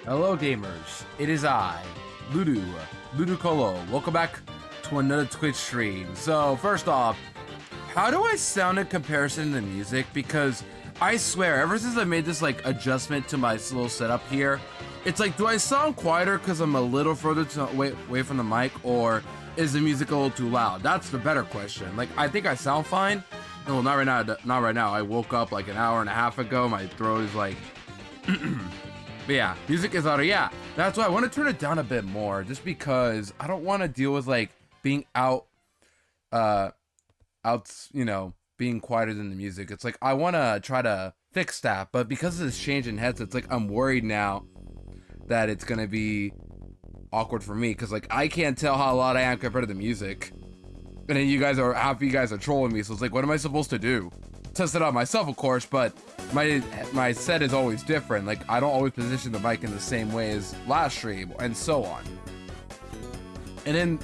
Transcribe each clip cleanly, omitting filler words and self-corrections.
Hello gamers, it is I, Ludicolo. Welcome back to another Twitch stream. So first off, how do I sound in comparison to music? Because I swear, ever since I made this like adjustment to my little setup here, it's like, do I sound quieter because I'm a little further away from the mic, or is the music a little too loud? That's the better question. Like, I think I sound fine. No, not right now. Not right now. I woke up like an hour and a half ago. My throat is like. But yeah, music is louder. Yeah, that's why I want to turn it down a bit more, just because I don't want to deal with like being you know, being quieter than the music. It's like I want to try to fix that, but because of this change in headsets, like I'm worried now that it's gonna be awkward for me, because like I can't tell how loud I am compared to the music, and then half you guys are trolling me. So it's like, what am I supposed to do? Test it out myself, of course, but my set is always different. Like, I don't always position the mic in the same way as last stream, and so on. And then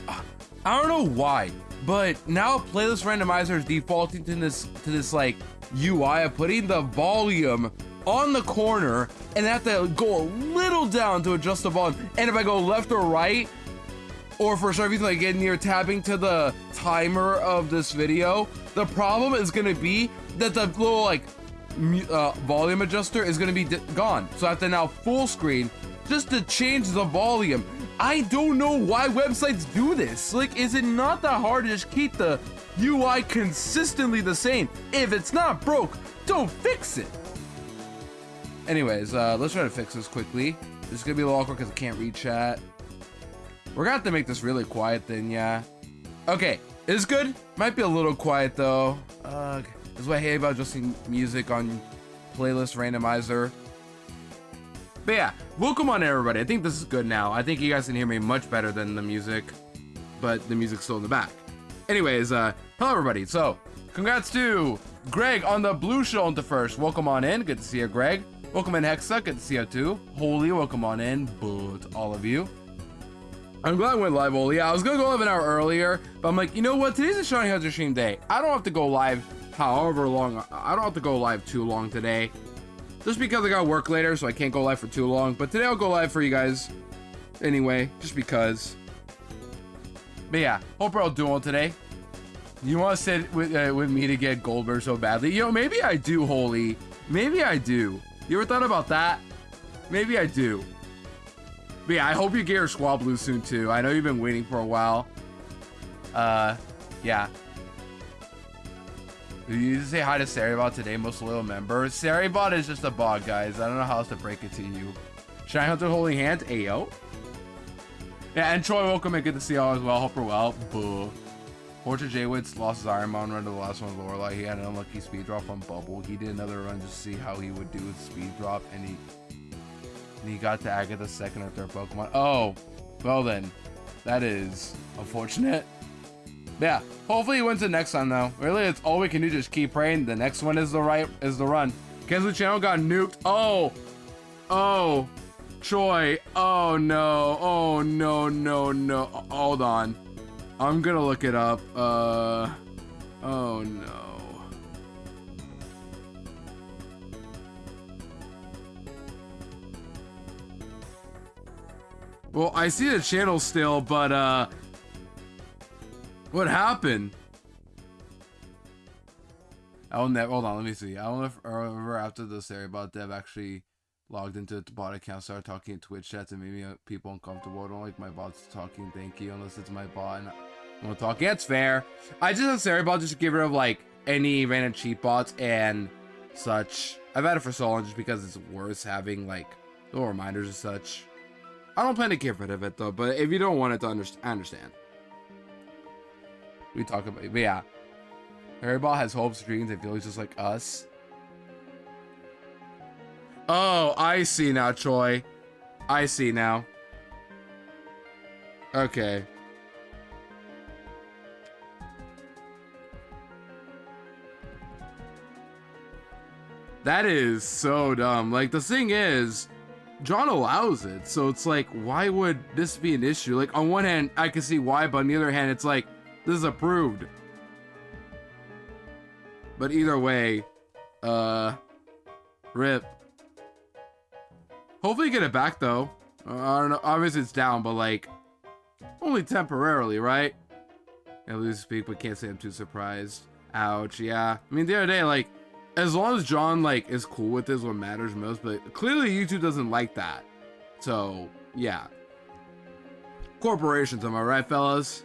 I don't know why, but now playlist randomizer is defaulting to this like UI of putting the volume on the corner, and I have to go a little down to adjust the volume. And if I go left or right, or for some reason like get near tabbing to the timer of this video, the problem is gonna be that the little like volume adjuster is gonna be gone. So I have to now full screen just to change the volume. I don't know why websites do this. Like, is it not that hard to just keep the UI consistently the same? If it's not broke, don't fix it. Anyways, let's try to fix this quickly. This is gonna be a little awkward because I can't read chat. We're gonna have to make this really quiet then, yeah. Okay, it's good. Might be a little quiet though. This is what I hate about adjusting music on playlist randomizer. But yeah, welcome on everybody. I think this is good now. I think you guys can hear me much better than the music, but the music's still in the back. Anyways, hello everybody. So, congrats to Greg on the blue show on the first. Welcome on in. Good to see you, Greg. Welcome in, Hexa. Good to see you too. Holy, welcome on in. Boo to all of you. I'm glad I went live, Holy. Yeah, I was gonna go live an hour earlier, but I'm like, you know what? Today's a Shiny Hunter stream day. I don't have to go live however long. I don't have to go live too long today, just because I got work later, so I can't go live for too long. But today I'll go live for you guys anyway, just because. But yeah, hope we're all doing well today. You want to sit with me to get Goldberg so badly? Yo, maybe I do, Holy. Maybe I do. You ever thought about that? Maybe I do. But yeah, I hope you get your Squad Blue soon too. I know you've been waiting for a while. Yeah. You say hi to Saribot today, most loyal member. Saribot is just a bot, guys. I don't know how else to break it to you. Shiny Hunter holding hands, ayo. Yeah, and Troy, welcome and good to see y'all as well. Hope you're well. Boo. Portrait Jaywitz lost his Iron Mountain run to the last one with Lorelai. He had an unlucky speed drop on Bubble. He did another run just to see how he would do with speed drop, and he got to Agatha's second or third Pokemon. Oh, well then, that is unfortunate. Yeah, hopefully he wins it next time though. Really, it's all we can do, just keep praying. The next one is the run. Kenzu channel got nuked. Oh, Troy. Oh no, no. Hold on. I'm gonna look it up. Oh no. Well, I see the channel still, but what happened? Hold on, let me see. I don't know if after the Saribot dev actually logged into the bot account, started talking in Twitch chats, and made me people uncomfortable. I don't like my bots talking, thank you, unless it's my bot and I want to talk. Yeah, it's fair. I just have Saribot just to get rid of like any random cheat bots and such. I've had it for so long just because it's worse having like little reminders and such. I don't plan to get rid of it though, but if you don't want it to I understand. We talk about it, but yeah. Harryball has hopes, dreams, and feelings just like us. Oh, I see now, Troy. I see now. Okay. That is so dumb. Like, the thing is, John allows it, so it's like, why would this be an issue? Like, on one hand, I can see why, but on the other hand, it's like, this is approved. But either way, rip. Hopefully get it back though. I don't know. Obviously it's down, but like only temporarily, right? I lose speak, but can't say I'm too surprised. Ouch. Yeah. I mean, the other day, like, as long as John like is cool with this, what matters most. But clearly YouTube doesn't like that. So yeah. Corporations, am I right, fellas?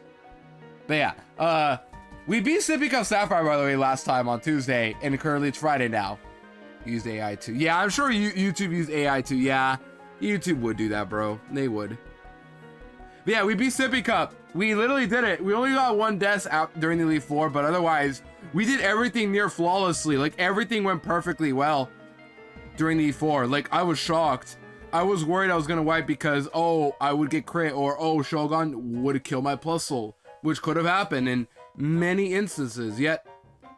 But yeah. We beat Sippy Cup Sapphire, by the way, last time on Tuesday, and currently it's Friday now. Used AI too. Yeah, I'm sure YouTube used AI too. Yeah, YouTube would do that, bro. They would. But yeah, we beat Sippy Cup. We literally did it. We only got one death out during the Elite Four, but otherwise, we did everything near flawlessly. Like, everything went perfectly well during the Elite Four. Like, I was shocked. I was worried I was gonna wipe because, oh, I would get crit, or oh, Shogun would kill my plus soul, which could have happened in many instances. Yet,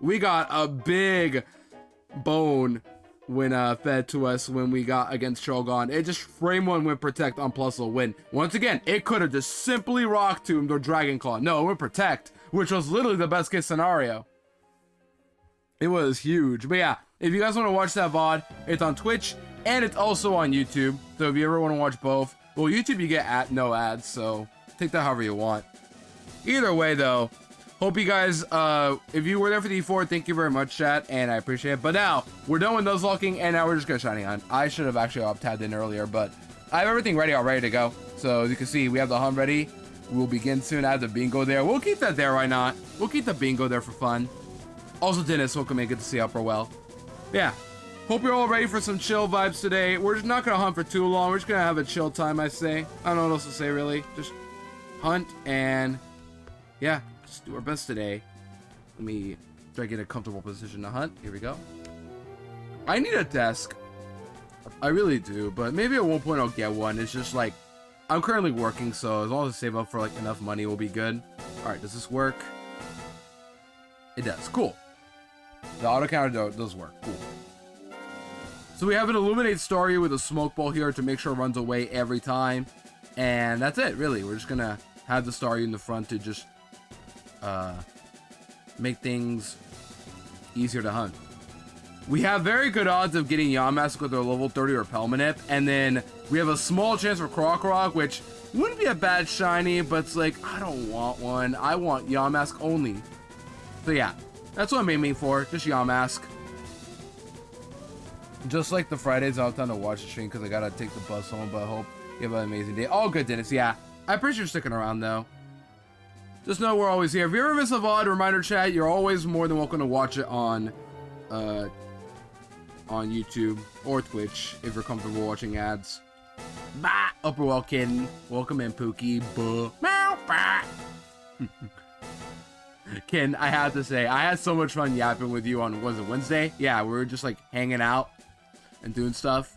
we got a big bone when fed to us when we got against Shogun. It just frame one with protect on plus will win. Once again, it could have just simply rock tombed or dragon claw. No, it went protect, which was literally the best case scenario. It was huge. But yeah, if you guys want to watch that VOD, it's on Twitch and it's also on YouTube. So if you ever want to watch both, well, YouTube you get no ads, so take that however you want. Either way though, hope you guys, if you were there for the E4, thank you very much, chat, and I appreciate it. But now, we're done with Nuzlocking, and now we're just gonna Shiny Hunt. I should have actually tabbed in earlier, but I have everything ready to go. So, as you can see, we have the hunt ready. We'll begin soon. I have the bingo there. We'll keep that there, why not? We'll keep the bingo there for fun. Also, Dennis, welcome in. Good to see you, Upper Well. Yeah. Hope you're all ready for some chill vibes today. We're just not gonna hunt for too long. We're just gonna have a chill time, I say. I don't know what else to say, really. Just hunt and, yeah. Just do our best today. Let me try to get a comfortable position to hunt. Here we go. I need a desk. I really do, but maybe at one point I'll get one. It's just like, I'm currently working, so as long as I save up for like enough money, we'll be good. Alright, does this work? It does. Cool. The auto counter does work. Cool. So we have an Illuminate Staryu with a smoke ball here to make sure it runs away every time. And that's it, really. We're just gonna have the Staryu in the front to just make things easier to hunt. We have very good odds of getting Yamask with our level 30 Repel Manip, and then we have a small chance for Croc, which wouldn't be a bad shiny, but it's like, I don't want one. I want Yamask only. So yeah, that's what I'm aiming for, just Yamask. Just like the Fridays, I have time to watch the stream because I gotta take the bus home, but I hope you have an amazing day. All good, Dennis, yeah. I appreciate you sticking around, though. Just know we're always here. If you ever miss a VOD, reminder chat, you're always more than welcome to watch it on YouTube or Twitch if you're comfortable watching ads. Bah! Upper Welkin. Welcome in, Pookie. Buh. Meow. Bah. Ken, I have to say, I had so much fun yapping with you on, was it Wednesday? Yeah, we were just like hanging out and doing stuff.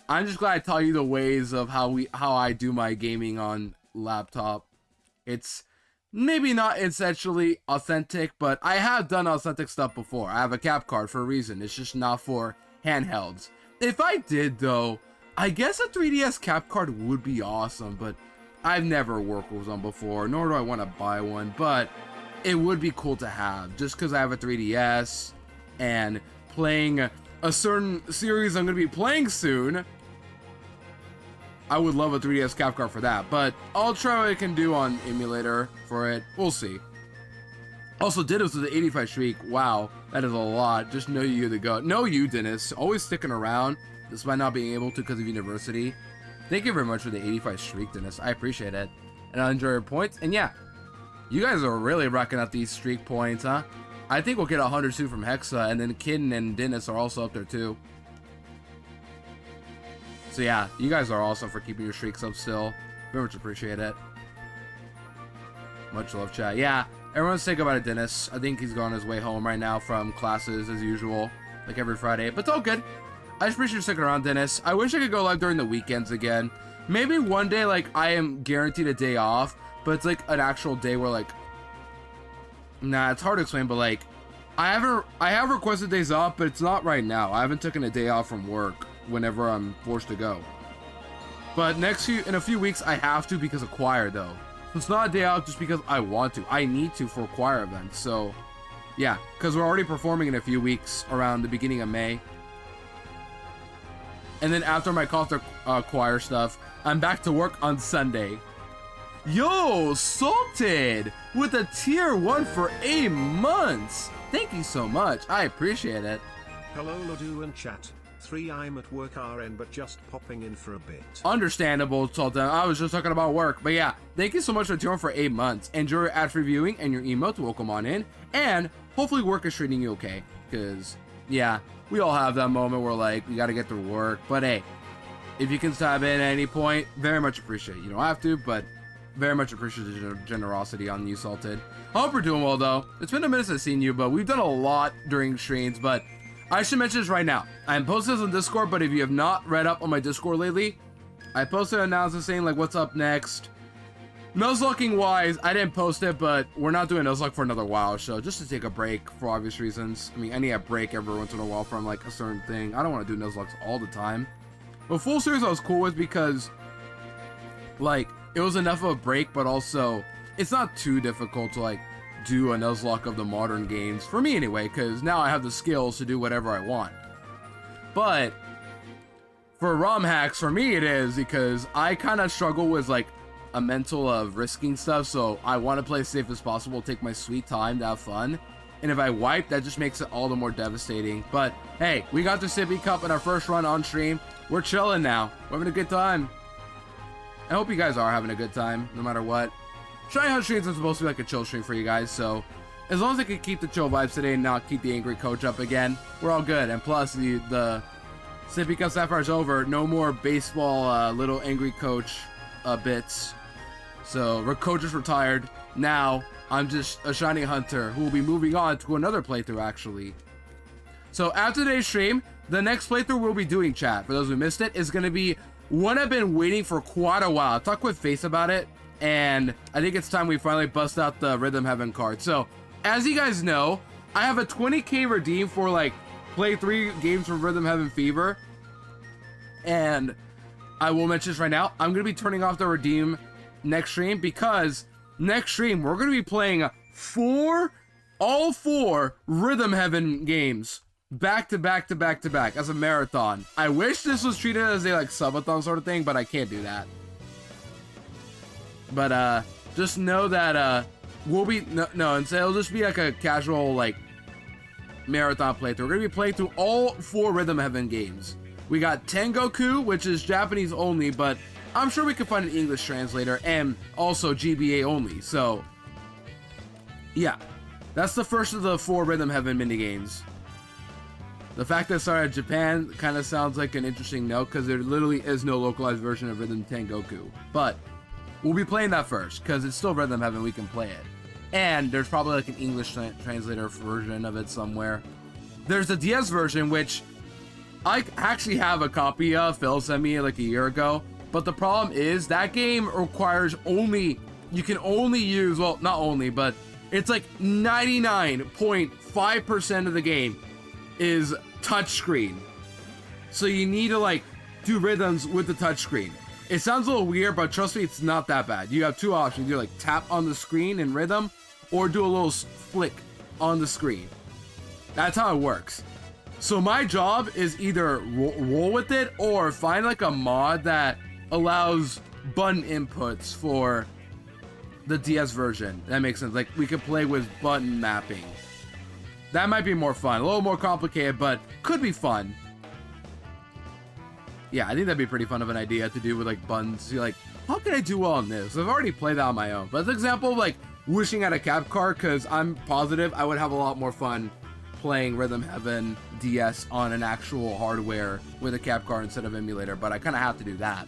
I'm just glad I taught you the ways of how I do my gaming on laptop. It's maybe not essentially authentic, but I have done authentic stuff before. I have a cap card for a reason. It's just not for handhelds. If I did, though, I guess a 3DS cap card would be awesome, but I've never worked with one before, nor do I want to buy one, but it would be cool to have, just because I have a 3DS, and playing a certain series I'm going to be playing soon, I would love a 3DS cap card for that, but I'll try what I can do on emulator for it. We'll see. Also, Dennis with the 85 streak. Wow, that is a lot. Just know you're the GOAT. No, you, Dennis. Always sticking around, despite not being able to because of university. Thank you very much for the 85 streak, Dennis. I appreciate it. And I enjoy your points. And yeah, you guys are really racking up these streak points, huh? I think we'll get 100 soon from Hexa, and then Kidden and Dennis are also up there too. So yeah, you guys are awesome for keeping your streaks up still. Very much appreciate it. Much love, chat. Yeah, everyone's saying about it, Dennis. I think he's gone his way home right now from classes as usual, like every Friday. But it's all good. I just appreciate you sticking around, Dennis. I wish I could go live during the weekends again. Maybe one day, like, I am guaranteed a day off, but it's like an actual day where, like, nah, it's hard to explain, but like, I have requested days off, but it's not right now. I haven't taken a day off from work whenever I'm forced to go. But in a few weeks, I have to because of choir, though. So it's not a day out just because I want to. I need to for choir events. So, yeah, because we're already performing in a few weeks around the beginning of May. And then after my concert choir stuff, I'm back to work on Sunday. Yo, Salted with a tier 1 for 8 months. Thank you so much. I appreciate it. Hello Ladu and chat. 3 I'm at work RN but just popping in for a bit. Understandable, Sultan. I was just talking about work. But yeah, thank you so much for tuning for 8 months. Enjoy your ad reviewing and your emotes. Welcome on in. And hopefully work is treating you okay. Because, yeah, we all have that moment where, like, we got to get through work. But hey, if you can stop in at any point, very much appreciate it. You don't have to, but very much appreciate the generosity on you, Salted. I hope we're doing well, though. It's been a minute since I've seen you, but we've done a lot during streams. But I should mention this right now. I'm posting this on Discord, but if you have not read up on my Discord lately, I posted an announcement saying, like, what's up next. Nuzlocking wise, I didn't post it, but we're not doing Nuzlocke for another while, so just to take a break for obvious reasons. I mean, I need a break every once in a while from, like, a certain thing. I don't want to do Nuzlocks all the time. But full series I was cool with because, like, it was enough of a break, but also it's not too difficult to, like, do a Nuzlocke of the modern games, for me anyway, because now I have the skills to do whatever I want. But for ROM hacks, for me it is, because I kind of struggle with, like, a mental of risking stuff, so I want to play as safe as possible, take my sweet time to have fun. And if I wipe, that just makes it all the more devastating. But hey, we got the Sippy Cup in our first run on stream. We're chilling now. We're having a good time. I hope you guys are having a good time, no matter what. Try Hunt streams is supposed to be like a chill stream for you guys, so as long as I can keep the chill vibes today and not keep the angry coach up again, we're all good. And plus, the Sippy Cup Sapphire's over. No more baseball little angry coach bits. So, coach is retired. Now, I'm just a shiny hunter who will be moving on to another playthrough, actually. So, after today's stream, the next playthrough we'll be doing, chat, for those who missed it, is going to be one I've been waiting for quite a while. I talked with Face about it, and I think it's time we finally bust out the Rhythm Heaven card. So, as you guys know, I have a 20k redeem for, like, play 3 games from Rhythm Heaven Fever. And I will mention this right now. I'm going to be turning off the redeem next stream because next stream we're going to be playing all four Rhythm Heaven games back to back to back to back as a marathon. I wish this was treated as a like subathon sort of thing, but I can't do that. But just know that we'll be no, and so it'll just be like a casual like marathon playthrough. We're going to be playing through all 4 Rhythm Heaven games. We got Tengoku, which is Japanese only, but I'm sure we can find an English translator, and also GBA only. So, yeah, that's the first of the 4 Rhythm Heaven minigames. The fact that it started in Japan kind of sounds like an interesting note, because there literally is no localized version of Rhythm Tengoku. But we'll be playing that first, because it's still Rhythm Heaven, we can play it. And there's probably like an English translator version of it somewhere. There's the DS version, which I actually have a copy of. Phil sent me like a year ago. But the problem is that game requires you can only use, well, not only, but it's like 99.5% of the game is touchscreen. So you need to like do rhythms with the touchscreen. It sounds a little weird, but trust me, it's not that bad. You have 2 options. You like tap on the screen in rhythm or do a little flick on the screen. That's how it works. So my job is either roll with it or find like a mod that allows button inputs for the DS version. That makes sense. Like we could play with button mapping. That might be more fun. A little more complicated, but could be fun. Yeah, I think that'd be pretty fun of an idea to do with like buttons. You're like, how can I do well on this? I've already played that on my own. But as an example of like wishing at a cap card, because I'm positive I would have a lot more fun playing Rhythm Heaven DS on an actual hardware with a cap card instead of emulator, but I kind of have to do that.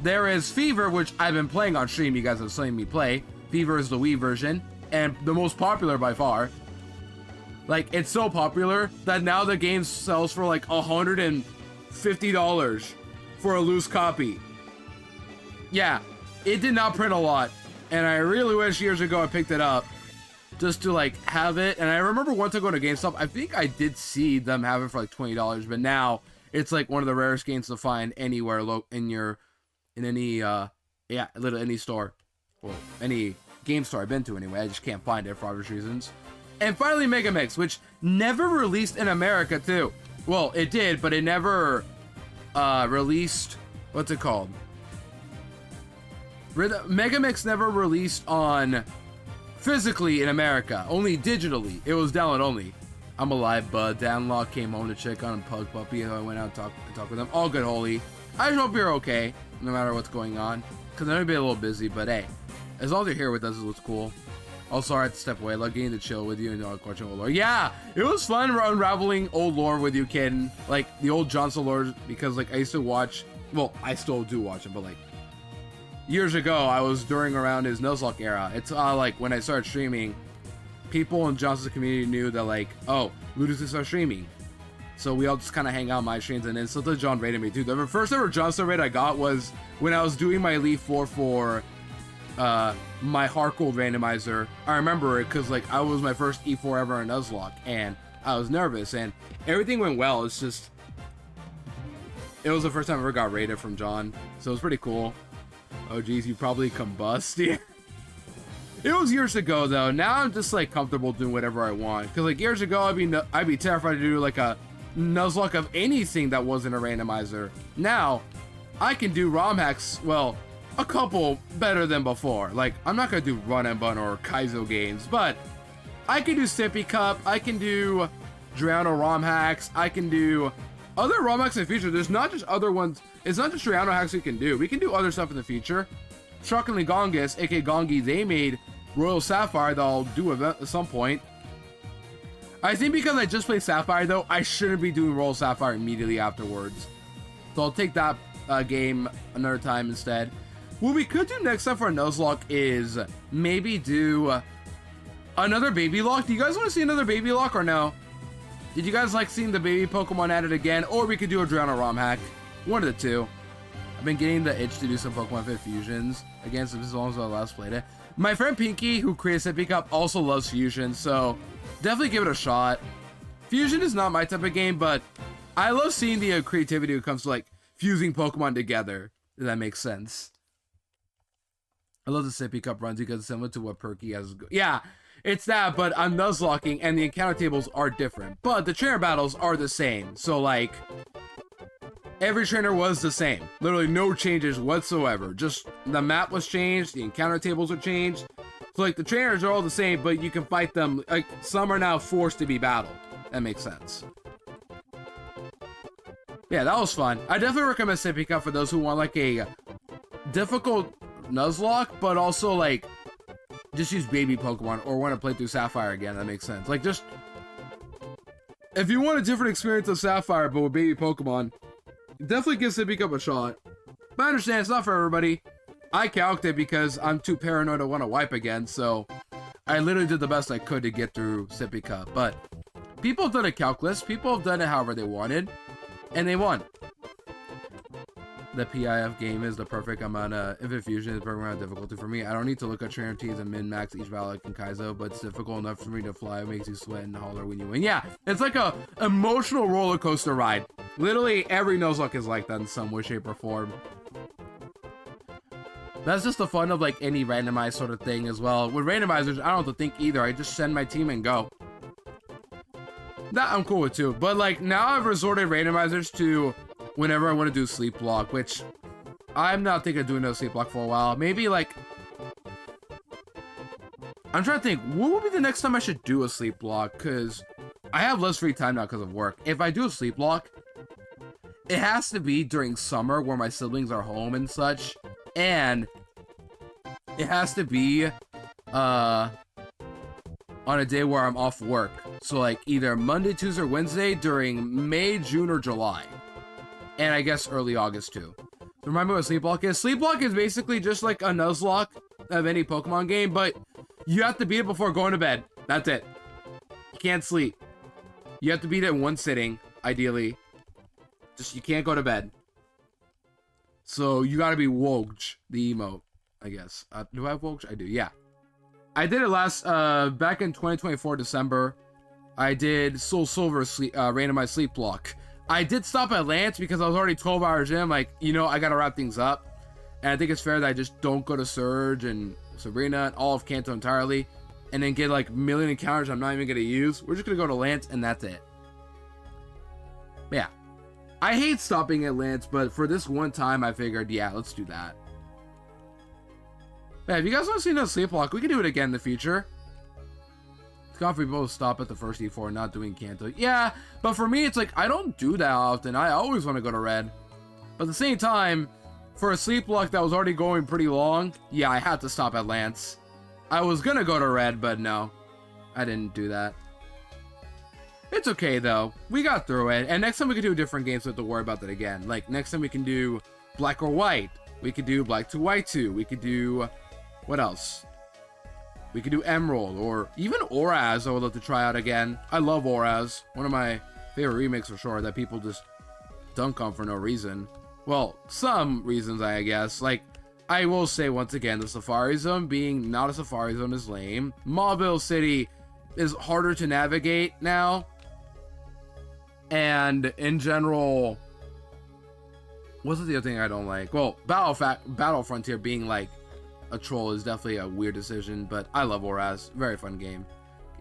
There is Fever, which I've been playing on stream. You guys have seen me play. Fever is the Wii version, and the most popular by far. Like, it's so popular that now the game sells for like $150 for a loose copy. Yeah, it did not print a lot, and I really wish years ago I picked it up just to like have it. And I remember once I go to GameStop, I think I did see them have it for like $20, but now it's like one of the rarest games to find anywhere in any any store, well, any game store I've been to anyway. I just can't find it for obvious reasons. And finally, Mega Mix, which never released in America too. Well, it did, but it never released, what's it called? Megamix never released on physically in America, only digitally. It was download only. I'm alive, bud. Downlock came home to check on Pug Puppy. I went out and talked with them. All good, Holy. I just hope you're okay, no matter what's going on. Because I know you'll be a little busy, but hey, as long as you're here with us is what's cool. Also, I had to step away. I love getting to chill with you and watching old lore. Yeah, it was fun unraveling old lore with you, kid. Like, the old Johnson lore, because, like, I used to watch... Well, I still do watch it, but, like, years ago, I was during around his Nuzlocke era. It's, like, when I started streaming, people in Johnson's community knew that, like, oh, Ludus is start streaming. So we all just kind of hang out on my streams, and then sometimes John raided me, too. The first ever Johnson raid I got was when I was doing my Elite 4 for... my Harcold randomizer. I remember it because, like, I was my first E4 ever in Nuzlocke, and I was nervous, and everything went well. It's just, it was the first time I ever got raided from John, so it was pretty cool. Oh geez, you probably combust. Yeah. It was years ago though. Now I'm just like comfortable doing whatever I want, because like years ago I'd be terrified to do like a Nuzlocke of anything that wasn't a randomizer. Now I can do ROM hacks, well, a couple better than before. Like, I'm not gonna do Run and Bun or Kaizo games, but I can do Sippy Cup, I can do Drowno ROM hacks, I can do other ROM hacks in the future. There's not just other ones, it's not just Drowno hacks we can do. We can do other stuff in the future. Shockingly Gongus, aka Gongi, they made Royal Sapphire that I'll do event at some point. I think because I just played Sapphire though, I shouldn't be doing Royal Sapphire immediately afterwards. So I'll take that game another time instead. What we could do next time for a Nuzlocke is maybe do another baby lock. Do you guys want to see another baby lock or no? Did you guys like seeing the baby Pokemon added again? Or we could do a Drowno ROM hack. One of the two. I've been getting the itch to do some Pokemon Fit fusions again, so as long as I last played it. My friend Pinky, who creates Sippy Cup, also loves fusion, so definitely give it a shot. Fusion is not my type of game, but I love seeing the creativity when it comes to like fusing Pokemon together, if that makes sense. I love the Sippy Cup runs because it's similar to what Perky has. Yeah, it's that, but I'm Nuzlocking and the encounter tables are different. But the trainer battles are the same. So, like, every trainer was the same. Literally no changes whatsoever. Just the map was changed, the encounter tables were changed. So, like, the trainers are all the same, but you can fight them. Like, some are now forced to be battled. That makes sense. Yeah, that was fun. I definitely recommend Sippy Cup for those who want, like, a difficult Nuzlocke, but also like just use baby Pokemon or want to play through Sapphire again. That makes sense. Like, just if you want a different experience of Sapphire but with baby Pokemon, definitely give Sippy Cup a shot. But I understand it's not for everybody. I calced it because I'm too paranoid to want to wipe again, so I literally did the best I could to get through Sippy Cup. But people have done a calculus, people have done it however they wanted, and they won. The PIF game is the perfect amount of Infinite Fusion is the perfect amount of difficulty for me. I don't need to look at trainer teams and min-max each value like in Kaizo, but it's difficult enough for me to fly. It makes you sweat and holler when you win. Yeah, it's like a emotional roller coaster ride. Literally every Nuzlocke is like that in some way, shape, or form. That's just the fun of like any randomized sort of thing as well. With randomizers, I don't have to think either. I just send my team and go. That I'm cool with too. But like now I've resorted randomizers to whenever I want to do sleep block, which I'm not thinking of doing no sleep block for a while. Maybe like, I'm trying to think, what would be the next time I should do a sleep block? Because I have less free time now because of work. If I do a sleep block, it has to be during summer where my siblings are home and such. And it has to be on a day where I'm off work. So like either Monday, Tuesday, or Wednesday during May, June, or July. And I guess early August too. So remind me what Sleep Block is. Sleep Block is basically just like a Nuzlocke of any Pokemon game, but you have to beat it before going to bed. That's it. You can't sleep. You have to beat it in one sitting, ideally. Just, you can't go to bed. So you gotta be Woged, the emote, I guess. Do I have Woged? I do, yeah. I did it back in 2024, December. I did Soul Silver randomized Sleep Block. I did stop at Lance because I was already 12 hours in. I'm like, you know, I gotta wrap things up. And I think it's fair that I just don't go to Surge and Sabrina and all of Kanto entirely. And then get like a million encounters I'm not even gonna use. We're just gonna go to Lance and that's it. But yeah. I hate stopping at Lance, but for this one time, I figured, yeah, let's do that. Man, if you guys want to see no sleep walk, we can do it again in the future. It's comfortable to stop at the first E4, not doing Kanto. Yeah, but for me, it's like, I don't do that often. I always want to go to red. But at the same time, for a sleep walk that was already going pretty long, yeah, I had to stop at Lance. I was going to go to red, but no. I didn't do that. It's okay, though. We got through it. And next time we can do a different game, so we don't have to worry about that again. Like, next time we can do black or white. We could do black 2, white 2. We could do... What else? We could do Emerald, or even Oraz I would love to try out again. I love Oraz. One of my favorite remakes for sure that people just dunk on for no reason. Well, some reasons, I guess. Like, I will say once again, the Safari Zone being not a Safari Zone is lame. Mauville City is harder to navigate now. And in general, what's the other thing I don't like? Well, Battle Frontier being like a troll is definitely a weird decision, but I love Oraz. Very fun game.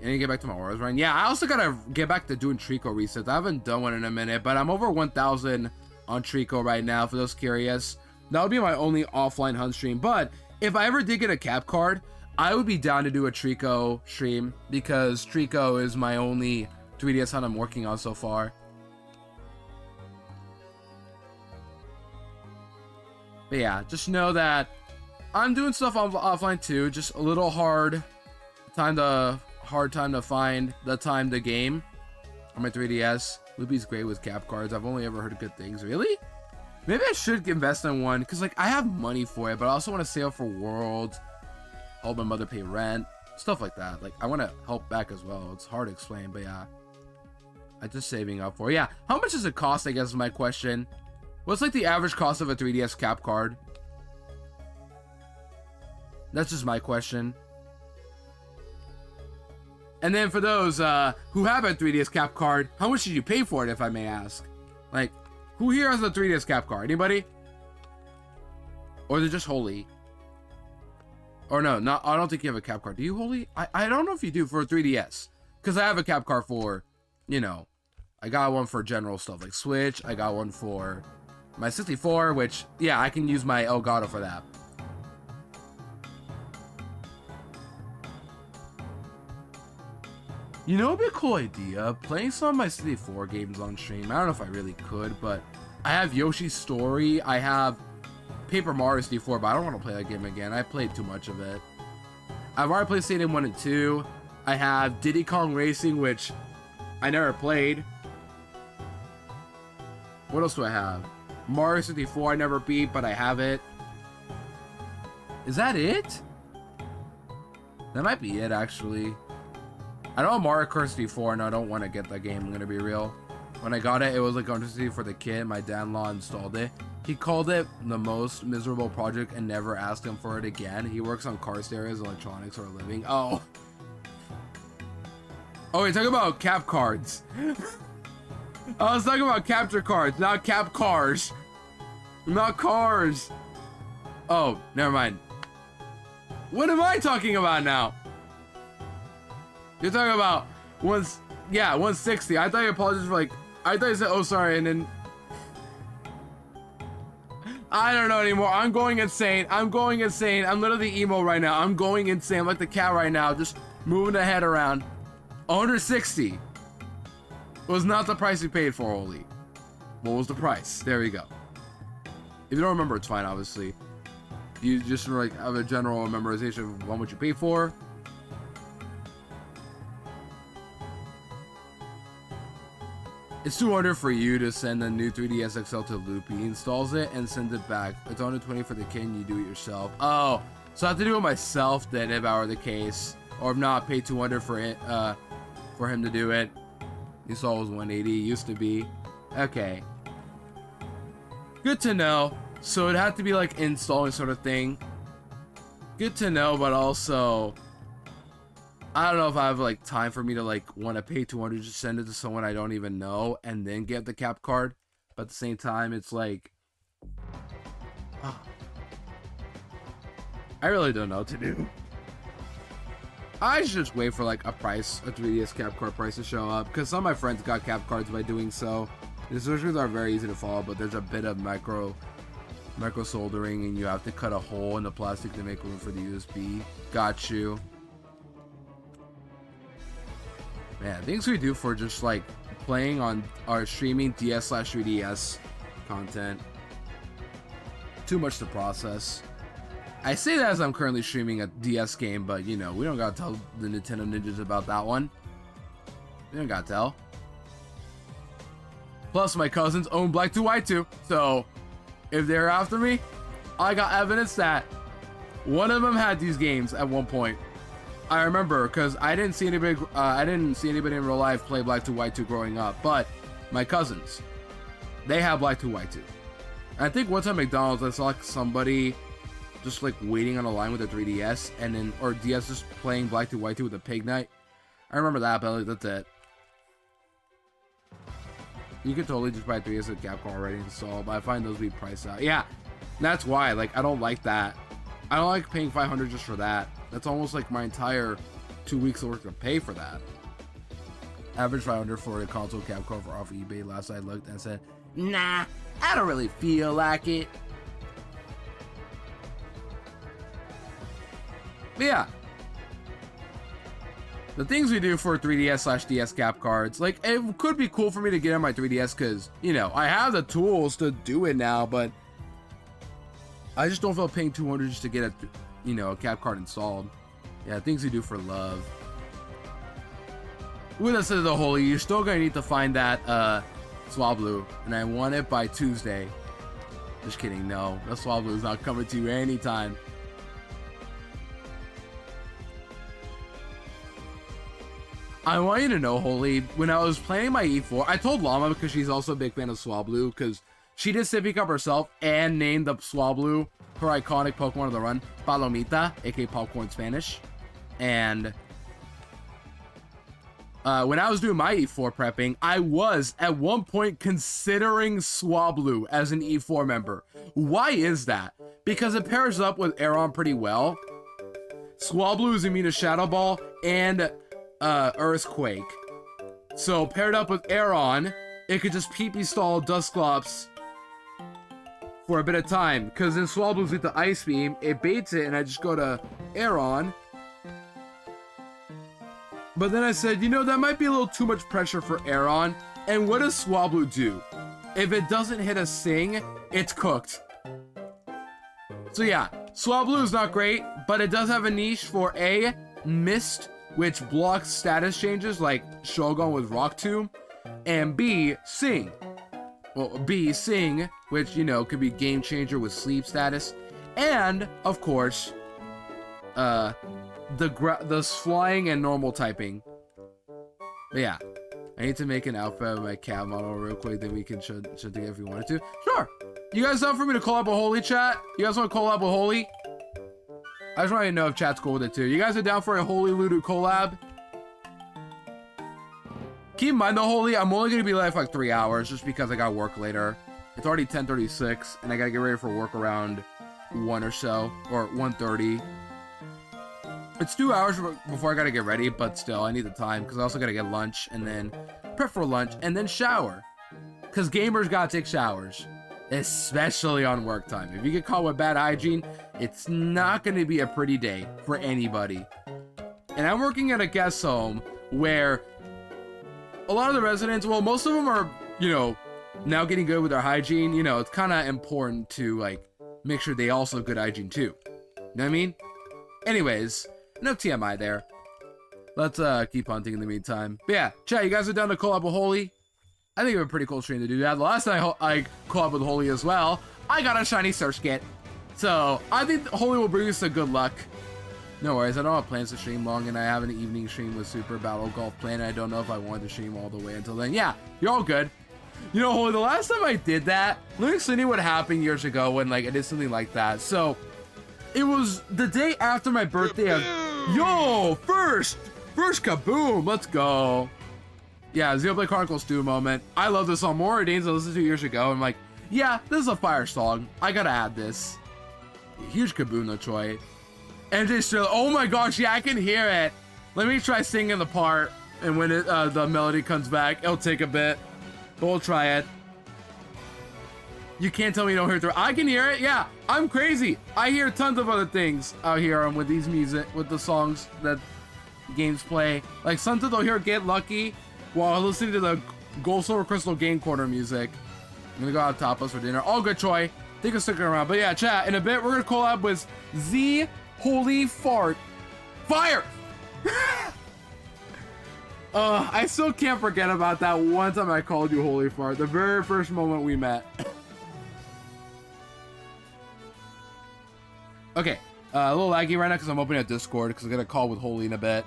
And you get back to my Oraz run. Yeah, I also gotta get back to doing Trico resets. I haven't done one in a minute, but I'm over 1,000 on Trico right now, for those curious. That would be my only offline hunt stream, but if I ever did get a cap card, I would be down to do a Trico stream, because Trico is my only 3DS hunt I'm working on so far. But yeah, just know that I'm doing stuff on offline too, just a little hard time to find the time to game on my 3DS. Loopy's great with cap cards. I've only ever heard good things. Really? Maybe I should invest in one, because like I have money for it, but I also want to save for Worlds, help my mother pay rent, stuff like that. Like I want to help back as well. It's hard to explain, but yeah, I'm just saving up for it. Yeah, how much does it cost, I guess is my question. What's like the average cost of a 3DS cap card? That's just my question. And then for those who have a 3DS cap card, how much did you pay for it, if I may ask? Like, who here has a 3DS cap card? Anybody? Or is it just Holy? Or no, I don't think you have a cap card. Do you, Holy? I don't know if you do for a 3DS. Because I have a cap card for, you know, I got one for general stuff like Switch. I got one for my 64, which, yeah, I can use my Elgato for that. You know, it'd be a cool idea, playing some of my 64 games on stream. I don't know if I really could, but I have Yoshi's Story, I have Paper Mario 64, but I don't want to play that game again. I played too much of it. I've already played Stadium 1 and 2. I have Diddy Kong Racing, which I never played. What else do I have? Mario 64 I never beat, but I have it. Is that it? That might be it, actually. I know Mario Kart 64, and I don't want to get that game, I'm gonna be real. When I got it, it was like going to see for the kid. My dad-in-law installed it. He called it the most miserable project and never asked him for it again. He works on car stereos, electronics for a living. Oh, you're talking about cap cards. I was talking about capture cards, not cap cars. Not cars. Oh, never mind. What am I talking about now? You're talking about 160. I thought you apologized for like, I thought you said, oh, sorry, and then I don't know anymore. I'm going insane. I'm going insane. I'm literally emo right now. I'm going insane. I'm like the cat right now, just moving the head around. 160 was not the price we paid for, Holy. What was the price? There we go. If you don't remember, it's fine, obviously. You just like have a general memorization of how much you pay for. It's 200 for you to send a new 3DS XL to Loopy. He installs it and sends it back. It's 120 for the kid and you do it yourself. Oh, so I have to do it myself then if I were the case. Or if not, pay 200 for it, for him to do it. He saw it was 180, used to be. Okay. Good to know. So it'd have to be like installing sort of thing. Good to know, but also I don't know if I have like time for me to like want to pay 200 to send it to someone I don't even know and then get the cap card. But at the same time, it's like I really don't know what to do. I should just wait for like a 3DS cap card price to show up, because some of my friends got cap cards by doing so. The instructions are very easy to follow, but there's a bit of micro soldering, and you have to cut a hole in the plastic to make room for the USB. Got you. Man, things we do for just like playing on our streaming DS/3DS content. Too much to process. I say that as I'm currently streaming a DS game, but you know, we don't gotta tell the Nintendo Ninjas about that one. We don't gotta tell. Plus, my cousins own Black 2 White 2, so if they're after me, I got evidence that one of them had these games at one point. I remember because I didn't see anybody. In real life play Black 2 White 2 growing up, but my cousins, they have Black 2 White 2. And I think one time at McDonald's, I saw like somebody just like waiting on a line with a 3DS, and then or DS just playing Black 2 White 2 with a pig night. I remember that, but like, that's it. You could totally just buy 3DS at Capcom already installed, but I find those be priced out. Yeah, that's why. Like, I don't like that. I don't like paying $500 just for that. That's almost like my entire 2 weeks of work to pay for that. Average $500 for a console Capcom for off eBay. Last I looked and said, nah, I don't really feel like it. But yeah. The things we do for 3DS/DS cap cards, like, it could be cool for me to get on my 3DS because, you know, I have the tools to do it now, but I just don't feel paying $200 just to get a, you know, a cap card installed. Yeah, things we do for love. With us to the Holy, you're still gonna need to find that Swablu, and I want it by Tuesday. Just kidding, no, that Swablu is not coming to you anytime. I want you to know, Holy, when I was planning my E4, I told Llama, because she's also a big fan of Swablu, because she did sit pick up herself and named the Swablu her iconic Pokemon of the run, Palomita, aka Popcorn Spanish. And when I was doing my E4 prepping, I was at one point considering Swablu as an E4 member. Why is that? Because it pairs up with Aeron pretty well. Swablu is immune to Shadow Ball and Earthquake. So paired up with Aeron, it could just PP stall Dusclops for a bit of time. Because in Swablu's with the Ice Beam, it baits it and I just go to Aeron. But then I said, you know, that might be a little too much pressure for Aeron. And what does Swablu do? If it doesn't hit a Sing, it's cooked. So yeah, Swablu is not great, but it does have a niche for A, Mist, which blocks status changes like Shogun with Rock Tomb, and B, Sing. Well, B, Sing, which, you know, could be game changer with sleep status, and, of course, the flying and normal typing. But yeah, I need to make an outfit of my cat model real quick, then we can show together if we wanted to. Sure! You guys down for me to collab with Holy, chat? You guys want to collab with Holy? I just want to know if chat's cool with it too. You guys are down for a Holy Ludo collab? Keep in mind though, Holy, I'm only going to be live for like 3 hours just because I got work later. It's already 10:36 and I got to get ready for work around 1 or so, or 1:30. It's 2 hours before I got to get ready, but still, I need the time because I also got to get lunch and then prep for lunch and then shower. Because gamers got to take showers. Especially on work time. If you get caught with bad hygiene, it's not going to be a pretty day for anybody. And I'm working at a guest home where a lot of the residents, well, most of them are, you know, now getting good with their hygiene. You know, it's kind of important to, like, make sure they also have good hygiene too. You know what I mean? Anyways, no TMI there. Let's keep hunting in the meantime. But yeah, chat, you guys are down to collab with Holy? I think it would be a pretty cool stream to do that. The last time I collabed with Holy as well, I got a shiny search kit. So, I think Holy will bring us some good luck. No worries, I don't have plans to stream long, and I have an evening stream with Super Battle Golf planned. I don't know if I want to stream all the way until then. Yeah, you're all good. You know, Holy, the last time I did that, let me explain you what happened years ago when, like, I did something like that. So, it was the day after my birthday. Yo, first kaboom, let's go. Yeah, Xenoblade Chronicles 2 moment. I love this song. More Ordains I listened to years ago. I'm like, yeah, this is a fire song. I gotta add this. Huge kaboom, no Choi. MJ Strill. Oh my gosh, yeah, I can hear it. Let me try singing the part. And when the melody comes back, it'll take a bit. but we'll try it. You can't tell me you don't hear it. I can hear it. Yeah, I'm crazy. I hear tons of other things out here with these with the songs that games play. Like sometimes I'll hear Get Lucky while listening to the Gold Silver Crystal Game Corner music. I'm gonna go out tapas for dinner. All good, Troy. Thanks for sticking around. But yeah, chat, in a bit, we're gonna collab with The Holy Fart. Fire! I still can't forget about that one time I called you Holy Fart. The very first moment we met. Okay, a little laggy right now because I'm opening a Discord because I'm gonna call with Holy in a bit.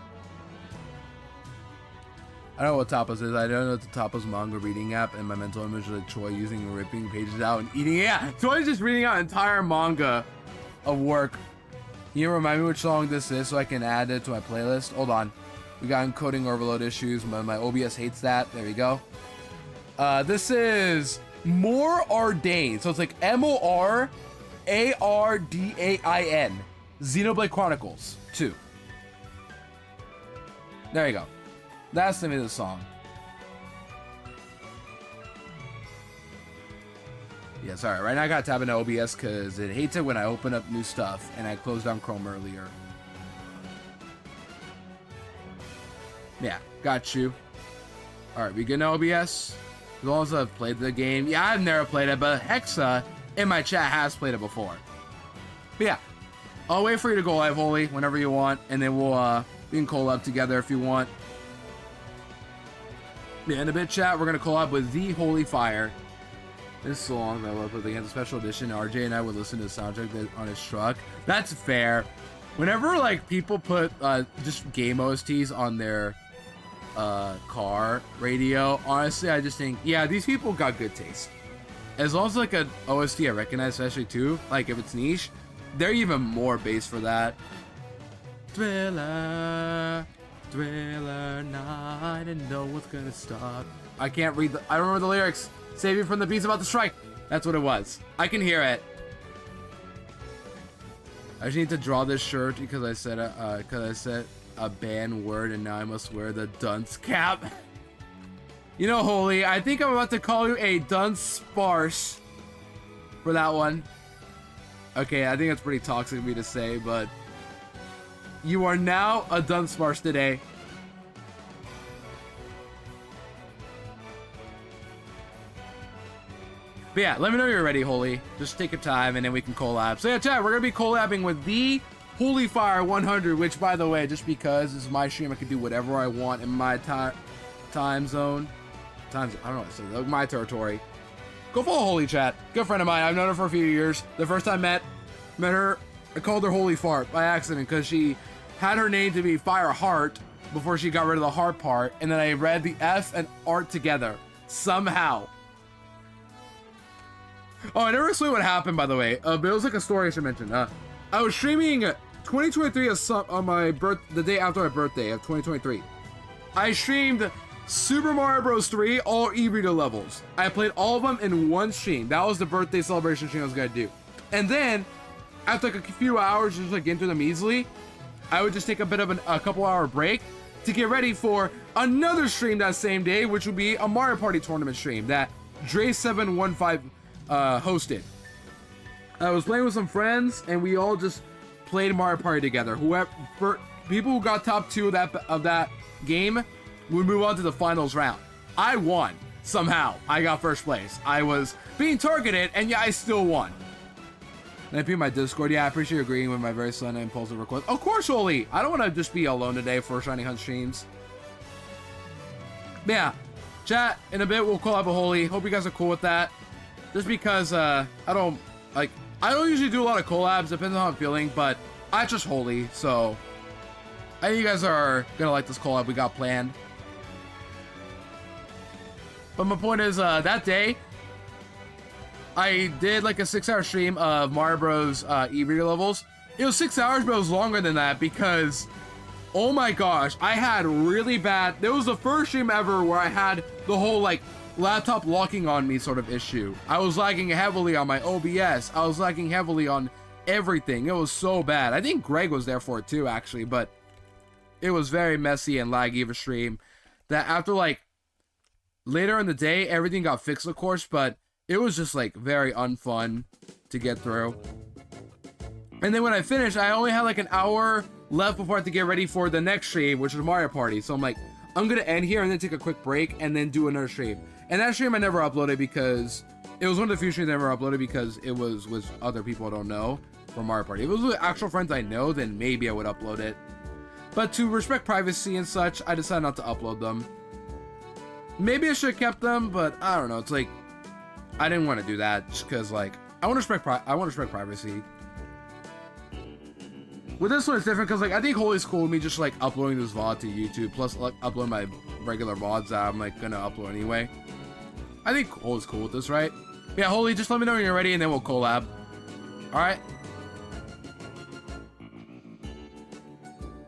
I don't know what Tapas is. I don't know the Tapas manga reading app, and my mental image is like Troy using ripping pages out and eating it. Yeah, Troy's just reading out entire manga of work. Can you remind me which song this is so I can add it to my playlist? Hold on. We got encoding overload issues. My OBS hates that. There we go. This is More Ardain. So it's like MORARDAIN. Xenoblade Chronicles 2. There you go. That's the name of the song. Yeah, sorry. Right now I gotta tap into OBS because it hates it when I open up new stuff and I closed down Chrome earlier. Yeah, got you. Alright, we good now, OBS? As long as I've played the game. Yeah, I've never played it, but Hexa in my chat has played it before. But yeah, I'll wait for you to go live, Holy, whenever you want, and then we can collab together if you want. Yeah, in a bit, chat, we're gonna collab with The Holy Fire. This song that I love, but again, the special edition. RJ and I would listen to the soundtrack on his truck. That's fair. Whenever like people put just game OSTs on their car radio, honestly, I just think, yeah, these people got good taste. As long as like an OST I recognize, especially too, like if it's niche, they're even more based for that. Thriller, thriller night, and no one's gonna stop. I can't read I don't remember the lyrics. Save you from the beats about to strike. That's what it was. I can hear it. I just need to draw this shirt because I said a banned word and now I must wear the dunce cap. You know, Holy, I think I'm about to call you a dunce sparse for that one. Okay, I think that's pretty toxic of me to say, but you are now a dunce sparse today. But yeah, let me know when you're ready, Holy. Just take your time and then we can collab. So yeah, chat, we're going to be collabing with The Holy Fire 100, which, by the way, just because this is my stream, I can do whatever I want in my time zone. I don't know, so like my territory. Go follow Holy, chat. Good friend of mine. I've known her for a few years. The first time I met her, I called her Holy Fart by accident because she had her name to be Fire Heart before she got rid of the heart part, and then I read the F and art together somehow. Oh, I never explained what happened, by the way. But it was like a story I should mention. I was streaming 2023 on my the day after my birthday of 2023. I streamed Super Mario Bros. 3 all e-reader levels. I played all of them in one stream. That was the birthday celebration stream I was gonna do. And then, after like a few hours, just like getting through them easily, I would just take a bit of a couple hour break to get ready for another stream that same day, which would be a Mario Party tournament stream that Dre715 hosted. I was playing with some friends and we all just played Mario Party together. People who got top 2 of that game would move on to the finals round. I won somehow. I got first place. I was being targeted and yeah, I still won. And I put my Discord. Yeah, I appreciate you agreeing with my very sudden impulsive request. Of course, Holy. I don't want to just be alone today for Shiny Hunt streams. But yeah, chat, in a bit we'll call up a Holy. Hope you guys are cool with that. Just because I don't usually do a lot of collabs, depends on how I'm feeling, but I trust Holy, so I think you guys are gonna like this collab we got planned. But my point is, that day I did like a 6-hour stream of Mario Bros. E-reader levels. It was 6 hours, but it was longer than that because, oh my gosh, I had really bad. There was the first stream ever where I had the whole like laptop locking on me sort of issue. I was lagging heavily on my OBS. I was lagging heavily on everything. It was so bad. I think Greg was there for it too, actually, but it was very messy and laggy of a stream that after like later in the day, everything got fixed, of course, but it was just like very unfun to get through. And then when I finished, I only had like an hour left before I had to get ready for the next stream, which was Mario Party. So I'm like, I'm gonna end here and then take a quick break and then do another stream. And that stream I never uploaded because it was one of the few streams I never uploaded because it was with other people I don't know for Mario Party. If it was with actual friends I know, then maybe I would upload it. But to respect privacy and such, I decided not to upload them. Maybe I should have kept them, but I don't know. It's like I didn't want to do that just because like I want to respect privacy. With this one, it's different because like I think Holy's cool with me just like uploading this VOD to YouTube, plus like uploading my regular VODs that I'm like gonna upload anyway. I think Holy's cool with this, right? Yeah, Holy, just let me know when you're ready and then we'll collab. All right.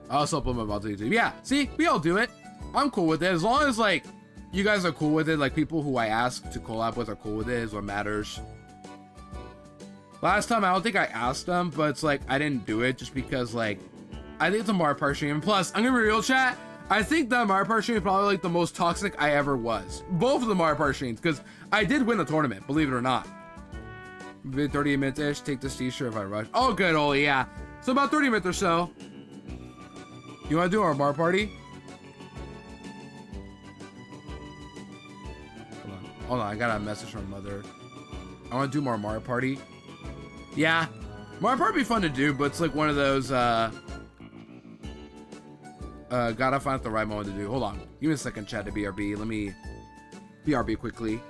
I'll also upload my VOD to YouTube. Yeah, see, we all do it. I'm cool with it as long as like you guys are cool with it. Like people who I ask to collab with are cool with it is what matters. Last time, I don't think I asked them, but it's like, I didn't do it just because, like, I think it's a Mario Party stream. Plus, I'm gonna be real, chat. I think that Mario Party stream is probably, like, the most toxic I ever was. Both of the Mario Party streams, because I did win the tournament, believe it or not. 30 minutes-ish, take this t-shirt if I rush. Oh, good, Oli, yeah. So about 30 minutes or so. You wanna do our Mario Party? Hold on, I got a message from Mother. I wanna do more Mario Party. Yeah, Mario Party would be fun to do, but it's like one of those, gotta find the right moment to do. Hold on, give me a second, chat, to BRB. Let me BRB quickly.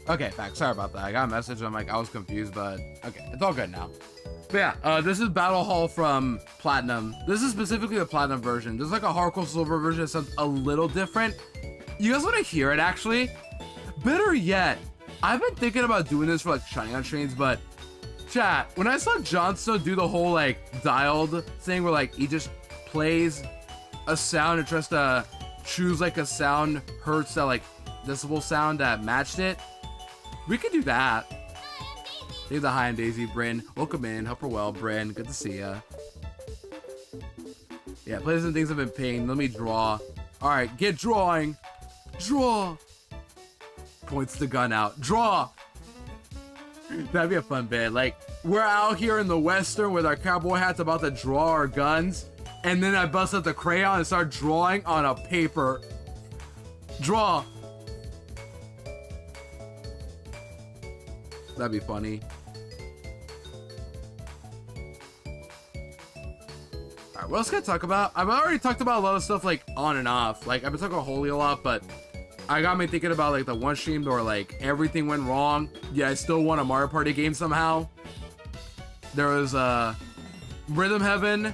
Okay, back. Sorry about that. I got a message. I'm like, I was confused, but okay, it's all good now. But yeah, this is Battle Hall from Platinum. This is specifically the Platinum version. There's like a Hardcore Silver version that sounds a little different. You guys want to hear it, actually? Better yet, I've been thinking about doing this for like Shining on streams, but chat, when I saw Jon Snow do the whole like dialed thing where like he just plays a sound and tries to choose like a sound hertz that like decibel sound that matched it, we could do that. Leave the hi and Daisy, Bryn. Welcome in. Hope you're well, Bryn. Good to see ya. Yeah, places and things have been pinged. Let me draw. Alright, get drawing. Draw. Points the gun out. Draw. That'd be a fun bit. Like, we're out here in the Western with our cowboy hats about to draw our guns. And then I bust out the crayon and start drawing on a paper. Draw. That'd be funny. Alright, what else can I talk about? I've already talked about a lot of stuff like on and off. Like, I've been talking about Holy a lot, but I got me thinking about like the one stream where like everything went wrong. Yeah, I still won a Mario Party game somehow. There was Rhythm Heaven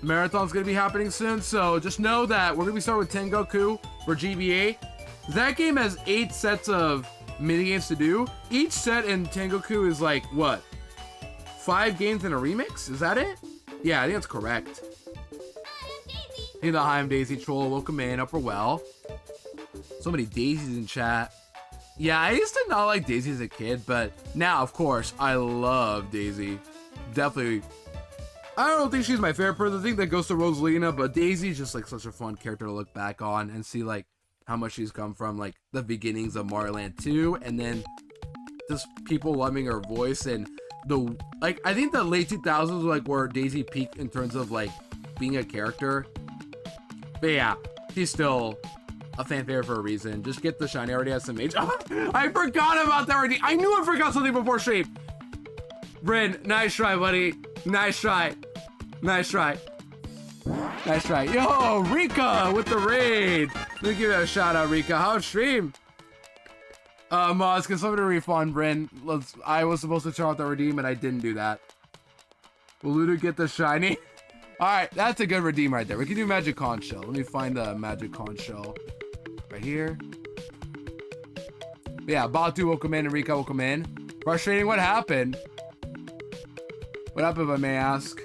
marathon's gonna be happening soon, so just know that we're gonna be starting with Tengoku for GBA. That game has 8 sets of minigames to do. Each set in Tengoku is like what? 5 games in a remix? Is that it? Yeah, I think that's correct. Hey, the hi, I'm Daisy Troll. Welcome in. Hope we're well. So many daisies in chat. Yeah, I used to not like Daisy as a kid, but now, of course, I love Daisy. Definitely. I don't think she's my favorite person. I think that goes to Rosalina, but Daisy's just like such a fun character to look back on and see like how much she's come from, like the beginnings of Mario Land 2, and then just people loving her voice and like, I think the late 2000s were like where Daisy peaked in terms of like being a character. But yeah, she's still a fan favorite for a reason. Just get the shiny, already has some mage. Oh, I forgot about that already. I knew I forgot something before stream. Bryn, nice try, buddy. Nice try. Nice try. Nice try. Yo, Rika with the raid. Let me give you a shout out, Rika. How's stream? Moz, can somebody refund Bryn? I was supposed to turn off the redeem and I didn't do that. Will Ludo get the shiny? Alright, that's a good redeem right there. We can do Magic Conch Shell. Let me find the Magic Conch Shell. Right here. Yeah, Batu will come in and Rika will come in. Frustrating, what happened? What happened, if I may ask?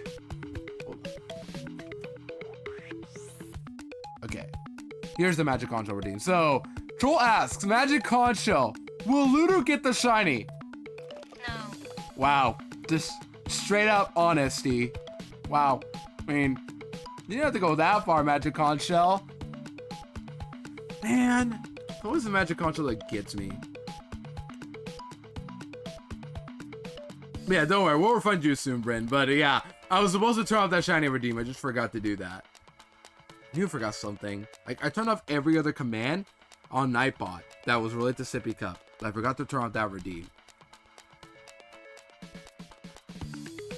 Okay. Here's the Magic Conch Shell redeem. So, Troll asks, Magic Conch Shell, will Ludo get the shiny? No. Wow. Just straight up honesty. Wow. I mean, you didn't have to go that far, Magic Conch Shell. Man, what was the Magic Conch Shell that gets me? Yeah, don't worry, we'll refund you soon, Bryn. But yeah, I was supposed to turn off that shiny redeem. I just forgot to do that. You forgot something. Like, I turned off every other command on Nightbot that was related to Sippy Cup. I forgot to turn off that redeem.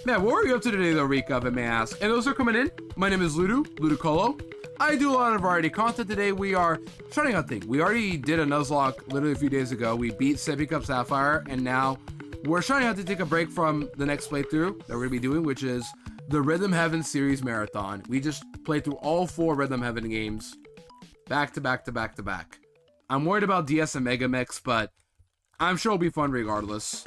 Man, what were you up to today though, Rika, if I may ask? And those are coming in. My name is Ludicolo. I do a lot of variety content today. We are shiny hunting. We already did a Nuzlocke literally a few days ago. We beat Sippy Cup Sapphire, and now we're shiny hunting to take a break from the next playthrough that we're gonna be doing, which is the Rhythm Heaven series marathon. We just played through all 4 Rhythm Heaven games, back to back to back to back. I'm worried about DS and Mega Mix, but I'm sure it'll be fun regardless.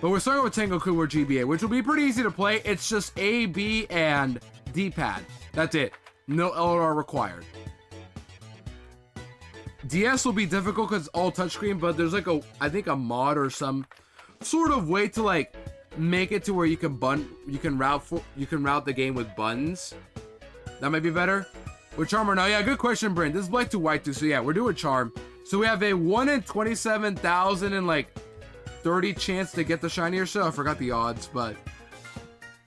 But we're starting with Tengoku or GBA, which will be pretty easy to play. It's just A, B, and D-pad. That's it. No LR required. DS will be difficult because it's all touchscreen, but there's like I think a mod or some sort of way to like make it to where you can route the game with buttons. That might be better. With Charm or no? Yeah, good question, Brent. This is Black to White too, so yeah, we're doing Charm. So we have a 1 in 27,000 and like 30 chance to get the shiny or so. I forgot the odds, but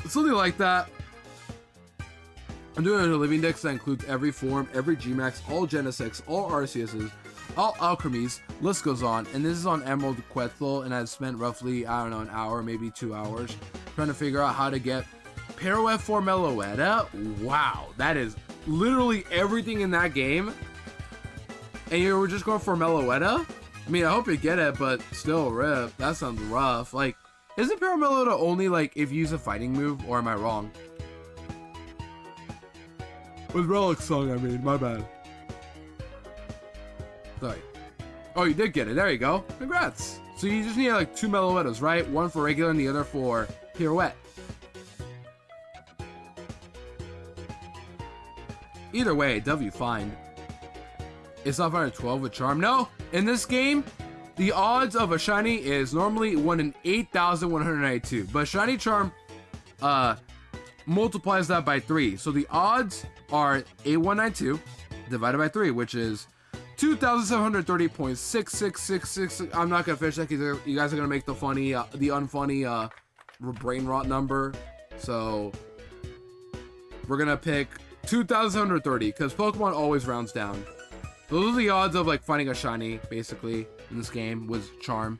something like that. I'm doing a living dex that includes every form, every Gmax, all Genesects, all RCSs, all Alchemies, list goes on. And this is on Emerald Quetzal, and I've spent roughly, I don't know, an hour, maybe 2 hours, trying to figure out how to get Pirouette for Meloetta. Wow, that is literally everything in that game. And you were just going for Meloetta? I mean, I hope you get it, but still, rip. That sounds rough. Like, isn't Parameloetta only, like, if you use a fighting move, or am I wrong? With Relic's song, I mean, my bad. Sorry. Oh, you did get it. There you go. Congrats. So you just need, like, 2 Meloettas, right? One for regular and the other for Pirouette. Either way, W fine. It's not 512 with Charm. No! In this game, the odds of a shiny is normally 1 in 8,192. But Shiny Charm multiplies that by 3. So the odds are 8192 divided by 3, which is 2,730.6666. I'm not going to finish that because you guys are going to make the unfunny brain rot number. So we're going to pick 2,730 because Pokemon always rounds down. Those are the odds of like finding a shiny, basically, in this game with Charm.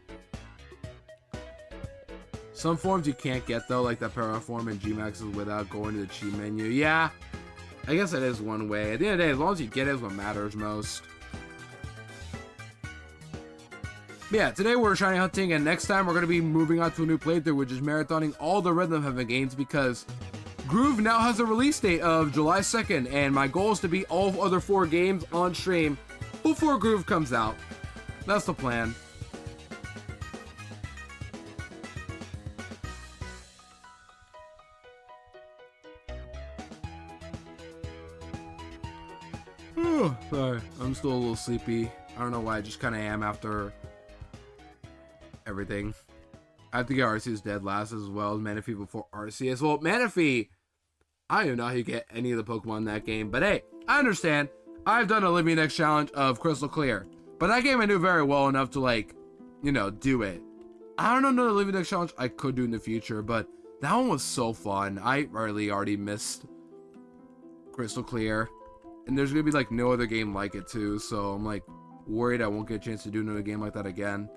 Some forms you can't get though, like that Para form and Gmaxes without going to the Chi menu. Yeah, I guess that is one way. At the end of the day, as long as you get it is what matters most. But yeah, today we're shiny hunting, and next time we're going to be moving on to a new playthrough, which is marathoning all the Rhythm Heaven games because Groove now has a release date of July 2nd, and my goal is to beat all other 4 games on stream before Groove comes out. That's the plan. Sorry, I'm still a little sleepy. I don't know why, I just kind of am after everything. I have to get Arceus dead last as well as Manaphy before Arceus. Well, Manaphy, I don't know how you get any of the Pokemon in that game, but hey, I understand. I've done a Living Next challenge of Crystal Clear, but that game I knew very well enough to, like, you know, do it. I don't know another Living Dex challenge I could do in the future, but that one was so fun. I really already missed Crystal Clear. And there's gonna be like no other game like it too, so I'm like worried I won't get a chance to do another game like that again.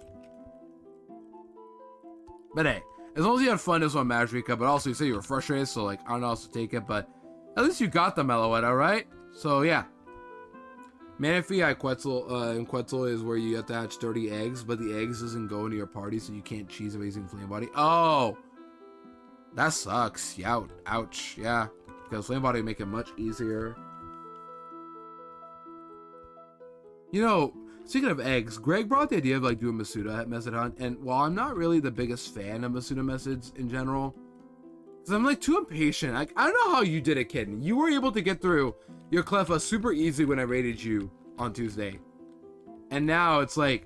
But hey, as long as you had fun, this one matters, Rika. But also, you say you were frustrated, so like I don't know how else to take it. But at least you got the Meloetta, right? So yeah. Manaphy in Quetzal is where you have to hatch 30 eggs, but the eggs doesn't go into your party, so you can't cheese Amazing Flame Body. Oh, that sucks. Yeah, ouch. Yeah, because Flame Body would make it much easier. You know, speaking of eggs, Greg brought the idea of like doing Masuda method hunt, and while I'm not really the biggest fan of Masuda methods in general, because I'm like too impatient. Like, I don't know how you did it, kid. You were able to get through your Cleffa super easy when I raided you on Tuesday, and now it's like,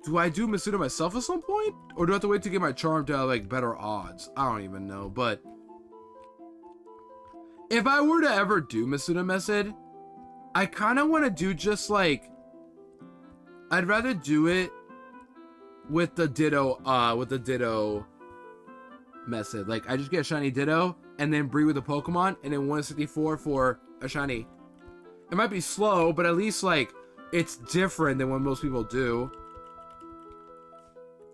do I do Masuda myself at some point, or do I have to wait to get my charm to have like better odds? I don't even know. But if I were to ever do Masuda method, I kind of want to do just like, I'd rather do it with the Ditto method. Like, I just get a shiny Ditto and then breed with a Pokemon and then 164 for a shiny. It might be slow, but at least like it's different than what most people do.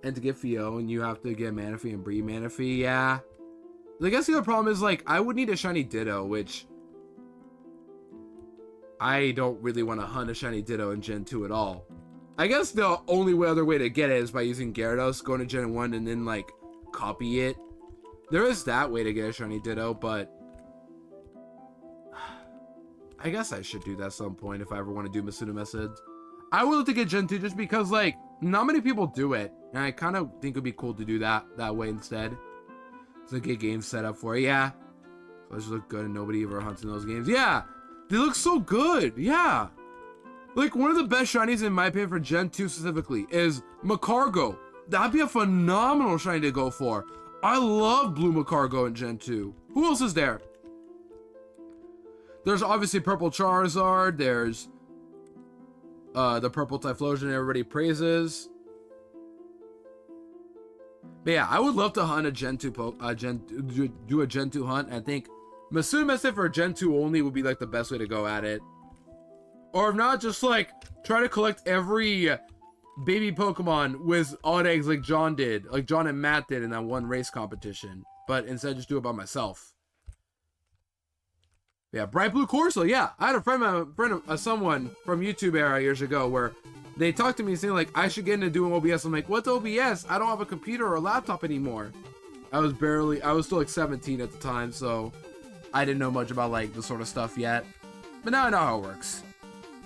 And to get Fio, and you have to get Manaphy and breed Manaphy, yeah. I guess the other problem is like I would need a shiny Ditto, which I don't really want to hunt a shiny Ditto in Gen 2 at all. I guess the only other way to get it is by using Gyarados, going to Gen 1, and then, like, copy it. There is that way to get a shiny Ditto, but I guess I should do that at some point if I ever want to do Masuda methods. I would love to get Gen 2 just because, like, not many people do it, and I kind of think it would be cool to do that way instead. So get games set up for it. Yeah. Those look good and nobody ever hunts in those games. Yeah. They look so good, yeah. Like, one of the best shinies, in my opinion, for Gen 2 specifically, is Macargo. That'd be a phenomenal shiny to go for. I love Blue Macargo in Gen 2. Who else is there? There's obviously Purple Charizard. There's the Purple Typhlosion everybody praises. But yeah, I would love to hunt a Gen 2, do a Gen 2 hunt. I think Masuda method for Gen 2 only would be like the best way to go at it. Or if not, just like try to collect every baby Pokemon with odd eggs like John did, like John and Matt did in that one race competition. But instead just do it by myself. Yeah, Bright Blue Corso, yeah. I had a friend of someone from YouTube era years ago where they talked to me saying like, I should get into doing OBS. I'm like, what's OBS? I don't have a computer or a laptop anymore. I was still like 17 at the time, so I didn't know much about like this sort of stuff yet. But now I know how it works.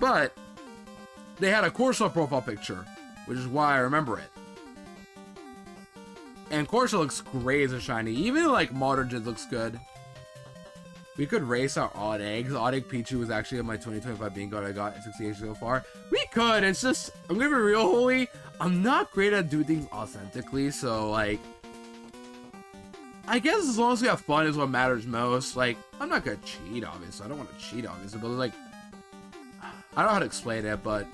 But they had a Corso profile picture, which is why I remember it. And Corso looks great as a shiny. Even like modern gens looks good. We could race our odd eggs. Odd egg Pichu was actually on my 2025 bingo that I got at 68 so far. We could. It's just, I'm gonna be real, Holy. I'm not great at doing things authentically, so like, I guess as long as we have fun is what matters most. Like, I'm not gonna cheat, obviously. I don't want to cheat, obviously, but like, I don't know how to explain it, but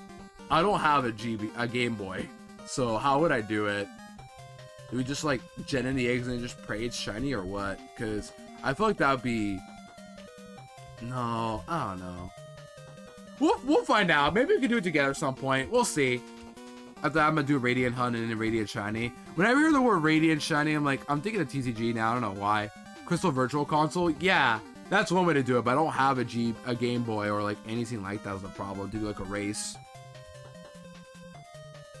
I don't have a Game Boy, so how would I do it? Do we just like gen in the eggs and just pray it's shiny or what? Because I feel like that would be, no, I don't know. We'll find out. Maybe we can do it together at some point. We'll see. After I'm gonna do a Radiant Hunt and a Radiant Shiny. Whenever I hear the word Radiant Shiny, I'm thinking of TCG now. I don't know why. Crystal Virtual Console. Yeah, that's one way to do it. But I don't have a Game Boy or like anything like that. Is the problem. To do like a race.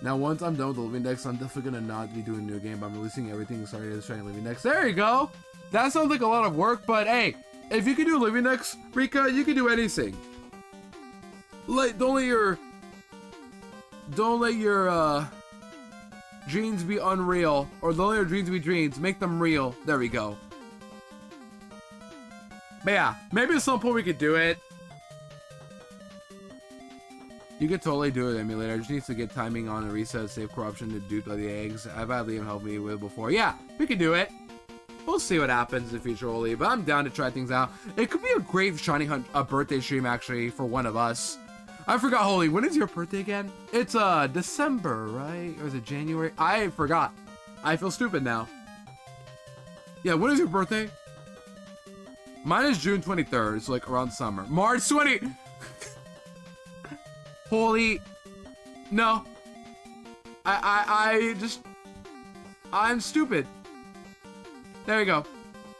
Now, once I'm done with the Living Dex, I'm definitely gonna not be doing a new game. But I'm releasing everything and starting to Living Dex. There you go. That sounds like a lot of work, but hey, if you can do Living Dex, Rika, you can do anything. Like, don't let your dreams be unreal, or don't let your dreams be dreams. Make them real. There we go. But yeah, maybe at some point we could do it. You could totally do it, emulator. I just need to get timing on and reset save corruption to dupe the eggs. I've had Liam help me with before. Yeah, we could do it. We'll see what happens in the future, Oli, but I'm down to try things out. It could be a great shiny hunt, a birthday stream actually for one of us. I forgot, Holy, when is your birthday again? It's December, right? Or is it January? I forgot. I feel stupid now. Yeah, when is your birthday? Mine is June 23rd. It's like around summer. March 20. Holy. No. I'm stupid. There you go.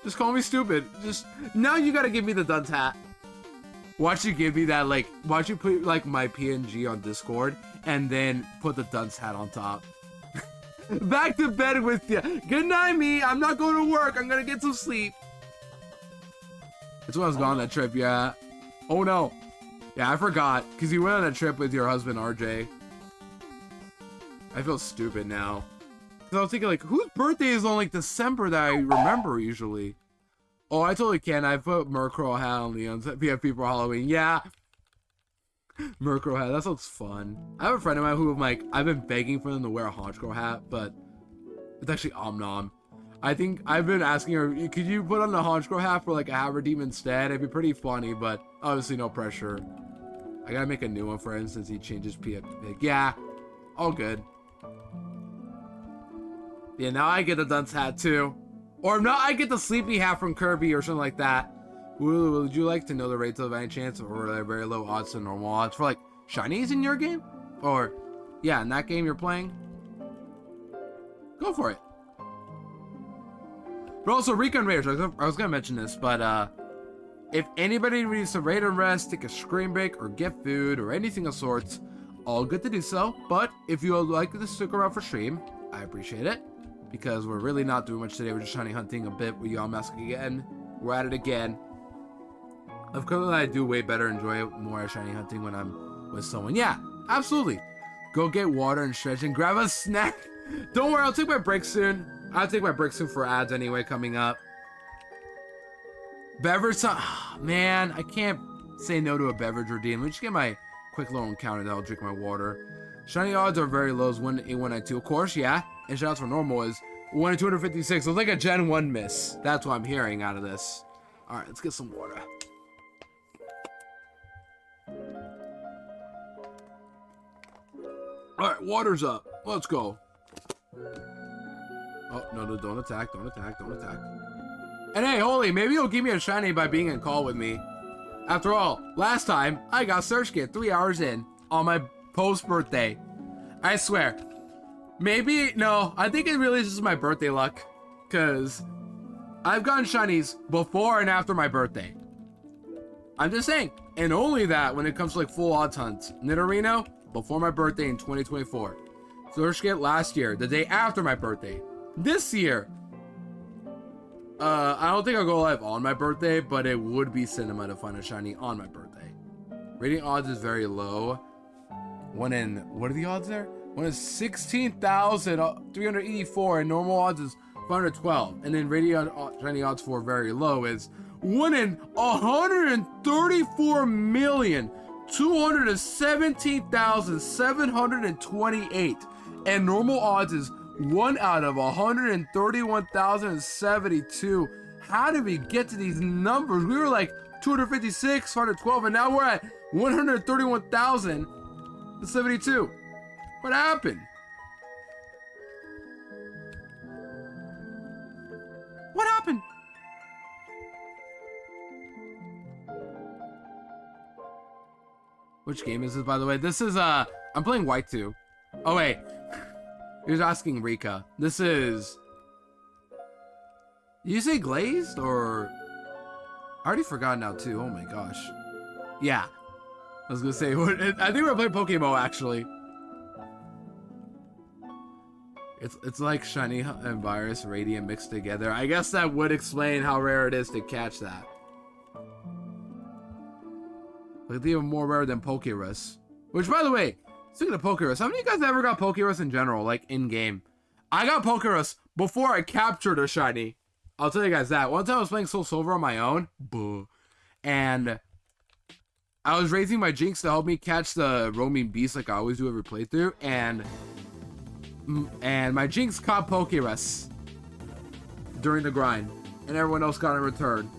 Just call me stupid. Just, now you gotta give me the dunce hat. Watch you give me that, like, watch you put, like, my PNG on Discord, and then put the dunce hat on top. Back to bed with ya. Good night, me. I'm not going to work. I'm gonna get some sleep. That's when I was gone on that trip, yeah. Oh, no. Yeah, I forgot, because you went on a trip with your husband, RJ. I feel stupid now. Because I was thinking, like, whose birthday is on, like, December that I remember usually? Oh, I totally can. I put Murkrow hat on Leon's PFP for Halloween. Yeah. Murkrow hat. That sounds fun. I have a friend of mine who, like, I've been begging for them to wear a Honchkrow hat, but it's actually Omnom. I think I've been asking her, could you put on the Honchkrow hat for, like, a Haverdeem instead? It'd be pretty funny, but obviously no pressure. I gotta make a new one for him since he changes PFP. Yeah. All good. Yeah, now I get the dunce hat too. Or now I get the sleepy hat from Kirby or something like that. Would you like to know the rates of any chance, or are there very low odds to normal odds for, like, shinies in your game? Or, yeah, in that game you're playing? Go for it. But also, Recon Raiders, I was gonna mention this, but if anybody needs to raid and rest, take a screen break, or get food, or anything of sorts, all good to do so. But if you would like to stick around for stream, I appreciate it. Because we're really not doing much today. We're just shiny hunting a bit with Yamask again. We're at it again. Of course, I do way better, enjoy more shiny hunting when I'm with someone. Yeah, absolutely. Go get water and stretch and grab a snack. Don't worry, I'll take my break soon. I'll take my break soon for ads anyway coming up. Beverage, man, I can't say no to a beverage redeem. Let me just get my quick little encounter, then I'll drink my water. Shiny odds are very low, is 1 in 192. Of course, yeah. And shoutouts for normal is 1 in 256. So it's like a Gen 1 miss. That's what I'm hearing out of this. Alright, let's get some water. Alright, water's up. Let's go. Oh, no, don't attack, don't attack, don't attack. And hey, Holy, maybe you'll give me a shiny by being in call with me. After all, last time, I got Search Kit 3 hours in on my post-birthday. I swear. Maybe, no, I think it really is just my birthday luck. Because I've gotten shinies before and after my birthday. I'm just saying. And only that when it comes to like full odds hunts. Nidorino, before my birthday in 2024. Search Kit last year, the day after my birthday. This year, I don't think I'll go live on my birthday, but it would be cinema to find a shiny on my birthday. Rating odds is very low. 1 in, what are the odds there? 1 in 16,384, and normal odds is 512. And then rating shiny odds for very low is 1 in 134,217,728. And normal odds is 1 out of 131,072. How did we get to these numbers? We were like 256, 112, and now we're at 131,072. What happened? What happened? Which game is this, by the way? This is, I'm playing White 2. Oh, wait. You're asking Rika. This is... Did you say Glazed, or... I already forgot now, too. Oh, my gosh. Yeah. I was gonna say, I think we're playing Pokemon, actually. It's like Shiny and Virus Radiant mixed together. I guess that would explain how rare it is to catch that. Like, even more rare than Pokerus. Which, by the way, speaking of Pokerus, how many of you guys ever got Pokerus in general, like, in-game? I got Pokerus before I captured a shiny. I'll tell you guys that. One time I was playing Soul Silver on my own. Boo. And I was raising my Jinx to help me catch the roaming beast like I always do every playthrough. And my Jinx caught Pokerus during the grind. And everyone else got in return.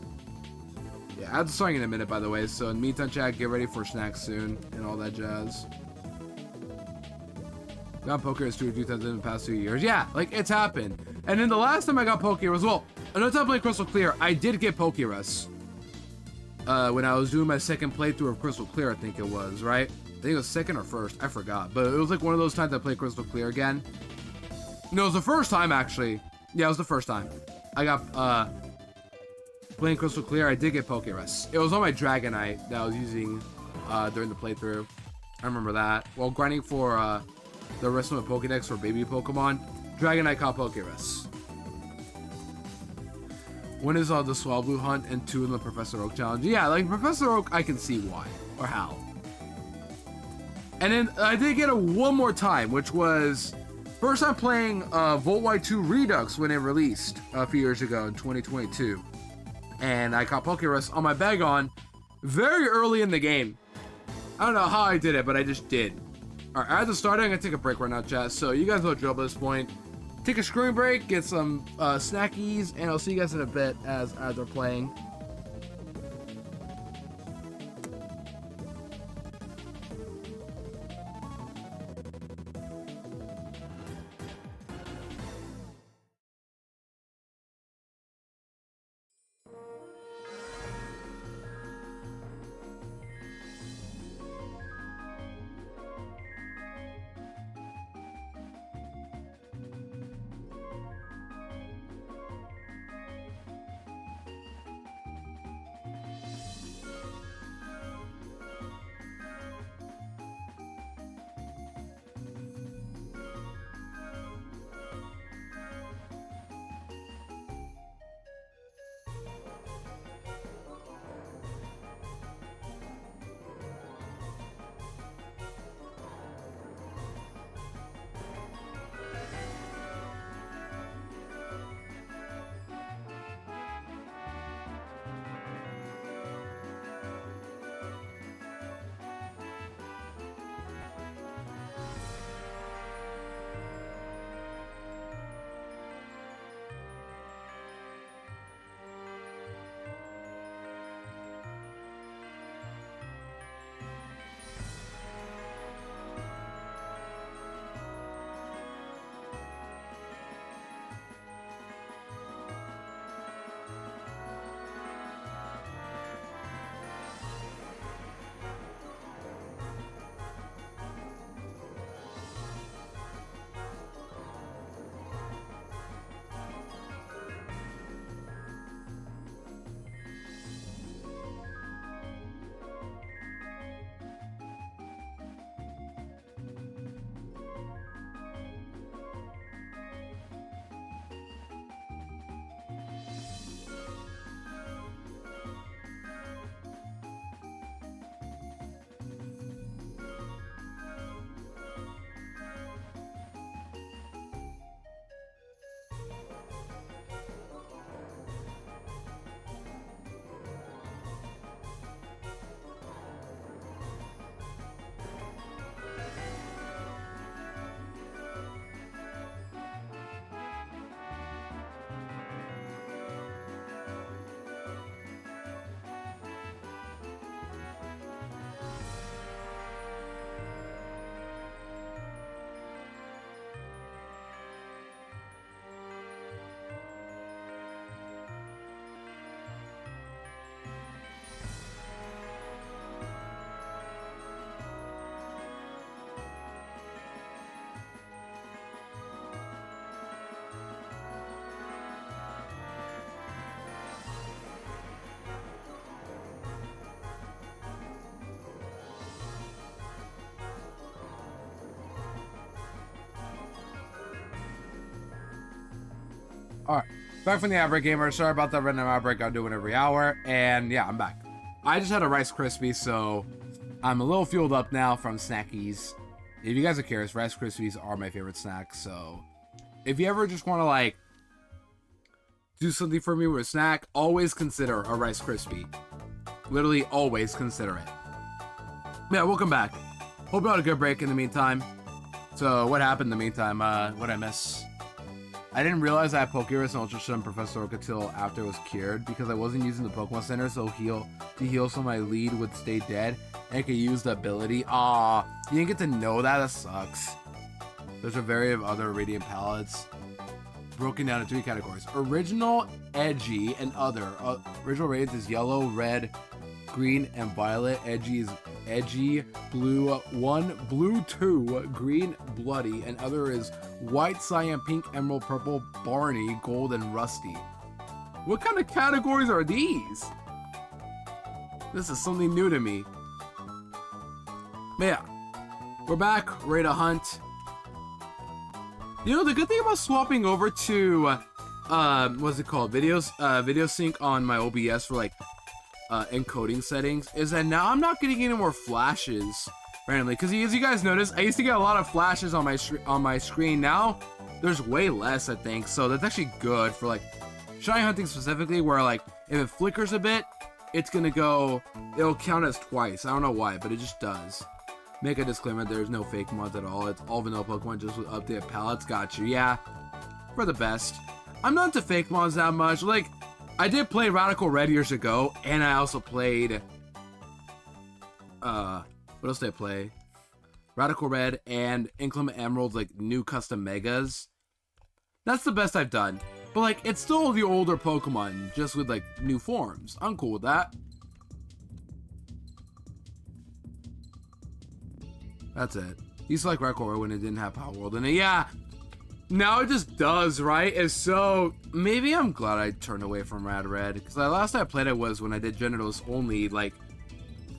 Yeah, I'll start in a minute, by the way. So in the meantime, chat, get ready for snacks soon and all that jazz. Got Pokerus 2 or 3 times in the past 2 years. Yeah, like, it's happened. And then the last time I got Pokerus, well, another time I played Crystal Clear, I did get Pokerus. When I was doing my second playthrough of Crystal Clear, I think it was, right? I think it was second or first, I forgot. But it was like one of those times I played Crystal Clear again. No, it was the first time, actually. Yeah, it was the first time. I got, playing Crystal Clear, I did get Pokerus. It was on my Dragonite that I was using, during the playthrough. I remember that. While grinding for, the rest of my Pokedex for baby Pokemon, Dragonite caught Pokerus. When is the Swablu hunt and 2 in the Professor Oak challenge? Yeah, like Professor Oak, I can see why or how. And then I did get it one more time, which was first time playing Volt Y2 Redux when it released a few years ago in 2022. And I caught Pokerus on my Bagon very early in the game. I don't know how I did it, but I just did. Alright, as a starter, I'm gonna take a break right now, chat. So you guys know the drill by this point. Take a screen break, get some snackies, and I'll see you guys in a bit as they're playing. Alright, back from the ad break, gamer. Sorry about that random ad break I'm doing every hour. And yeah, I'm back. I just had a Rice Krispie, so I'm a little fueled up now from snackies. If you guys are curious, Rice Krispies are my favorite snack. So if you ever just want to like do something for me with a snack, always consider a Rice Krispie. Literally always consider it. Yeah, welcome back. Hope you had a good break in the meantime. So what happened in the meantime? What'd I miss? I didn't realize I had Pokerus and Ultra Sun Professor Oak until after it was cured because I wasn't using the Pokemon Center so to heal so my lead would stay dead and I could use the ability. Aw, you didn't get to know that? That sucks. There's a variety of other Radiant palettes broken down into 3 categories. Original, edgy, and other. Original Radiant is yellow, red, green, and violet. Edgy is edgy, blue 1, blue 2, green, bloody, and other is white, cyan, pink, emerald, purple, Barney, gold, and rusty. What kind of categories are these? This is something new to me. But yeah, we're back, ready to hunt. You know, the good thing about swapping over to, what's it called? Video sync on my OBS for like, encoding settings is that now I'm not getting any more flashes randomly. Because as you guys notice, I used to get a lot of flashes on my screen. Now, there's way less, I think. So that's actually good for like, shiny hunting specifically, where like, if it flickers a bit, it's gonna go, it'll count as twice. I don't know why, but it just does. Make a disclaimer, there's no fake mods at all. It's all vanilla Pokemon just with updated palettes. Got you. Yeah, for the best. I'm not into fake mods that much. Like, I did play Radical Red years ago, and I also played, what else did I play? Radical Red and Inclement Emerald's, like, new custom megas. That's the best I've done. But, like, it's still the older Pokemon, just with, like, new forms. I'm cool with that. That's it. Used to like Radical Red when it didn't have Power World in it. Yeah, now it just does, right? And so, maybe I'm glad I turned away from Rad Red. Because the last time I played it was when I did Genitals only, like,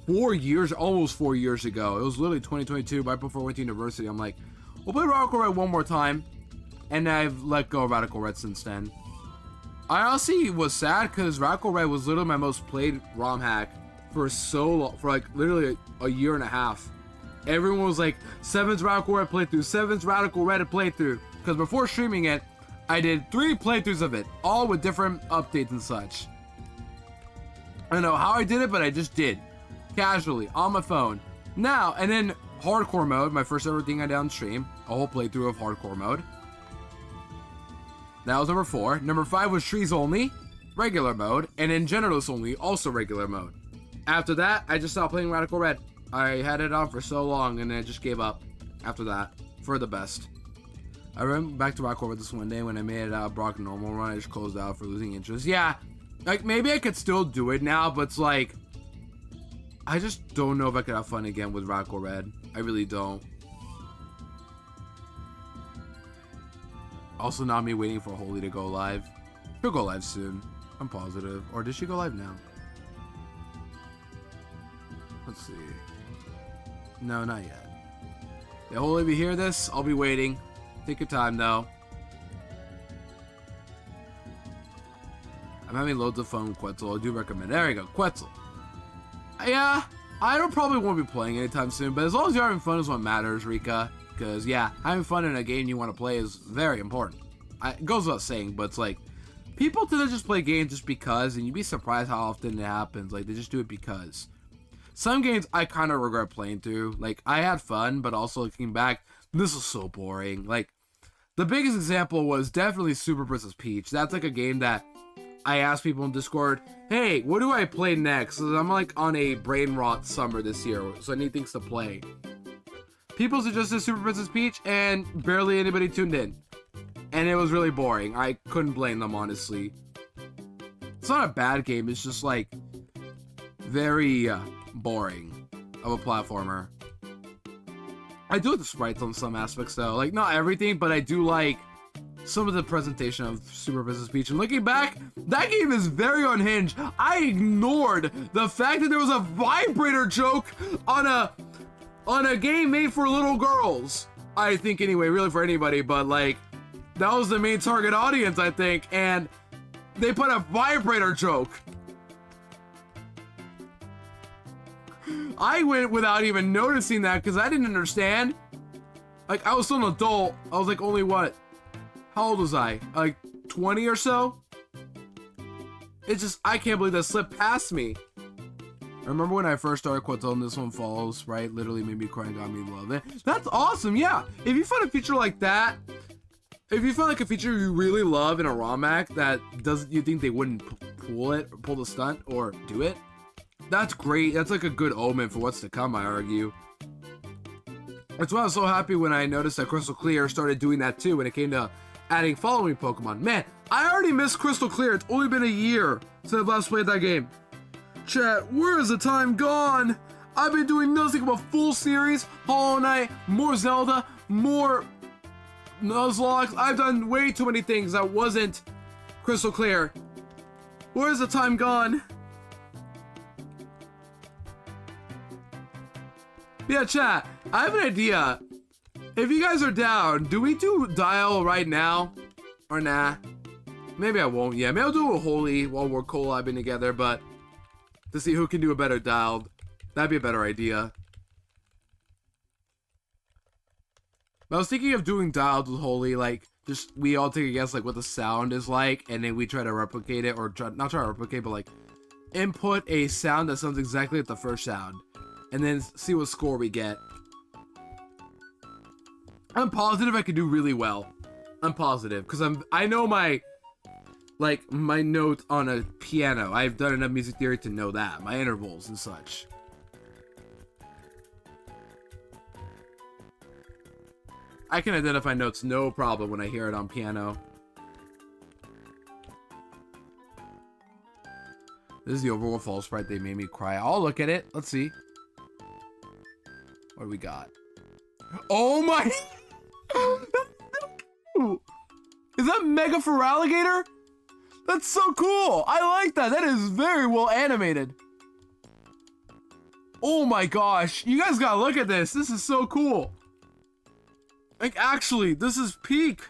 4 years, almost 4 years ago. It was literally 2022, right before I went to university. I'm like, we'll play Radical Red one more time. And I've let go of Radical Red since then. I honestly was sad because Radical Red was literally my most played ROM hack for so long, for like literally a year and a half. Everyone was like, 7's Radical Red playthrough, 7's Radical Red playthrough. Because before streaming it, I did 3 playthroughs of it, all with different updates and such. I don't know how I did it, but I just did. Casually, on my phone. Now, and then Hardcore mode, my first ever thing I did on stream, a whole playthrough of Hardcore mode. That was number 4. Number 5 was Trees Only, regular mode, and then Genitals Only, also regular mode. After that, I just stopped playing Radical Red. I had it on for so long, and then I just gave up after that, for the best. I went back to Radical Red this one day when I made it out Brock normal run. I just closed out for losing interest. Yeah, like, maybe I could still do it now, but it's like, I just don't know if I could have fun again with Radical Red. I really don't. Also, not me waiting for Holy to go live. She'll go live soon. I'm positive. Or did she go live now? Let's see. No, not yet. Yeah, Holy, if you hear this, I'll be waiting. Take your time, though. I'm having loads of fun with Quetzal. I do recommend. There you go, Quetzal. Yeah, I don't probably won't be playing anytime soon, but as long as you're having fun is what matters, Rika. Because, yeah, having fun in a game you want to play is very important. It goes without saying, but it's like, people tend to just play games just because, and you'd be surprised how often it happens. Like, they just do it because. Some games I kind of regret playing through. Like, I had fun, but also looking back, this was so boring. Like, the biggest example was definitely Super Princess Peach. That's like a game that I asked people in Discord, hey, what do I play next? Because I'm like on a brain rot summer this year, so I need things to play. People suggested Super Princess Peach, and barely anybody tuned in. And it was really boring. I couldn't blame them, honestly. It's not a bad game, it's just like very boring of a platformer. I do like the sprites on some aspects though. Like, not everything, but I do like some of the presentation of Super Princess Peach. And looking back, that game is very unhinged. I ignored the fact that there was a vibrator joke on a game made for little girls. I think anyway, really for anybody, but like, that was the main target audience, I think, and they put a vibrator joke. I went without even noticing that because I didn't understand. Like, I was still an adult. I was like, only what? How old was I? Like 20 or so? It's just, I can't believe that slipped past me. I remember when I first started Quetzal and this one follows, right? Literally made me cry and got me to love it. That's awesome, yeah. If you find a feature like that, if you find like a feature you really love in a ROM hack that doesn't, you think they wouldn't pull the stunt or do it, that's great. That's like a good omen for what's to come, I argue. That's why I was so happy when I noticed that Crystal Clear started doing that too when it came to adding following Pokemon. Man, I already missed Crystal Clear. It's only been a year since I've last played that game. Chat, where is the time gone? I've been doing nothing but full series, Hollow Knight, more Zelda, more Nuzlocke. I've done way too many things that wasn't Crystal Clear. Where's the time gone? Yeah, chat, I have an idea. If you guys are down, do we do Dial right now? Or nah? Maybe I won't. Yeah, maybe I'll do a Holy while we're collabing together, but to see who can do a better Dialed. That'd be a better idea. I was thinking of doing Dialed with Holy, like, just we all take a guess like what the sound is like, and then we try to replicate it, or not try to replicate, but like input a sound that sounds exactly like the first sound, and then see what score we get. I'm positive I could do really well. I'm positive because I know my note on a piano. I've done enough music theory to know that, my intervals and such. I can identify notes no problem when I hear it on piano. This is the overworld fall sprite. They made me cry. I'll look at it. Let's see. What do we got? Oh my! Is that Mega Feraligatr? That's so cool! I like that. That is very well animated. Oh my gosh. You guys gotta look at this. This is so cool. Like, actually, this is peak.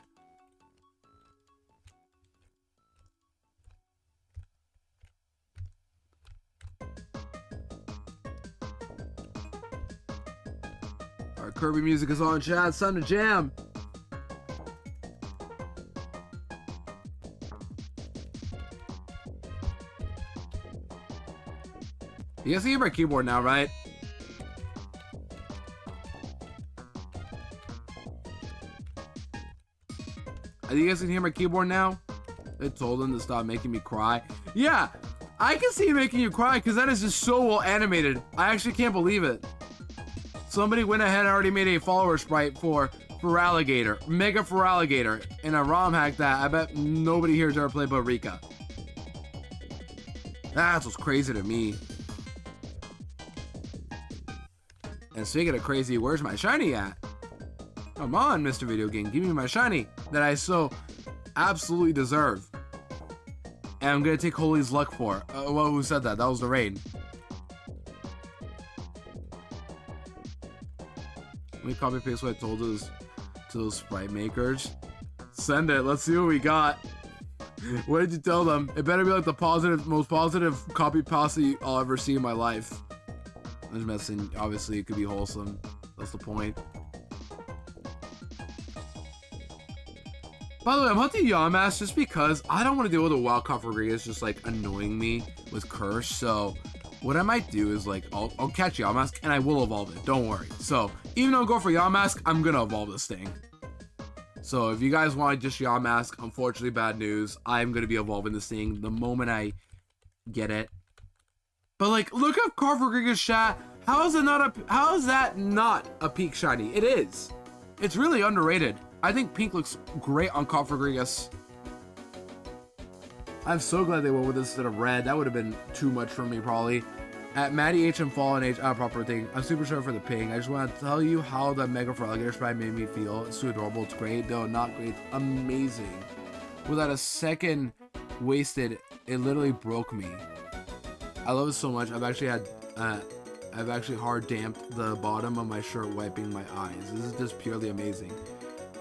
Our Kirby music is on, chat. It's time to jam. You guys can hear my keyboard now, right? You guys can hear my keyboard now? They told them to stop making me cry. Yeah, I can see it making you cry because that is just so well animated. I actually can't believe it. Somebody went ahead and already made a follower sprite for Feraligatr, Mega Feraligatr, and a ROM hack that I bet nobody here has ever played but Rika. That's what's crazy to me. And speaking of crazy, where's my shiny at? Come on, Mr. Video Game, give me my shiny that I so absolutely deserve. And I'm gonna take Holy's luck for. Well, who said that? That was the rain. Let me copy paste what I told those to those sprite makers. Send it. Let's see what we got. What did you tell them? It better be like the most positive copy paste I'll ever see in my life. I'm just messing. Obviously, it could be wholesome. That's the point. By the way, I'm hunting Yamask just because I don't want to deal with a wild Cofagrigus just like annoying me with Curse. So what I might do is like I'll catch Yamask and I will evolve it. Don't worry. So even though I go for Yamask, I'm gonna evolve this thing. So if you guys want just Yamask, unfortunately bad news. I'm gonna be evolving this thing the moment I get it. But like, look at Cofagrigus, chat. How is that not a peak shiny? It is. It's really underrated. I think pink looks great on Cofagrigus. I'm so glad they went with this instead of red. That would have been too much for me, probably. At Maddie H and Fallen H, proper thing. I'm super sure for the ping. I just want to tell you how the Mega Feraligatr sprite made me feel. It's so adorable. It's great, though not great. It's amazing. Without a second wasted, it literally broke me. I love it so much. I've actually hard damped the bottom of my shirt wiping my eyes. This is just purely amazing.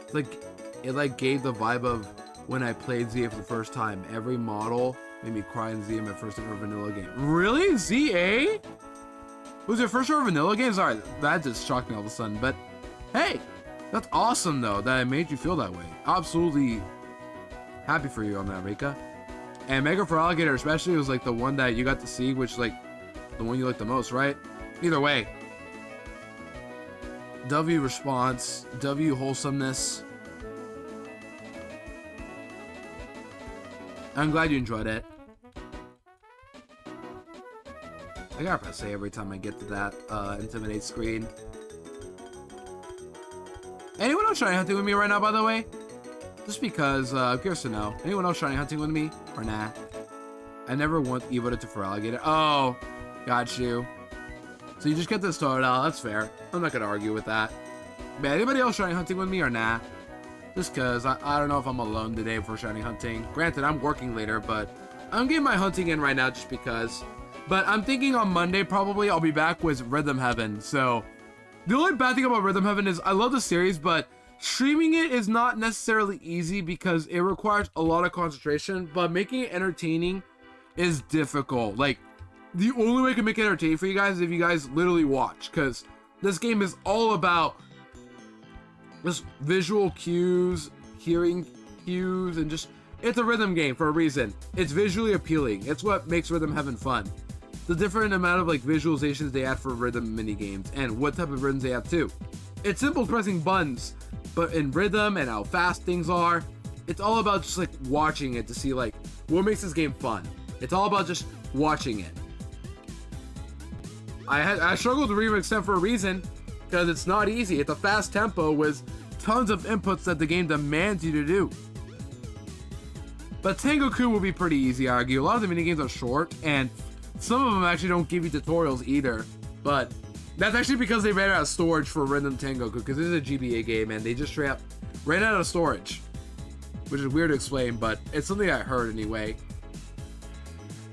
It's like, it like gave the vibe of when I played ZA for the first time. Every model made me cry in ZA, my first ever vanilla game. Really? ZA? Was your first ever vanilla game? Sorry, that just shocked me all of a sudden. But hey, that's awesome though, that it made you feel that way. Absolutely happy for you on that, Rika. And Mega Feraligatr especially was like the one that you got to see, which like the one you like the most, right? Either way. W response, W wholesomeness. I'm glad you enjoyed it. I gotta press A every time I get to that Intimidate screen. Anyone else shiny hunting with me right now, by the way? Just because, I'm curious to know. Anyone else shiny hunting with me? Or nah? I never want Evo to for alligator. Oh, got you. So you just get this started out. That's fair. I'm not gonna argue with that. But anybody else shiny hunting with me or nah? Just because I don't know if I'm alone today for shiny hunting. Granted, I'm working later, but I'm getting my hunting in right now just because. But I'm thinking on Monday probably I'll be back with Rhythm Heaven. So the only bad thing about Rhythm Heaven is I love the series, but streaming it is not necessarily easy because it requires a lot of concentration, but making it entertaining is difficult. Like, the only way I can make it entertaining for you guys is if you guys literally watch, because this game is all about just visual cues, hearing cues, and just, it's a rhythm game for a reason. It's visually appealing. It's what makes Rhythm Heaven fun. The different amount of like visualizations they add for rhythm mini games and what type of rhythms they have too. It's simple pressing buttons, but in rhythm and how fast things are, it's all about just like watching it to see like what makes this game fun. It's all about just watching it. I struggled with Remix 10 for a reason, because it's not easy. It's a fast tempo with tons of inputs that the game demands you to do. But Tengoku will be pretty easy, I argue. A lot of the minigames are short, and some of them actually don't give you tutorials either. But that's actually because they ran out of storage for Rhythm Tengoku, because this is a GBA game, and they just straight up ran out of storage. Which is weird to explain, but it's something I heard anyway.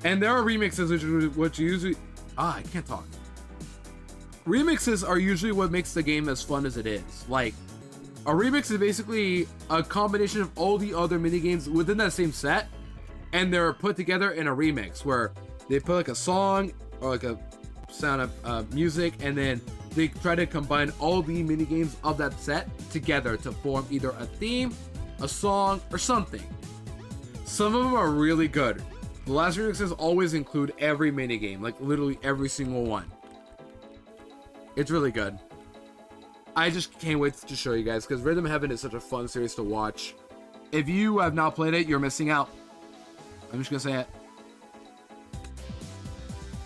And there are remixes, which usually... I can't talk. Remixes are usually what makes the game as fun as it is. Like, a remix is basically a combination of all the other minigames within that same set, and they're put together in a remix, where they put like a song, or like a sound of music, and then they try to combine all the minigames of that set together to form either a theme, a song, or something. Some of them are really good. The last remixes always include every minigame, like literally every single one. It's really good. I just can't wait to show you guys, because Rhythm Heaven is such a fun series to watch. If you have not played it, you're missing out. I'm just gonna say it.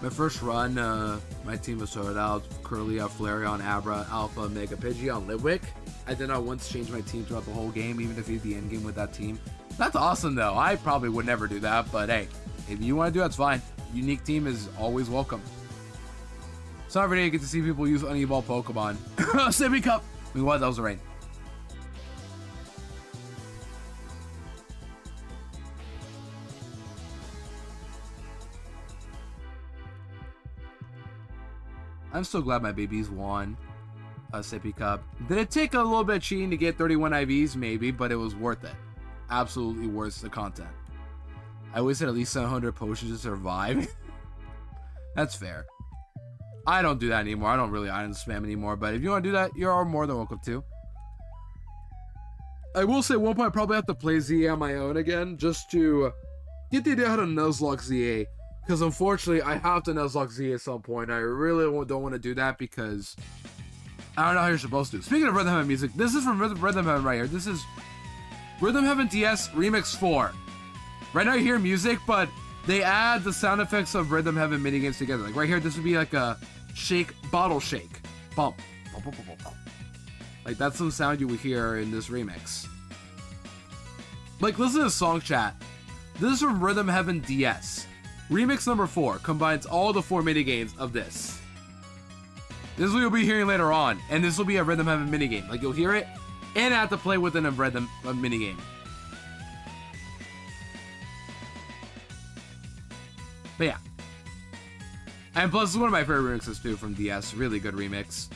My first run, my team was sorted out. Curlia, Flareon, Abra, Alpha, Mega Pidgeot, Litwick. I did not once change my team throughout the whole game, even if you the end game with that team. That's awesome though. I probably would never do that, but hey, if you want to do that, it's fine. Unique team is always welcome. It's not every day you get to see people use unevolved Pokemon. Sippy Cup! I mean, what? That was the rain. I'm so glad my babies won a Sippy Cup. Did it take a little bit of cheating to get 31 IVs? Maybe, but it was worth it. Absolutely worth the content. I wasted at least 700 potions to survive. That's fair. I don't do that anymore. I don't really item spam anymore, but if you want to do that, you're more than welcome to. I will say at one point I probably have to play ZA on my own again, just to get the idea how to Nuzlocke ZA. Because unfortunately, I have to Nuzlocke ZA at some point. I really don't want to do that because I don't know how you're supposed to. Speaking of Rhythm Heaven music, this is from Rhythm Heaven right here. This is Rhythm Heaven DS Remix 4. Right now you hear music, but they add the sound effects of Rhythm Heaven minigames together. Like right here, this would be like a shake, bottle shake. Bump. Bump, bump, bump, bump. Like that's some sound you would hear in this remix. Like listen to the song chat. This is from Rhythm Heaven DS. Remix number 4 combines all the 4 minigames of this. This is what you'll be hearing later on, and this will be a Rhythm Heaven minigame. Like you'll hear it, and have to play within a rhythm minigame. But yeah. And plus, it's one of my favorite remixes too from DS. Really good remix.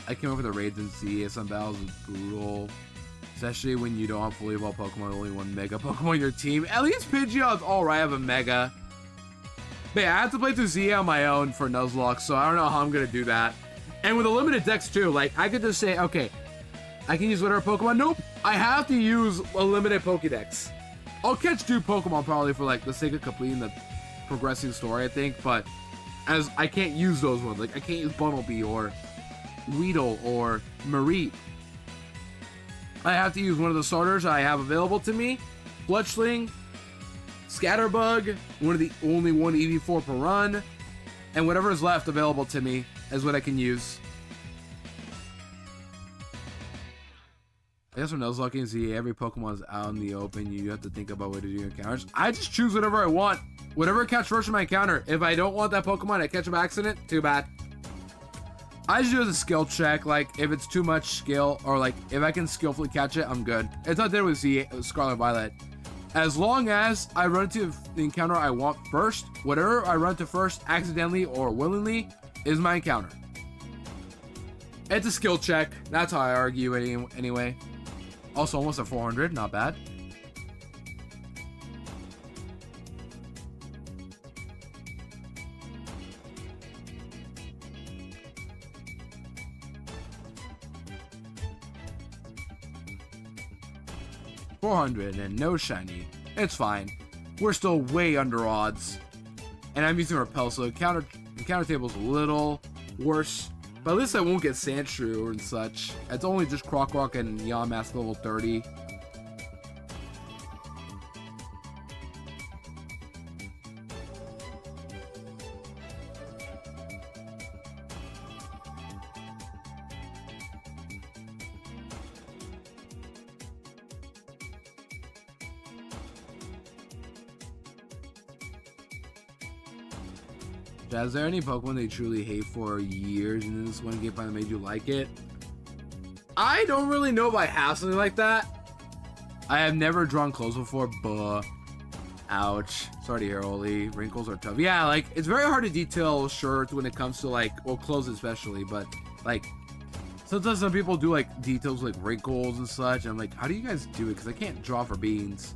I came over the raids and see some battles is brutal. Especially when you don't have fully evolved Pokemon, only one Mega Pokemon on your team. At least Pidgeot's alright, I have a Mega. But yeah, I have to play through ZA on my own for Nuzlocke, so I don't know how I'm gonna do that. And with a limited dex too, like I could just say, okay, I can use whatever Pokemon. Nope, I have to use a limited Pokédex. I'll catch 2 Pokemon probably for like the sake of completing the progressing story, I think, but as I can't use those ones. Like I can't use Bunnelby or Weedle or Mareep. I have to use one of the starters I have available to me. Fletchling, Scatterbug, one of the only one EV4 per run, and whatever is left available to me is what I can use. I guess when Nuzlocke and Z, every Pokemon's out in the open. You have to think about what to do in encounters. I just choose whatever I want. Whatever I catch first in my encounter. If I don't want that Pokemon, I catch him by accident. Too bad. I just do it as a skill check. Like, if it's too much skill, or like, if I can skillfully catch it, I'm good. It's not there with Z, Scarlet Violet. As long as I run into the encounter I want first, whatever I run to first, accidentally or willingly, is my encounter. It's a skill check. That's how I argue anyway. Also, almost at 400. Not bad. $400 and no shiny. It's fine. We're still way under odds. And I'm using Repel, so the counter table's a little worse. But at least I won't get Sandshrew and such. It's only just Croc and Yamask level 30. Is there any Pokemon they truly hate for years and then this one game finally made you like it? I don't really know if I have something like that. I have never drawn clothes before, but ouch. Sorry to hear, Oli. Wrinkles are tough. Yeah, like, it's very hard to detail shirts when it comes to, like, well, clothes especially, but, like, sometimes some people do, like, details like wrinkles and such, and I'm like, how do you guys do it? Because I can't draw for beans.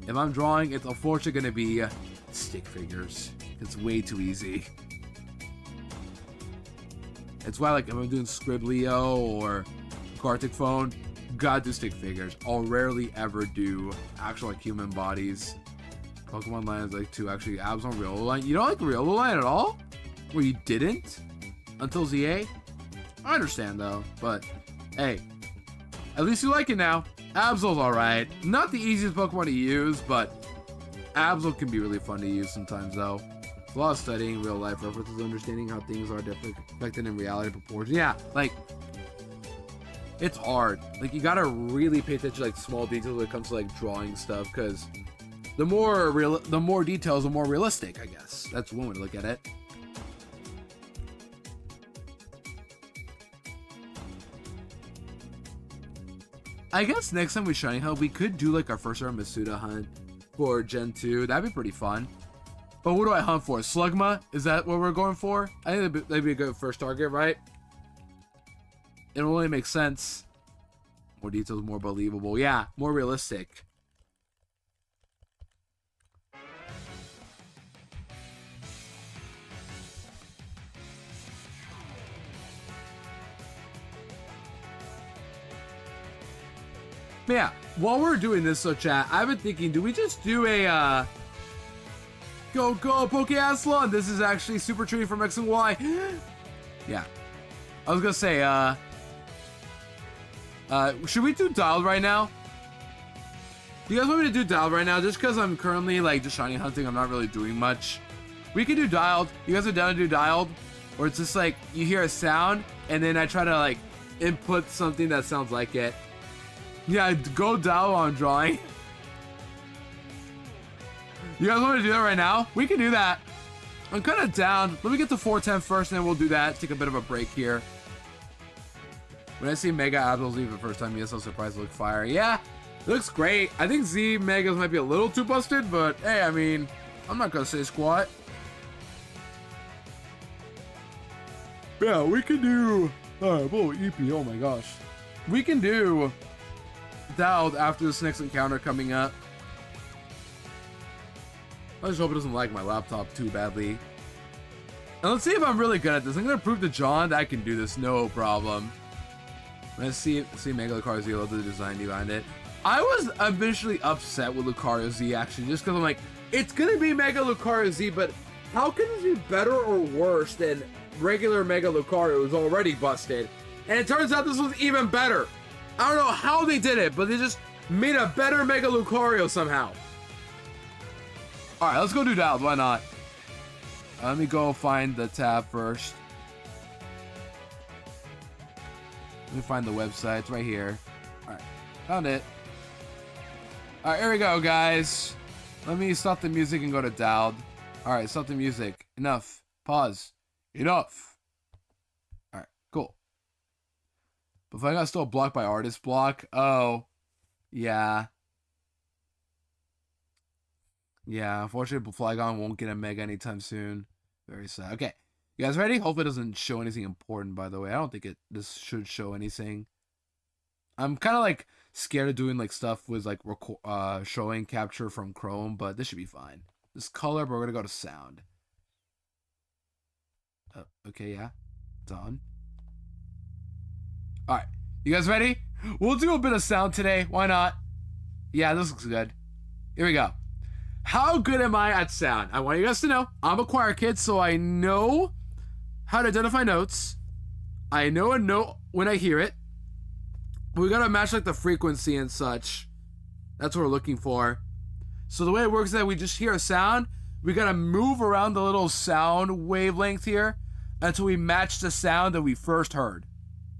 If I'm drawing, it's unfortunately going to be stick figures. It's way too easy. It's why, like, if I'm doing Scriblio or Gartic Phone, gotta do stick figures. I'll rarely ever do actual, like, human bodies. Pokemon Line is like to actually abs on Real Line. You don't like Real Line at all? Well, you didn't until ZA? I understand though, but hey, at least you like it now. Absol's alright. Not the easiest Pokemon to use, but Absol can be really fun to use sometimes though. A lot of studying real life references, understanding how things are affected in reality proportion. Yeah, like, it's hard. Like, you gotta really pay attention to, like, small details when it comes to, like, drawing stuff, because the more details, the more realistic, I guess. That's one way to look at it. I guess next time we Shiny Hunt, we could do, like, our first ever Masuda hunt for Gen 2. That'd be pretty fun. But what do I hunt for? Slugma? Is that what we're going for? I think that'd be a good first target, right? It only makes sense. More details, more believable. Yeah, more realistic. But yeah, while we're doing this, so chat, I've been thinking, do we just do a, Go, Pokeathlon! This is actually Super Tree from X and Y. Yeah. I was gonna say, should we do Dialed right now? Do you guys want me to do Dialed right now? Just because I'm currently, like, just shiny hunting, I'm not really doing much. We can do Dialed. You guys are down to do Dialed? Or it's just like, you hear a sound, and then I try to, like, input something that sounds like it. Yeah, go Dialed while I'm drawing. You guys want to do that right now? We can do that. I'm kind of down. Let me get to 410 first, and then we'll do that. Take a bit of a break here. When I see Mega Absol leave the first time, yes, I was surprised it looked fire. Yeah, it looks great. I think Z Megas might be a little too busted, but hey, I mean, I'm not going to say squat. Yeah, we can do... whoa, EP, oh my gosh. We can do Dialed after this next encounter coming up. I just hope it doesn't lag my laptop too badly. And let's see if I'm really good at this. I'm going to prove to John that I can do this, no problem. When I see Mega Lucario Z, I love the design behind it. I was eventually upset with Lucario Z, actually, just because I'm like, it's going to be Mega Lucario Z, but how can this be better or worse than regular Mega Lucario who's already busted? And it turns out this was even better. I don't know how they did it, but they just made a better Mega Lucario somehow. Alright, let's go do Dialed. Why not? Let me go find the tab first. Let me find the website. It's right here. Alright. Found it. Alright, here we go, guys. Let me stop the music and go to Dowd. Alright, stop the music. Enough. Pause. Enough. Alright, cool. But if I got still blocked by artist block, oh. Yeah. Yeah, unfortunately, Flygon won't get a Mega anytime soon. Very sad. Okay, you guys ready? Hope it doesn't show anything important, by the way. I don't think this should show anything. I'm kind of like scared of doing like stuff with like showing capture from Chrome, but this should be fine. This color, but we're gonna go to sound. Okay, yeah, it's on. All right, you guys ready? We'll do a bit of sound today. Why not? Yeah, this looks good. Here we go. How good am I at sound? I want you guys to know I'm a choir kid, so I know how to identify notes. I know a note when I hear it. We gotta match like the frequency and such. That's what we're looking for. So the way it works is that we just hear a sound. We gotta move around the little sound wavelength here until we match the sound that we first heard.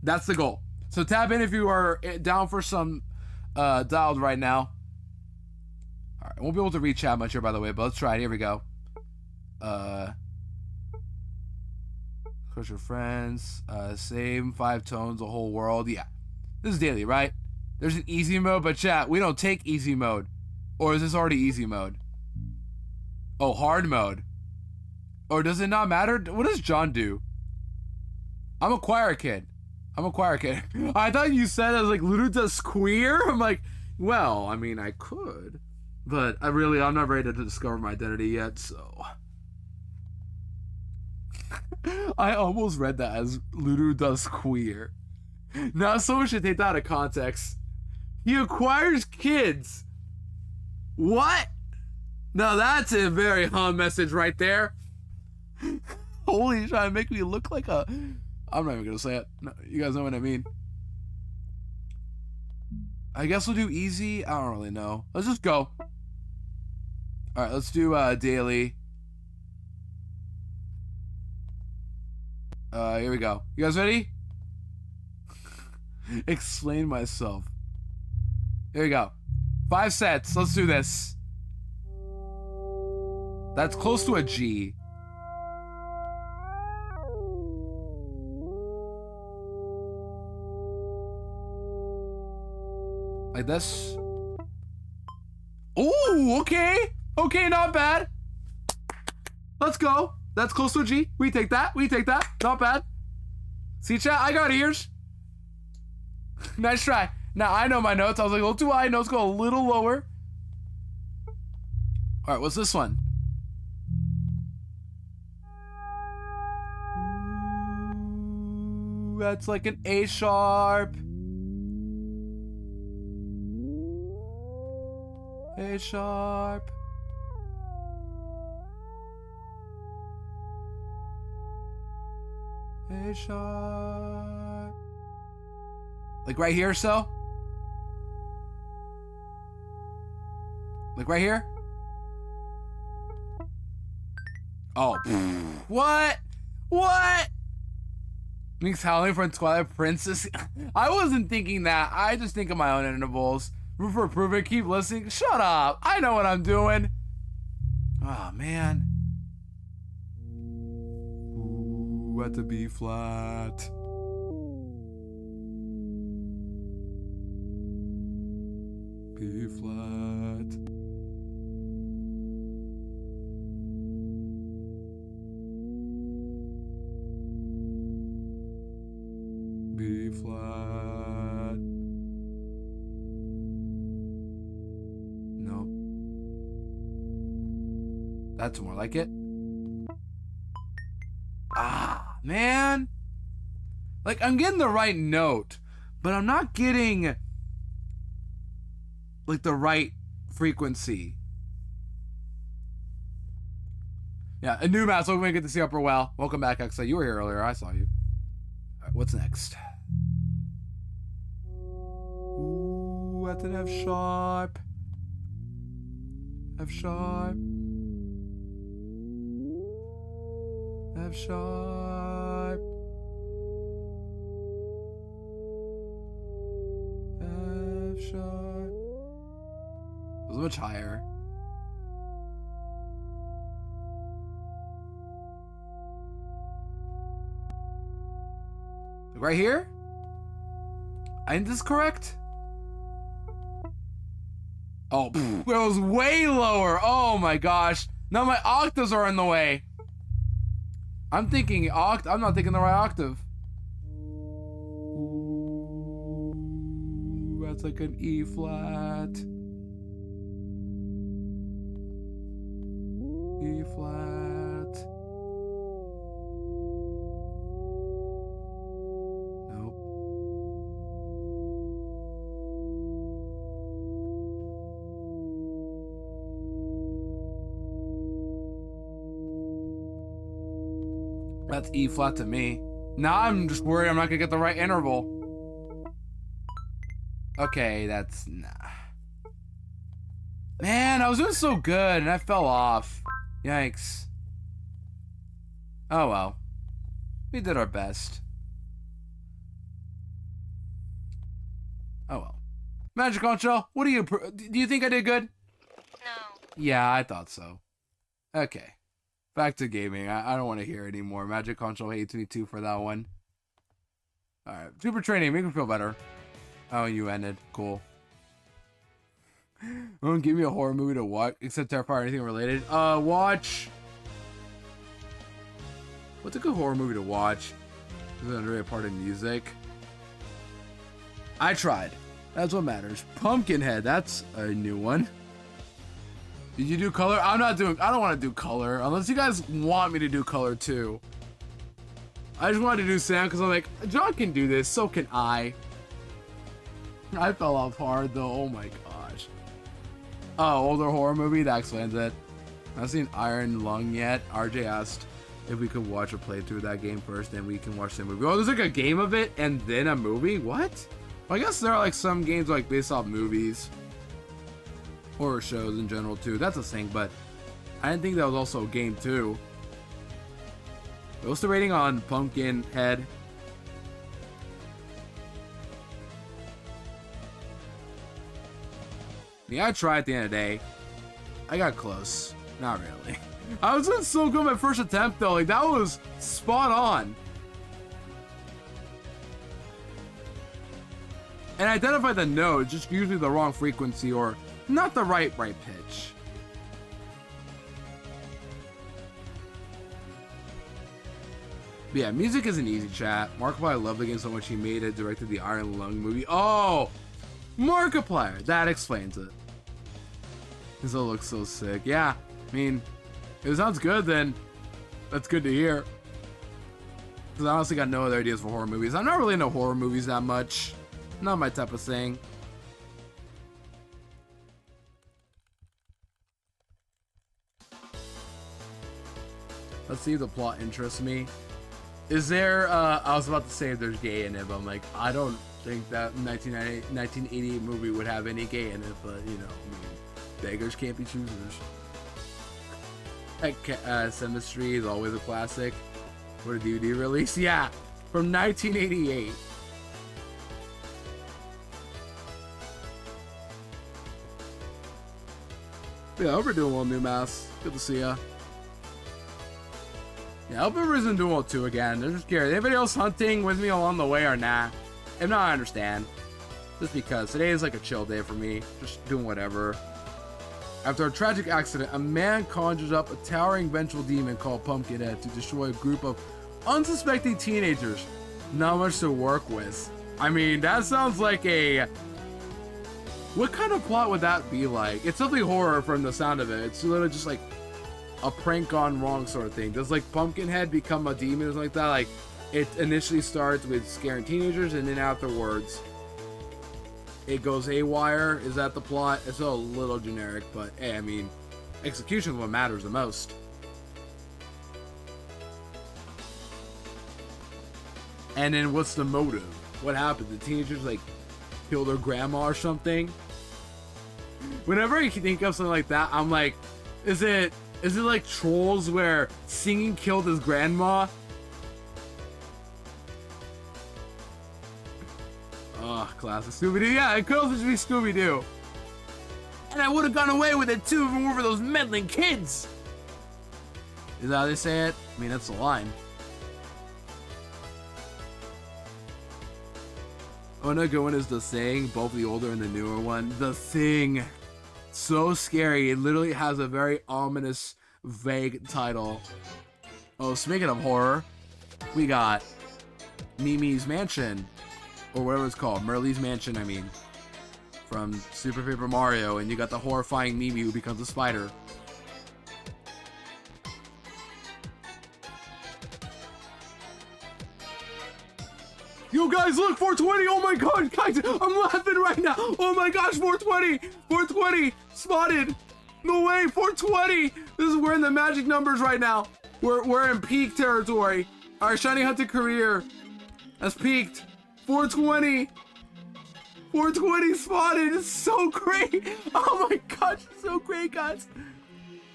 That's the goal. So tap in if you are down for some dialed right now. All right, I won't be able to read chat much here, by the way, but let's try it. Here we go. Crush your friends. Same 5 tones, the whole world. Yeah, this is daily, right? There's an easy mode, but chat, we don't take easy mode. Or is this already easy mode? Oh, hard mode. Or does it not matter? What does John do? I'm a choir kid. I thought you said I was like, Ludo does queer? I'm like, well, I mean, I could. But I'm not ready to discover my identity yet, so. I almost read that as Ludo does queer. Now someone should take that out of context. He acquires kids. What? Now that's a very hum message right there. Holy, trying to make me look like a... I'm not even gonna say it. No, you guys know what I mean. I guess we'll do easy. I don't really know. Let's just go. Alright, let's do daily. Here we go. You guys ready? Explain myself. Here we go. 5 sets. Let's do this. That's close to a G. Like this. Ooh, okay. Okay, not bad. Let's go. That's close to a G. We take that. Not bad. See, chat? I got ears. Nice try. Now, I know my notes. I was like, a little too high. Notes go a little lower. All right, what's this one? Ooh, that's like an A sharp. A sharp. A sharp. Like right here, so? Like right here? Oh. What? What? Nick's howling from Twilight Princess? I wasn't thinking that. I just think of my own intervals. Room for improvement, keep listening. Shut up. I know what I'm doing. Oh, man. Ooh, at the B flat. B flat. B flat. No. That's more like it. Ah, man. Like, I'm getting the right note, but I'm not getting like the right frequency. Yeah, a new mouse. So we get to see Upper Well. Welcome back, Exa. You were here earlier. I saw you. All right, what's next? Ooh, that's an F sharp. F sharp. F sharp. F shot. It was much higher. Right here? I think this is correct? Oh, it was way lower. Oh my gosh. Now my octaves are in the way. I'm thinking I'm not thinking the right octave. Ooh, that's like an E flat. E flat. Nope. That's E flat to me. Now I'm just worried I'm not gonna get the right interval. Okay, that's nah. Man, I was doing so good and I fell off. Yikes. Oh well. We did our best. Oh well. Magic Concho, what do you think I did good? No. Yeah, I thought so. Okay. Back to gaming. I don't want to hear anymore. Magic Concho hates me too for that one. Alright. Super training. Make me feel better. Oh, you ended. Cool. Don't give me a horror movie to watch, except Terrifier or anything related. Watch. What's a good horror movie to watch? Is it really a part of music? I tried. That's what matters. Pumpkinhead. That's a new one. Did you do color? I don't want to do color unless you guys want me to do color too. I just wanted to do sound because I'm like, John can do this, so can I. I fell off hard though. Oh my gosh. Oh, older horror movie? That explains it. I haven't seen Iron Lung yet. RJ asked if we could watch a playthrough of that game first, then we can watch the movie. Oh, there's like a game of it and then a movie? What? Well, I guess there are like some games like based off movies. Horror shows in general too. That's a thing, but I didn't think that was also a game too. What's the rating on Pumpkinhead? Yeah, I tried at the end of the day. I got close. Not really. I was doing so good my first attempt though. Like that was spot on. And identify the note, just usually the wrong frequency or not the right pitch. But yeah, music is an easy chat. Markiplier loved the game so much he made it, directed the Iron Lung movie. Oh! Markiplier! That explains it. This all looks so sick. Yeah, I mean, if it sounds good, then that's good to hear. Because I honestly got no other ideas for horror movies. I'm not really into horror movies that much. Not my type of thing. Let's see if the plot interests me. Is there, I was about to say if there's gay in it, but I'm like, I don't think that 1988 movie would have any gay in it, but, you know, I mean, beggars can't be choosers. Chemistry is always a classic. What a DVD release? Yeah, from 1988. Yeah, I hope you're doing well, New Mass. Good to see ya. Yeah, I hope everybody's doing well too again. I'm just curious. Anybody else hunting with me along the way or nah? If not, I understand. Just because today is like a chill day for me. Just doing whatever. After a tragic accident, a man conjures up a towering vengeful demon called Pumpkinhead to destroy a group of unsuspecting teenagers. Not much to work with. I mean, that sounds like a... What kind of plot would that be like? It's something horror from the sound of it. It's literally just like a prank gone wrong sort of thing. Does like Pumpkinhead become a demon or something like that? Like it initially starts with scaring teenagers and then afterwards it goes haywire. Is that the plot? It's a little generic, but hey, I mean, execution is what matters the most. And then what's the motive? What happened? The teenagers like kill their grandma or something? Whenever I think of something like that, I'm like, is it like Trolls where singing killed his grandma? Oh, classic Scooby-Doo. Yeah, it could also just be Scooby-Doo. And I would have gone away with it too if it weren't for those meddling kids. Is that how they say it? I mean, that's the line. Oh, no, good one is The Thing, both the older and the newer one. The Thing. So scary. It literally has a very ominous, vague title. Oh, speaking of horror, we got Mimi's Mansion. Or whatever it's called. Merle's Mansion, I mean. From Super Paper Mario. And you got the horrifying Mimi who becomes a spider. Yo guys, look, 420, oh my god, guys, I'm laughing right now. Oh my gosh, 420, 420, spotted. No way, 420. We're in the magic numbers right now. We're in peak territory. Our Shiny Hunter career has peaked. 420. 420 spotted. It's so great. Oh my gosh, it's so great, guys.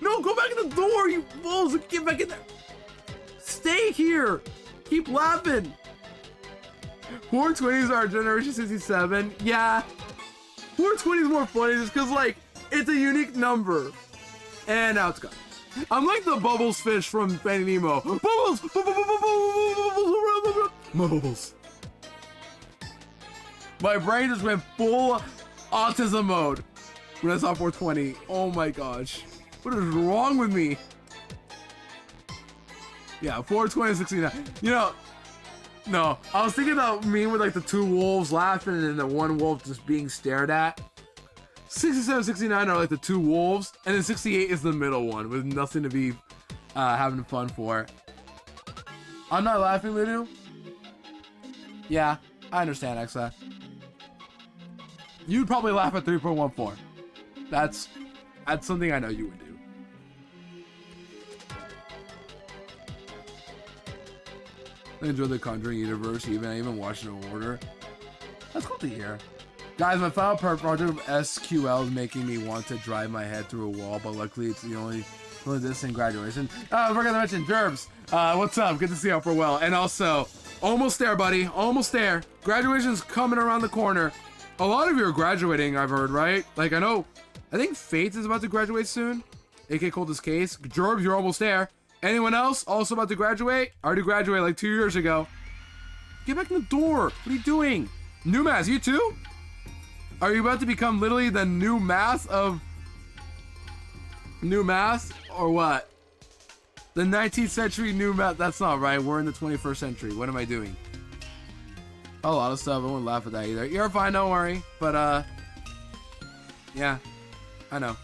No, go back in the door, you fools. Get back in there. Stay here. Keep laughing. 420s are Generation 67. Yeah. 420 is more funny just because, like, it's a unique number. And now it's gone. I'm like the Bubbles fish from Finding Nemo. Bubbles! Bubbles! My brain just went full autism mode when I saw 420. Oh my gosh. What is wrong with me? Yeah, 420 69. You know, no, I was thinking of meme with like the two wolves laughing and then the one wolf just being stared at. 67, 69 are like the two wolves, and then 68 is the middle one with nothing to be having fun for. I'm not laughing, Lidu. Yeah, I understand, Exa. You'd probably laugh at 3.14. That's something I know you would do. I enjoy the Conjuring universe, even watching it in order. That's cool to hear. Guys, my final project of SQL is making me want to drive my head through a wall, but luckily it's the only this in graduation. I forgot to mention, Jerbs, what's up? Good to see you out for well. And also, almost there, buddy. Almost there. Graduation's coming around the corner. A lot of you are graduating, I've heard, right? Like, I think Fates is about to graduate soon. AK Coldest Case. Jerbs, you're almost there. Anyone else also about to graduate? I already graduated like 2 years ago. Get back in the door. What are you doing? New Mass, you too? Are you about to become literally the new mass of new mass or what? The 19th century new mass? That's not right. We're in the 21st century. What am I doing? A lot of stuff. I won't laugh at that either. You're fine. Don't worry. But yeah, I know.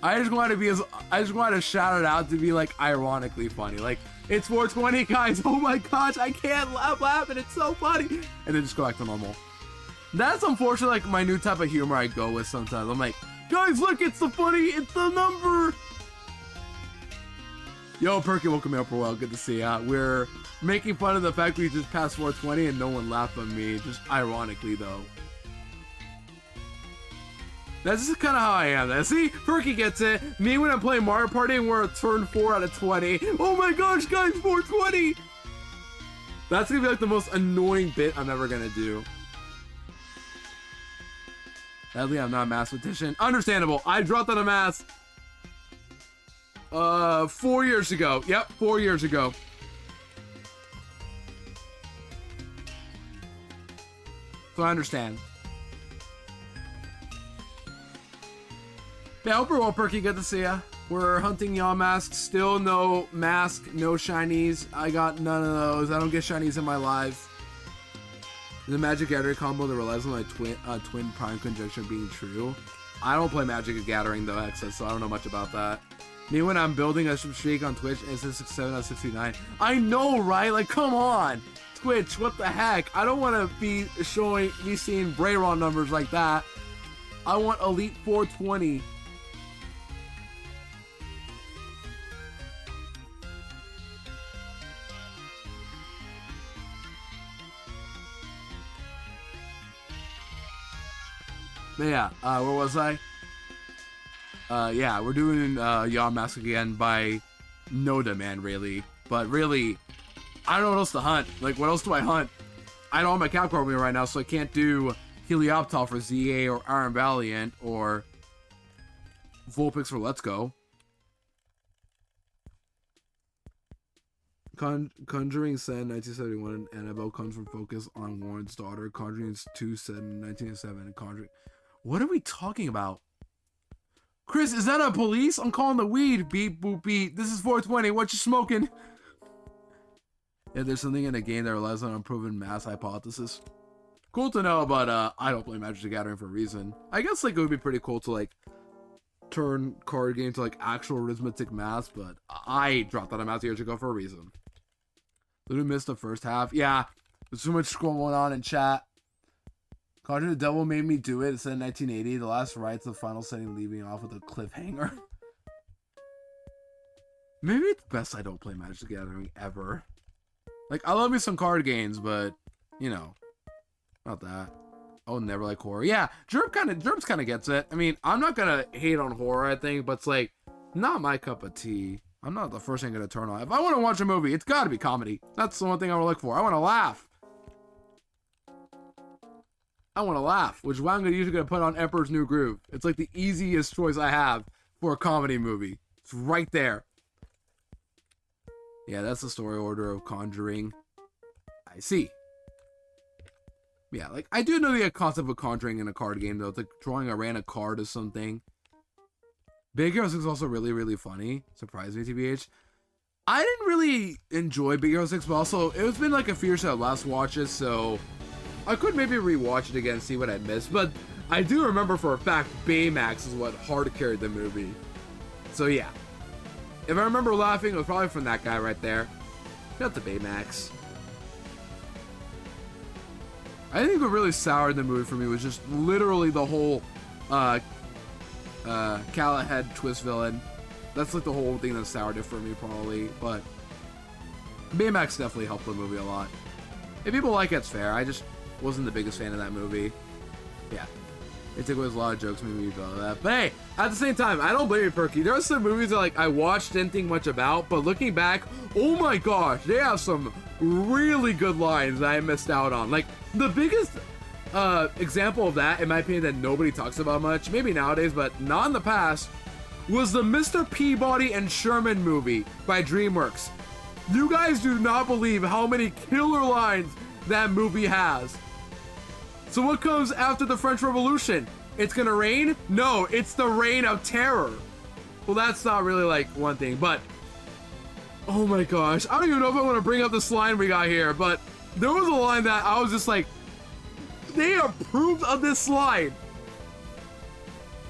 I just wanted to shout it out to be like ironically funny. Like, it's 420, guys. Oh my gosh, I can't laugh, and it's so funny. And then just go back to normal. That's unfortunately like my new type of humor I go with sometimes. I'm like, guys, look, it's the number. Yo, Perky, welcome me up for a while. Good to see ya. We're making fun of the fact we just passed 420 and no one laughed at me. Just ironically, though. That's just kind of how I am. See, Perky gets it. Me when I'm playing Mario Party and we're a turn 4 out of 20. Oh my gosh, guys, 420! That's gonna be like the most annoying bit I'm ever gonna do. Sadly, I'm not a mathematician. Understandable. I dropped out of math 4 years ago. Yep, 4 years ago. So I understand. Yeah, hope you're well, Perky. Good to see ya. We're hunting Yamask. Still no mask, no shinies. I got none of those. I don't get shinies in my lives. The Magic Gathering combo that relies on my twin prime conjunction being true. I don't play Magic Gathering though, Excess, so I don't know much about that. Me when I'm building a streak on Twitch, it says 67 out of 69. I know, right? Like, come on, Twitch. What the heck? I don't want to be seeing Brayron numbers like that. I want Elite 420. But yeah, where was I? Yeah, we're doing Yamask again by no demand, really. But really, I don't know what else to hunt. Like, what else do I hunt? I don't have my Capcom with me right now, so I can't do Helioptile for ZA or Iron Valiant or Vulpix for Let's Go. Conjuring said in 1971, Annabelle comes from Focus on Warren's daughter. Conjuring 2 said in 1907. Conjuring. What are we talking about? Chris, is that a police? I'm calling the weed. Beep, boop, beep. This is 420. What you smoking? Yeah, there's something in the game that relies on unproven mass hypothesis. Cool to know, but I don't play Magic the Gathering for a reason. I guess like it would be pretty cool to like turn card game to like actual arithmetic math, but I dropped out of math years ago for a reason. Did we miss the first half? Yeah, there's so much going on in chat. Conjure the Devil made me do it. It said in 1980. The last rites of final setting, leaving off with a cliffhanger. Maybe it's best I don't play Magic the Gathering ever. Like, I love me some card games, but you know, not that. Oh, never like horror. Yeah, Germs kind of gets it. I mean, I'm not gonna hate on horror, I think, but it's like not my cup of tea. I'm not the first thing gonna turn on. If I want to watch a movie, it's got to be comedy. That's the one thing I want to look for. I want to laugh. I want to laugh, which is why I'm usually gonna put on Emperor's New Groove. It's like the easiest choice I have for a comedy movie. It's right there. Yeah, that's the story order of Conjuring. I see. Yeah, like, I do know the concept of Conjuring in a card game, though. It's like drawing a random card or something. Big Hero 6 is also really, really funny. Surprised me, TBH. I didn't really enjoy Big Hero 6, but also, it's been like a few years since I last watched it, so I could maybe rewatch it again and see what I missed. But I do remember for a fact, Baymax is what hard carried the movie. So yeah. If I remember laughing, it was probably from that guy right there. Shout out to Baymax. I think what really soured the movie for me was just literally the whole Callahan twist villain. That's like the whole thing that soured it for me probably, but Baymax definitely helped the movie a lot. If people like it, it's fair. I just wasn't the biggest fan of that movie. Yeah. It took away a lot of jokes, made me feel that. But hey, at the same time, I don't blame you, Perky. There are some movies that like I watched, didn't think much about, but looking back, oh my gosh, they have some really good lines that I missed out on. Like, the biggest example of that, in my opinion, that nobody talks about much, maybe nowadays, but not in the past, was the Mr. Peabody and Sherman movie by DreamWorks. You guys do not believe how many killer lines that movie has. So what comes after the French Revolution? It's gonna rain? No, it's the reign of terror. Well, that's not really like one thing, but oh my gosh, I don't even know if I want to bring up this line we got here, but there was a line that I was just like, they approved of this line.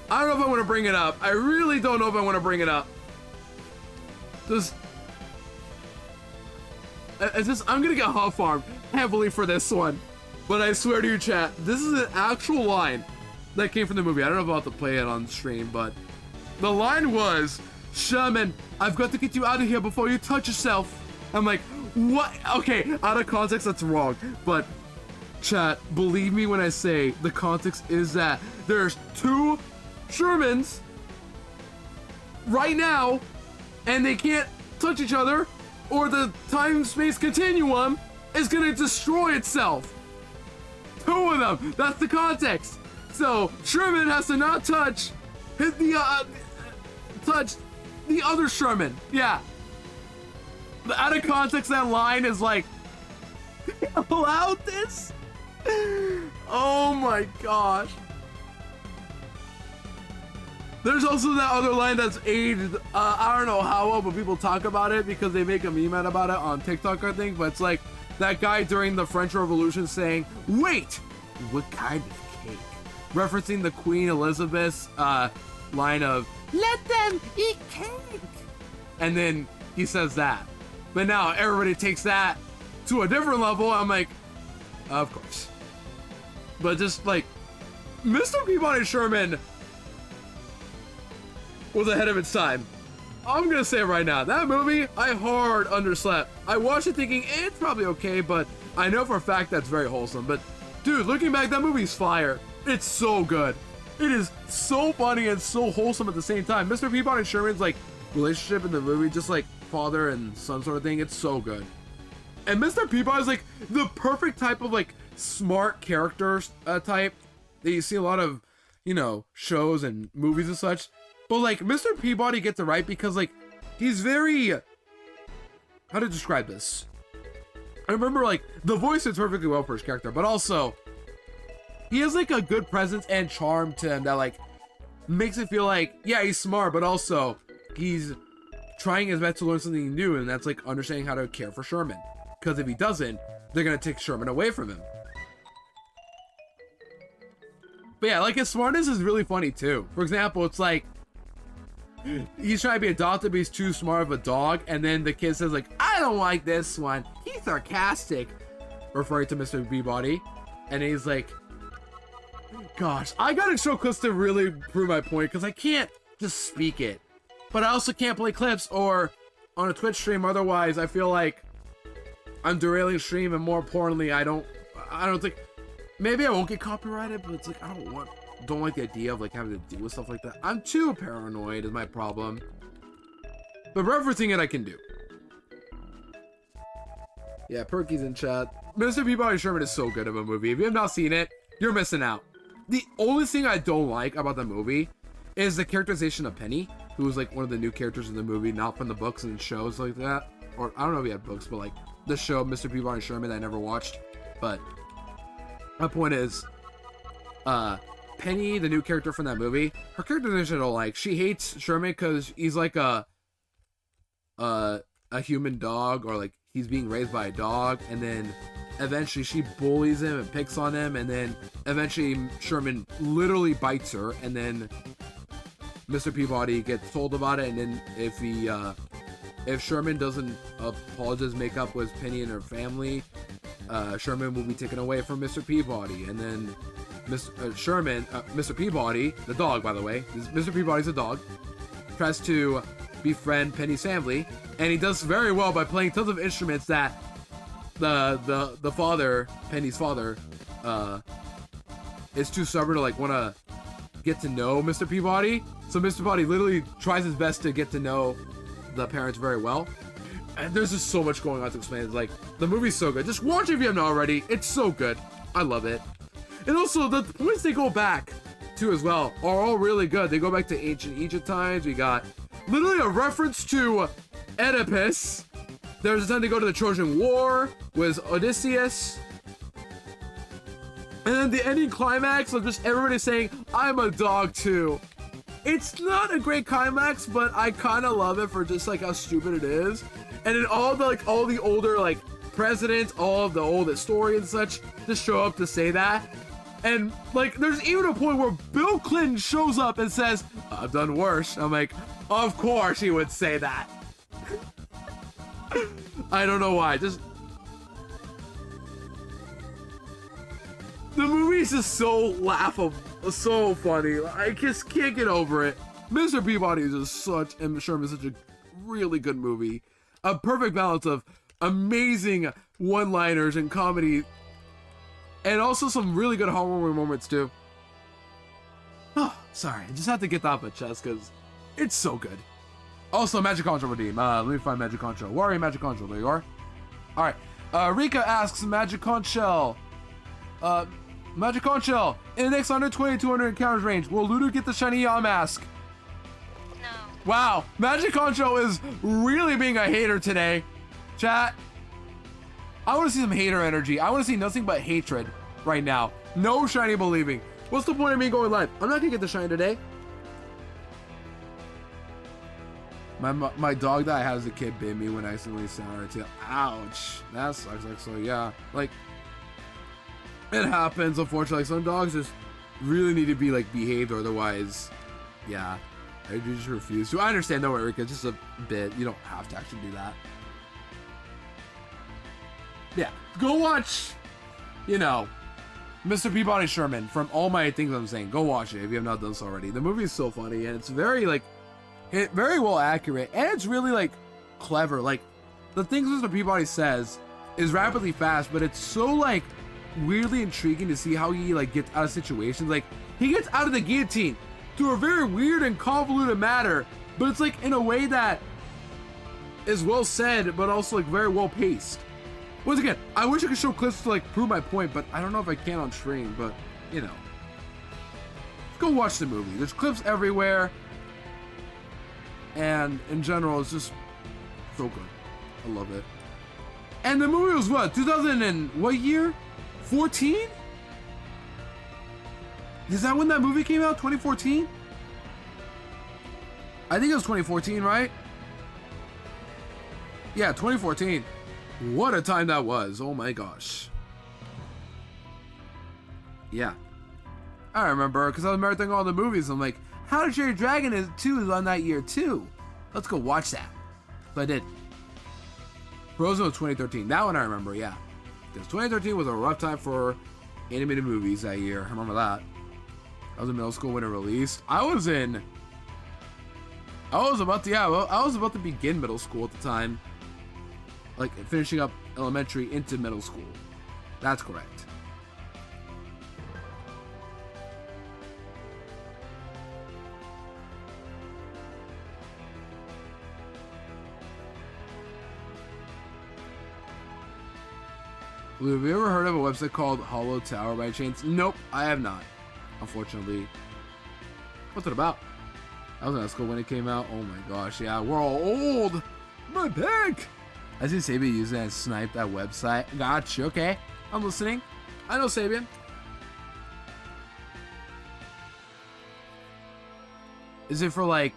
I don't know if I want to bring it up. I really don't know if I want to bring it up. I'm gonna get hot farmed heavily for this one. But I swear to you, chat, this is an actual line that came from the movie. I don't know if I'll have to play it on stream, but the line was, Sherman, I've got to get you out of here before you touch yourself. I'm like, what? Okay, out of context, that's wrong. But chat, believe me when I say the context is that there's two Shermans right now, and they can't touch each other, or the time-space continuum is gonna destroy itself. Two of them. That's the context. So Sherman has to not touch the other Sherman. Yeah. Out of context, that line is like, allowed this? Oh my gosh. There's also that other line that's aged, I don't know how well, but people talk about it because they make a meme out about it on TikTok, I think. But it's like that guy during the French Revolution saying, wait, what kind of cake? Referencing the Queen Elizabeth's line of, let them eat cake. And then he says that. But now everybody takes that to a different level. I'm like, of course. But just like, Mr. Peabody Sherman was ahead of its time. I'm gonna say it right now, that movie, I hard underslept. I watched it thinking, it's probably okay, but I know for a fact that's very wholesome. But dude, looking back, that movie's fire. It's so good. It is so funny and so wholesome at the same time. Mr. Peabody and Sherman's like relationship in the movie, just like father and son sort of thing, it's so good. And Mr. Peabody's like the perfect type of like smart character type that you see a lot of, you know, shows and movies and such. But like Mr. Peabody gets it right because like he's very, how to describe this? I remember like the voice is perfectly well for his character, but also he has like a good presence and charm to him that like makes it feel like, yeah, he's smart, but also he's trying his best to learn something new, and that's like understanding how to care for Sherman. Because if he doesn't, they're gonna take Sherman away from him. But yeah, like his smartness is really funny too. For example, it's like he's trying to be adopted, but he's too smart of a dog, and then the kid says like, I don't like this one. He's sarcastic, referring to Mr. Peabody, and he's like, gosh, I gotta show clips to really prove my point because I can't just speak it, but I also can't play clips or on a Twitch stream. Otherwise, I feel like I'm derailing the stream, and more importantly, I don't think, maybe I won't get copyrighted, but it's like I don't like the idea of like having to deal with stuff like that. I'm too paranoid is my problem. But referencing it, I can do. Yeah, Perky's in chat. Mr. Peabody Sherman is so good of a movie. If you have not seen it, you're missing out. The only thing I don't like about the movie is the characterization of Penny, who was like one of the new characters in the movie, not from the books and shows like that. Or I don't know if he had books, but like the show Mr. Peabody Sherman that I never watched. But my point is, Penny, the new character from that movie, her characterization I don't like. She hates Sherman because he's like a human dog, or like he's being raised by a dog, and then eventually she bullies him and picks on him, and then eventually Sherman literally bites her, and then Mr. Peabody gets told about it, and then if Sherman doesn't apologize, make up with Penny and her family, Sherman will be taken away from Mr. Peabody, and then Mr. Peabody, the dog, by the way, Mr. Peabody's a dog, tries to befriend Penny's family, and he does very well by playing tons of instruments that the father, Penny's father, is too stubborn to like want to get to know Mr. Peabody. So Mr. Peabody literally tries his best to get to know the parents very well. And there's just so much going on to explain. It's like, the movie's so good. Just watch it if you haven't already. It's so good. I love it. And also, the points they go back to as well are all really good. They go back to ancient Egypt times. We got literally a reference to Oedipus. There's a time to go to the Trojan War with Odysseus. And then the ending climax of just everybody saying, I'm a dog too. It's not a great climax, but I kind of love it for just like how stupid it is. And then all the older like presidents, all of the old historians and such just show up to say that. And like there's even a point where Bill Clinton shows up and says, I've done worse. I'm like, of course he would say that. I don't know why. Just the movie's just so laughable, so funny. I just can't get over it. Mr. Peabody is just such, and Sherman is such a really good movie. A perfect balance of amazing one-liners and comedy, and also some really good heartwarming moments too. Oh, sorry, I just had to get that off my chest because it's so good. Also, Magic Control redeem. Let me find Magic Control. Where are you, Magic Control? There you are. All right. Rika asks, Magic Conchel. Magic Conchel, in the next 120 200 encounters range, will Ludo get the shiny Yamask? No. Wow, Magic Conchel is really being a hater today. Chat, I want to see some hater energy. I want to see nothing but hatred right now. No shiny believing. What's the point of me going live? I'm not gonna get the shiny today. My dog that I had as a kid bit me when I accidentally sent her a tail. Ouch. That sucks. Like, so yeah, like it happens. Unfortunately, like, some dogs just really need to be like behaved, or otherwise, yeah, I just refuse to. I understand, though, Erica. It's just a bit. You don't have to actually do that. Yeah, go watch. You know, Mr. Peabody Sherman. From all my things I'm saying, go watch it if you have not done so already. The movie is so funny, and it's very like. Very well accurate, and it's really like clever. Like the things Mr. Peabody says is rapidly fast, but it's so like weirdly intriguing to see how he like gets out of situations. Like he gets out of the guillotine through a very weird and convoluted manner, but it's like in a way that is well said, but also like very well paced. Once again, I wish I could show clips to like prove my point, but I don't know if I can on stream, but you know. Go watch the movie. There's clips everywhere. And in general, it's just so good. I love it. And the movie was what? 2000 and what year? 14? Is that when that movie came out? 2014? I think it was 2014, right? Yeah, 2014. What a time that was. Oh my gosh. Yeah. I remember, because I was marathon all the movies. I'm like, How to Train Your Dragon 2 is on that year too. Let's go watch that. So I did. Frozen was 2013. That one I remember, yeah. Because 2013 was a rough time for animated movies that year. I remember that. I was in middle school when it released. I was about to begin middle school at the time. Like, finishing up elementary into middle school. That's correct. Have you ever heard of a website called Hollow Tower by chance? Nope, I have not. Unfortunately. What's it about? I was in school when it came out. Oh my gosh, yeah, we're all old. My back. I see Sabian using it and snipe that website. Gotcha, okay. I'm listening. I know Sabian. Is it for like,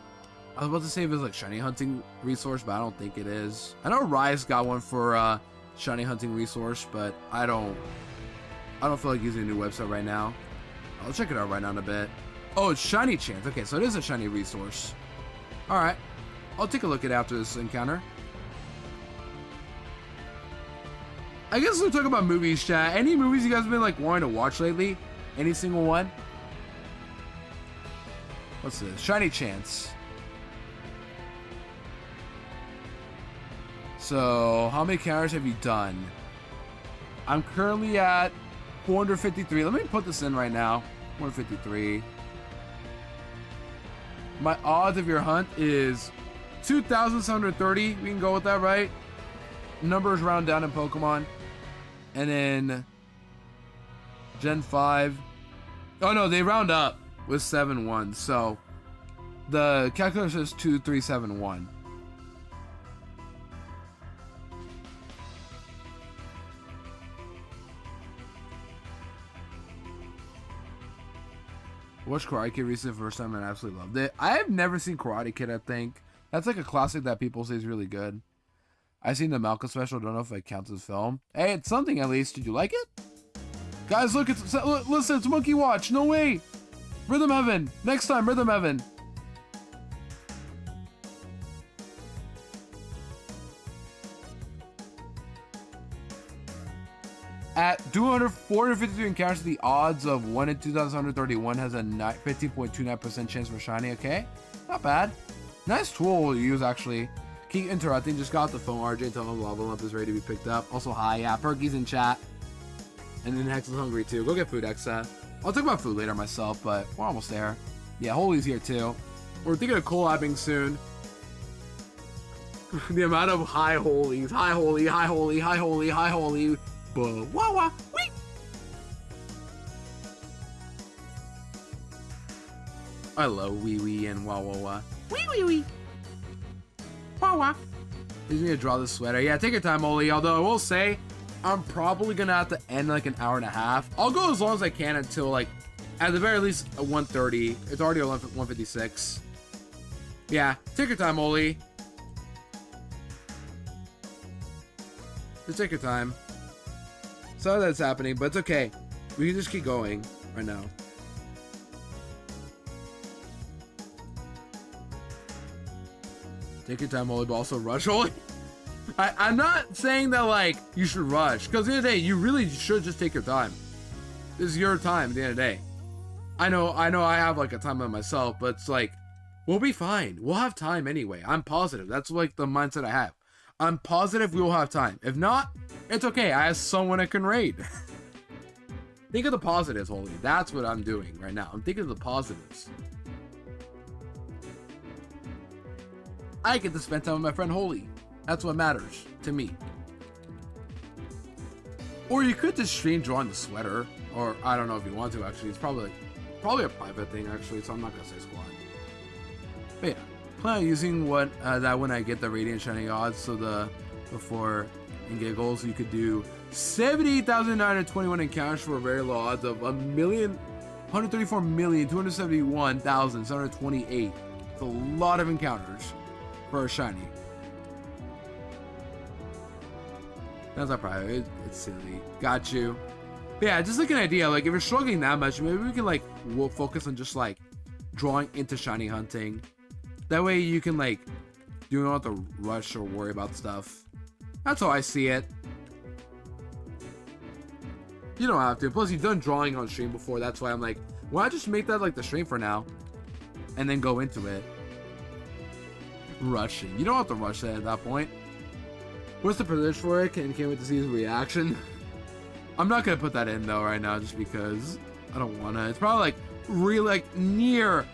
I was about to say if it's like shiny hunting resource, but I don't think it is. I know Rise got one for shiny hunting resource, but I don't feel like using a new website right now. I'll check it out right now in a bit. Oh, it's shiny chance. Okay, so it is a shiny resource. All right, I'll take a look at it after this encounter. I guess we'll talk about movies, chat. Any movies you guys have been like wanting to watch lately? Any single one? What's this? Shiny chance. So, how many encounters have you done? I'm currently at 453. Let me put this in right now. 453. My odds of your hunt is 2,730. We can go with that, right? Numbers round down in Pokemon. And then Gen 5. Oh no, they round up with 7-1. So the calculator says 2371. Watched Karate Kid recently the first time and I absolutely loved it. I have never seen Karate Kid, I think. That's like a classic that people say is really good. I seen the Malcolm special, don't know if it counts as film. Hey, it's something at least. Did you like it? Guys, look, listen, it's Monkey Watch. No way. Rhythm Heaven. Next time, Rhythm Heaven. At 453 encounters, the odds of 1 in 2,131 has a 15.29% chance for shiny. Okay, not bad. Nice tool to use, actually. Keep interrupting. Just got the phone. RJ, tell him level up is ready to be picked up. Also, hi. Yeah, Perky's in chat. And then Hex is hungry, too. Go get food, Hexa. I'll talk about food later myself, but we're almost there. Yeah, Holy's here, too. We're thinking of collabing soon. The amount of high Holies. High Holy, high Holy, high Holy, high Holy. Wah wah wee. I love wee wee and wah wah wah. Wee wee wee. Wah wah. You need to draw this sweater. Yeah, take your time, Oli. Although I will say, I'm probably gonna have to end like an hour and a half. I'll go as long as I can until like, at the very least, 1:30. It's already 1:56. Yeah, take your time, Oli. Just take your time. Sorry that's happening, but it's okay. We can just keep going right now. Take your time, Oli, but also rush, Oli. I'm not saying that, like, you should rush. Because at the end of the day, you really should just take your time. This is your time at the end of the day. I know I have, like, a time on myself, but it's like, we'll be fine. We'll have time anyway. I'm positive. That's, like, the mindset I have. I'm positive we will have time. If not, it's okay. I have someone I can raid. Think of the positives, Holy. That's what I'm doing right now. I'm thinking of the positives. I get to spend time with my friend Holy. That's what matters to me. Or you could just stream drawing the sweater. Or I don't know if you want to actually. It's probably a private thing actually, so I'm not gonna say squad. But yeah, plan on using that when I get the radiant shining odds. So the before in giggles, you could do 78,921 encounters for very low odds of 134,271,728. It's a lot of encounters for a shiny. That's not private. It's silly. Got you. But yeah, just like an idea. Like if you're struggling that much, maybe we can like we'll focus on just like drawing into shiny hunting. That way you can like you don't have to rush or worry about stuff. That's how I see it. You don't have to. Plus, you've done drawing on stream before. That's why I'm like, why not just make that like the stream for now, and then go into it. Rushing. You don't have to rush it at that point. What's the position for it? Can't wait to see his reaction. I'm not gonna put that in though right now, just because I don't wanna. It's probably like really like near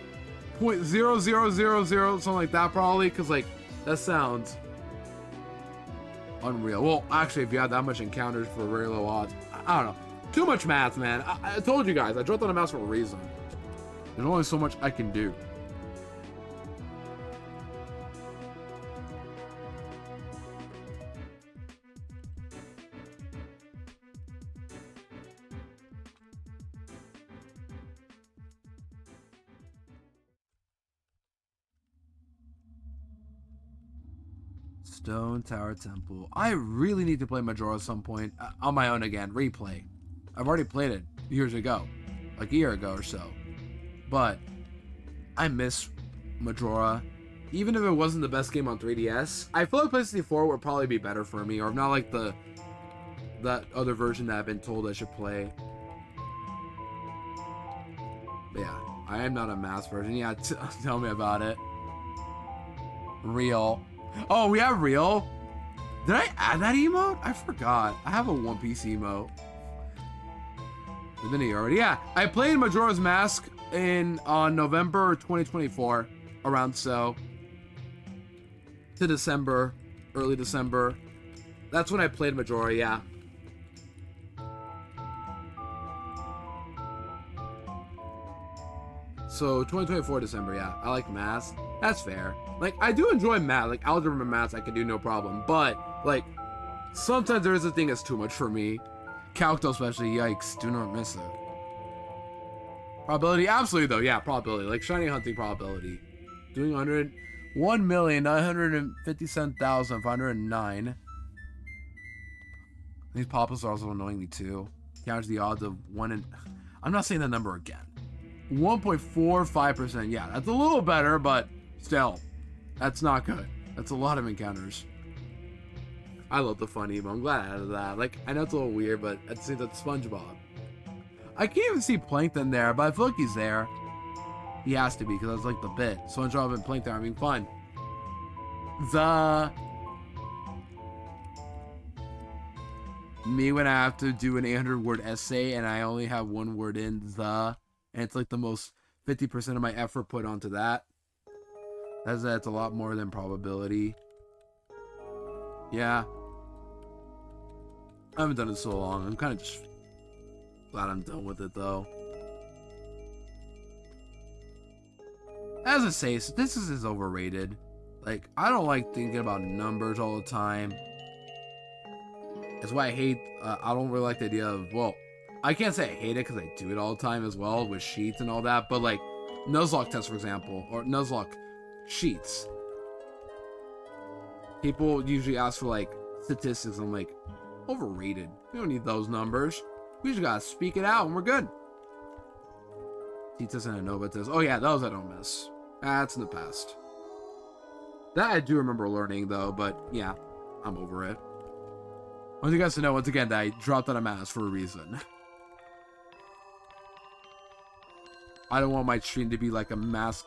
0.0000 something like that probably, because like that sounds unreal. Well, actually, if you have that much encounters for very low odds, I don't know. Too much math, man. I told you guys, I dropped on a mouse for a reason. There's only so much I can do. Stone Tower Temple. I really need to play Majora at some point on my own again. Replay. I've already played it years ago, like a year ago or so. But I miss Majora. Even if it wasn't the best game on 3DS, I feel like PlayStation 4 would probably be better for me, or if not like that other version that I've been told I should play. But yeah, I am not a mass version. Yeah, tell me about it. Real. Oh, we have real. Did I add that emote? I forgot. I have a One Piece emote. Isn't he already? Yeah, I played Majora's Mask on November 2024, around so to December, early December. That's when I played Majora. Yeah. So 2024 December, yeah. I like math. That's fair. Like I do enjoy math, like algebra and math I can do no problem. But like sometimes there is a thing that's too much for me. Calc though especially, yikes, do not miss it. Probability, absolutely though, yeah, probability. Like shiny hunting probability. Doing 1,957,509. These pop-ups are also annoying me too. Counters the odds of 1 in... I'm not saying that number again. 1.45%. Yeah, that's a little better, but still, that's not good. That's a lot of encounters. I love the fun emo. I'm glad I added that. Like, I know it's a little weird, but at the same time, SpongeBob. I can't even see Plankton there, but I feel like he's there. He has to be, because that's like the bit. SpongeBob and Plankton are having fun. Me when I have to do an 800-word essay and I only have one word in and it's like the most 50% of my effort put onto that. That's a lot more than probability. Yeah. I haven't done it so long. I'm kind of just glad I'm done with it though. As I say, this is overrated. Like, I don't like thinking about numbers all the time. That's why I hate, I don't really like the idea of, well, I can't say I hate it because I do it all the time as well with sheets and all that, but like Nuzlocke tests, for example, or Nuzlocke sheets. People usually ask for like statistics. I'm like, overrated. We don't need those numbers. We just gotta speak it out and we're good. T-test and a Nova test. Oh yeah, those I don't miss. That's in the past. That I do remember learning though, but yeah, I'm over it. I want you guys to know once again that I dropped out of math for a reason. I don't want my stream to be like a mask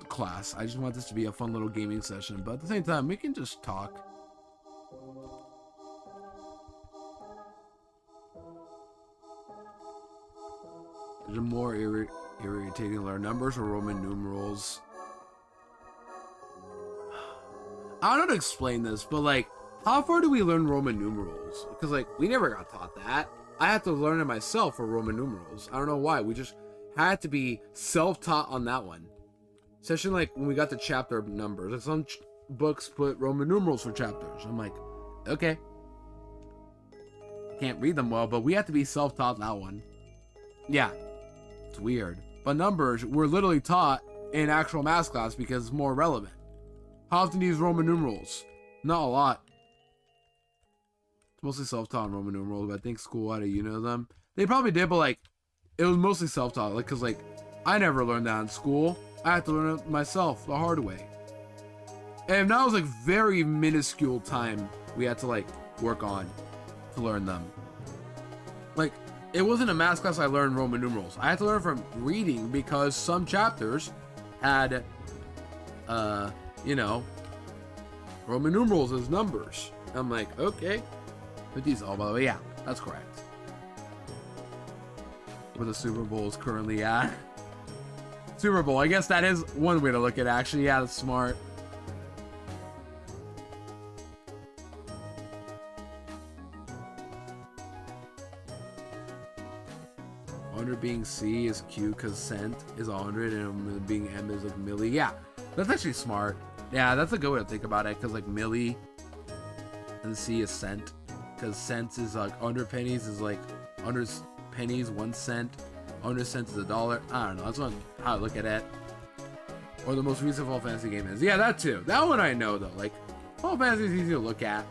class. I just want this to be a fun little gaming session, but at the same time, we can just talk. There's a more irritating letter numbers or Roman numerals. I don't know how to explain this, but like How far do we learn Roman numerals? Because, like, we never got taught that. I had to learn it myself for Roman numerals. I don't know why. We just had to be self-taught on that one. Especially, like, when we got the chapter numbers. Like, some books put Roman numerals for chapters. I'm like, okay. Can't read them well, but we have to be self-taught that one. Yeah. It's weird. But numbers, we're literally taught in actual math class because it's more relevant. How often do you use Roman numerals? Not a lot. It's mostly self-taught in Roman numerals, but I think school, how do you know them? They probably did, but like, it was mostly self-taught. Like, cause like, I never learned that in school. I had to learn it myself the hard way. And that was like very minuscule time we had to like work on to learn them. Like, it wasn't a math class I learned Roman numerals. I had to learn from reading because some chapters had, you know, Roman numerals as numbers. I'm like, okay. But these all, by the way, yeah, that's correct. Where the Super Bowl is currently at. Super Bowl, I guess that is one way to look at it, actually. Yeah, that's smart. Being C is Q because cent is 100 and being M is like milli. Yeah, that's actually smart. Yeah, that's a good way to think about it because like milli and C is cent because cents is like 100 pennies is like 100 pennies 1 cent, 100 cents is $1. I don't know. That's how I look at it. Or the most recent Final Fantasy game is. Yeah, that too. That one I know though. Like Final Fantasy is easy to look at.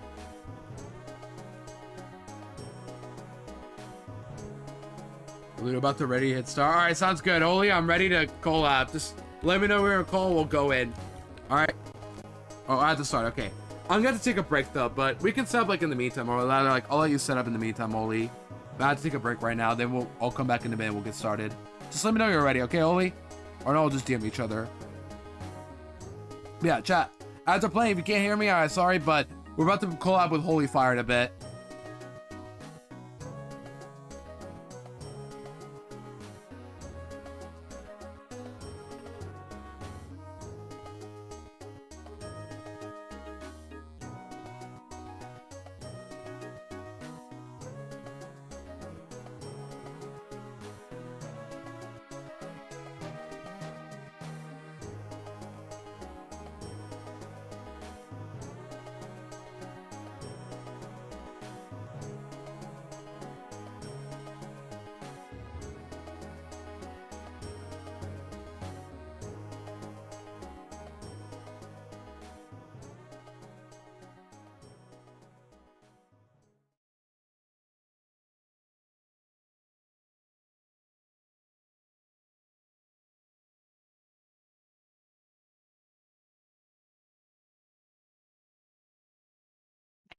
We're about to ready to hit start. All right, sounds good. Oli, I'm ready to collab. Just let me know we're gonna call. We'll go in. All right. Oh, I have to start. Okay. I'm gonna take a break though, but we can set up like in the meantime, or like I'll let you set up in the meantime, Oli. But I have to take a break right now. Then I'll come back in a minute. We'll get started. Just let me know you're ready, okay, Oli? Or no, we'll just DM each other. Yeah, chat. As we're playing, if you can't hear me, alright, sorry, but we're about to collab with Holy Fire in a bit.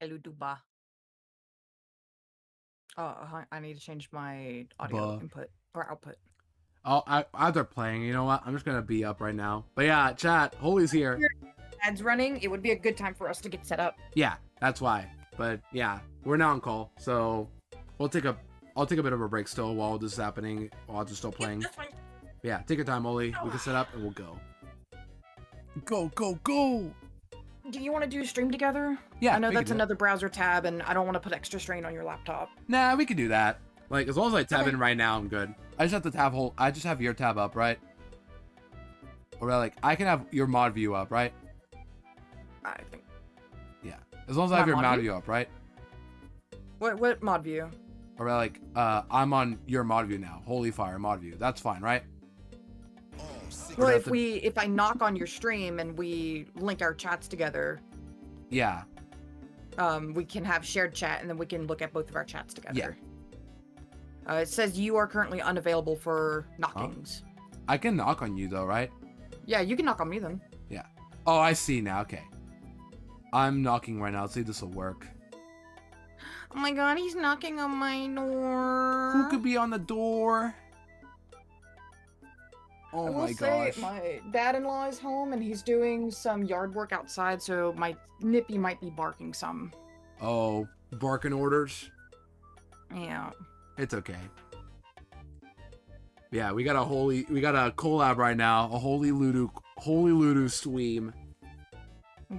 Eluduba. Oh, I need to change my audio input or output. As they're playing, you know what? I'm just gonna be up right now. But yeah, chat, Holy's here. Ads running, it would be a good time for us to get set up. Yeah, that's why. But yeah, we're now on call, so I'll take a bit of a break still while this is happening, while it's still playing. Yeah, take your time, Oli. We can set up and we'll go. Go! Do you want to do stream together? Yeah, I know that's another browser tab, and I don't want to put extra strain on your laptop. Nah, we can do that. Like, as long as I tab in right now, I'm good. I just have to I just have your tab up, right? Or like, I can have your mod view up, right? I think. Yeah, as long as I have your mod view up, right? What mod view? Or like, I'm on your mod view now. Holy Fire mod view. That's fine, right? Well, if I knock on your stream and we link our chats together, yeah, we can have shared chat and then we can look at both of our chats together. Yeah. It says you are currently unavailable for knockings. I can knock on you though, right? Yeah, you can knock on me then. Yeah. Oh, I see now. Okay. I'm knocking right now. Let's see if this will work. Oh my god, he's knocking on my door. Who could be on the door? Oh my gosh. My dad-in-law is home and he's doing some yard work outside, so my Nippy might be barking some. Oh, barking orders? Yeah. It's okay. Yeah, we got a collab right now. A Holy Ludo stream.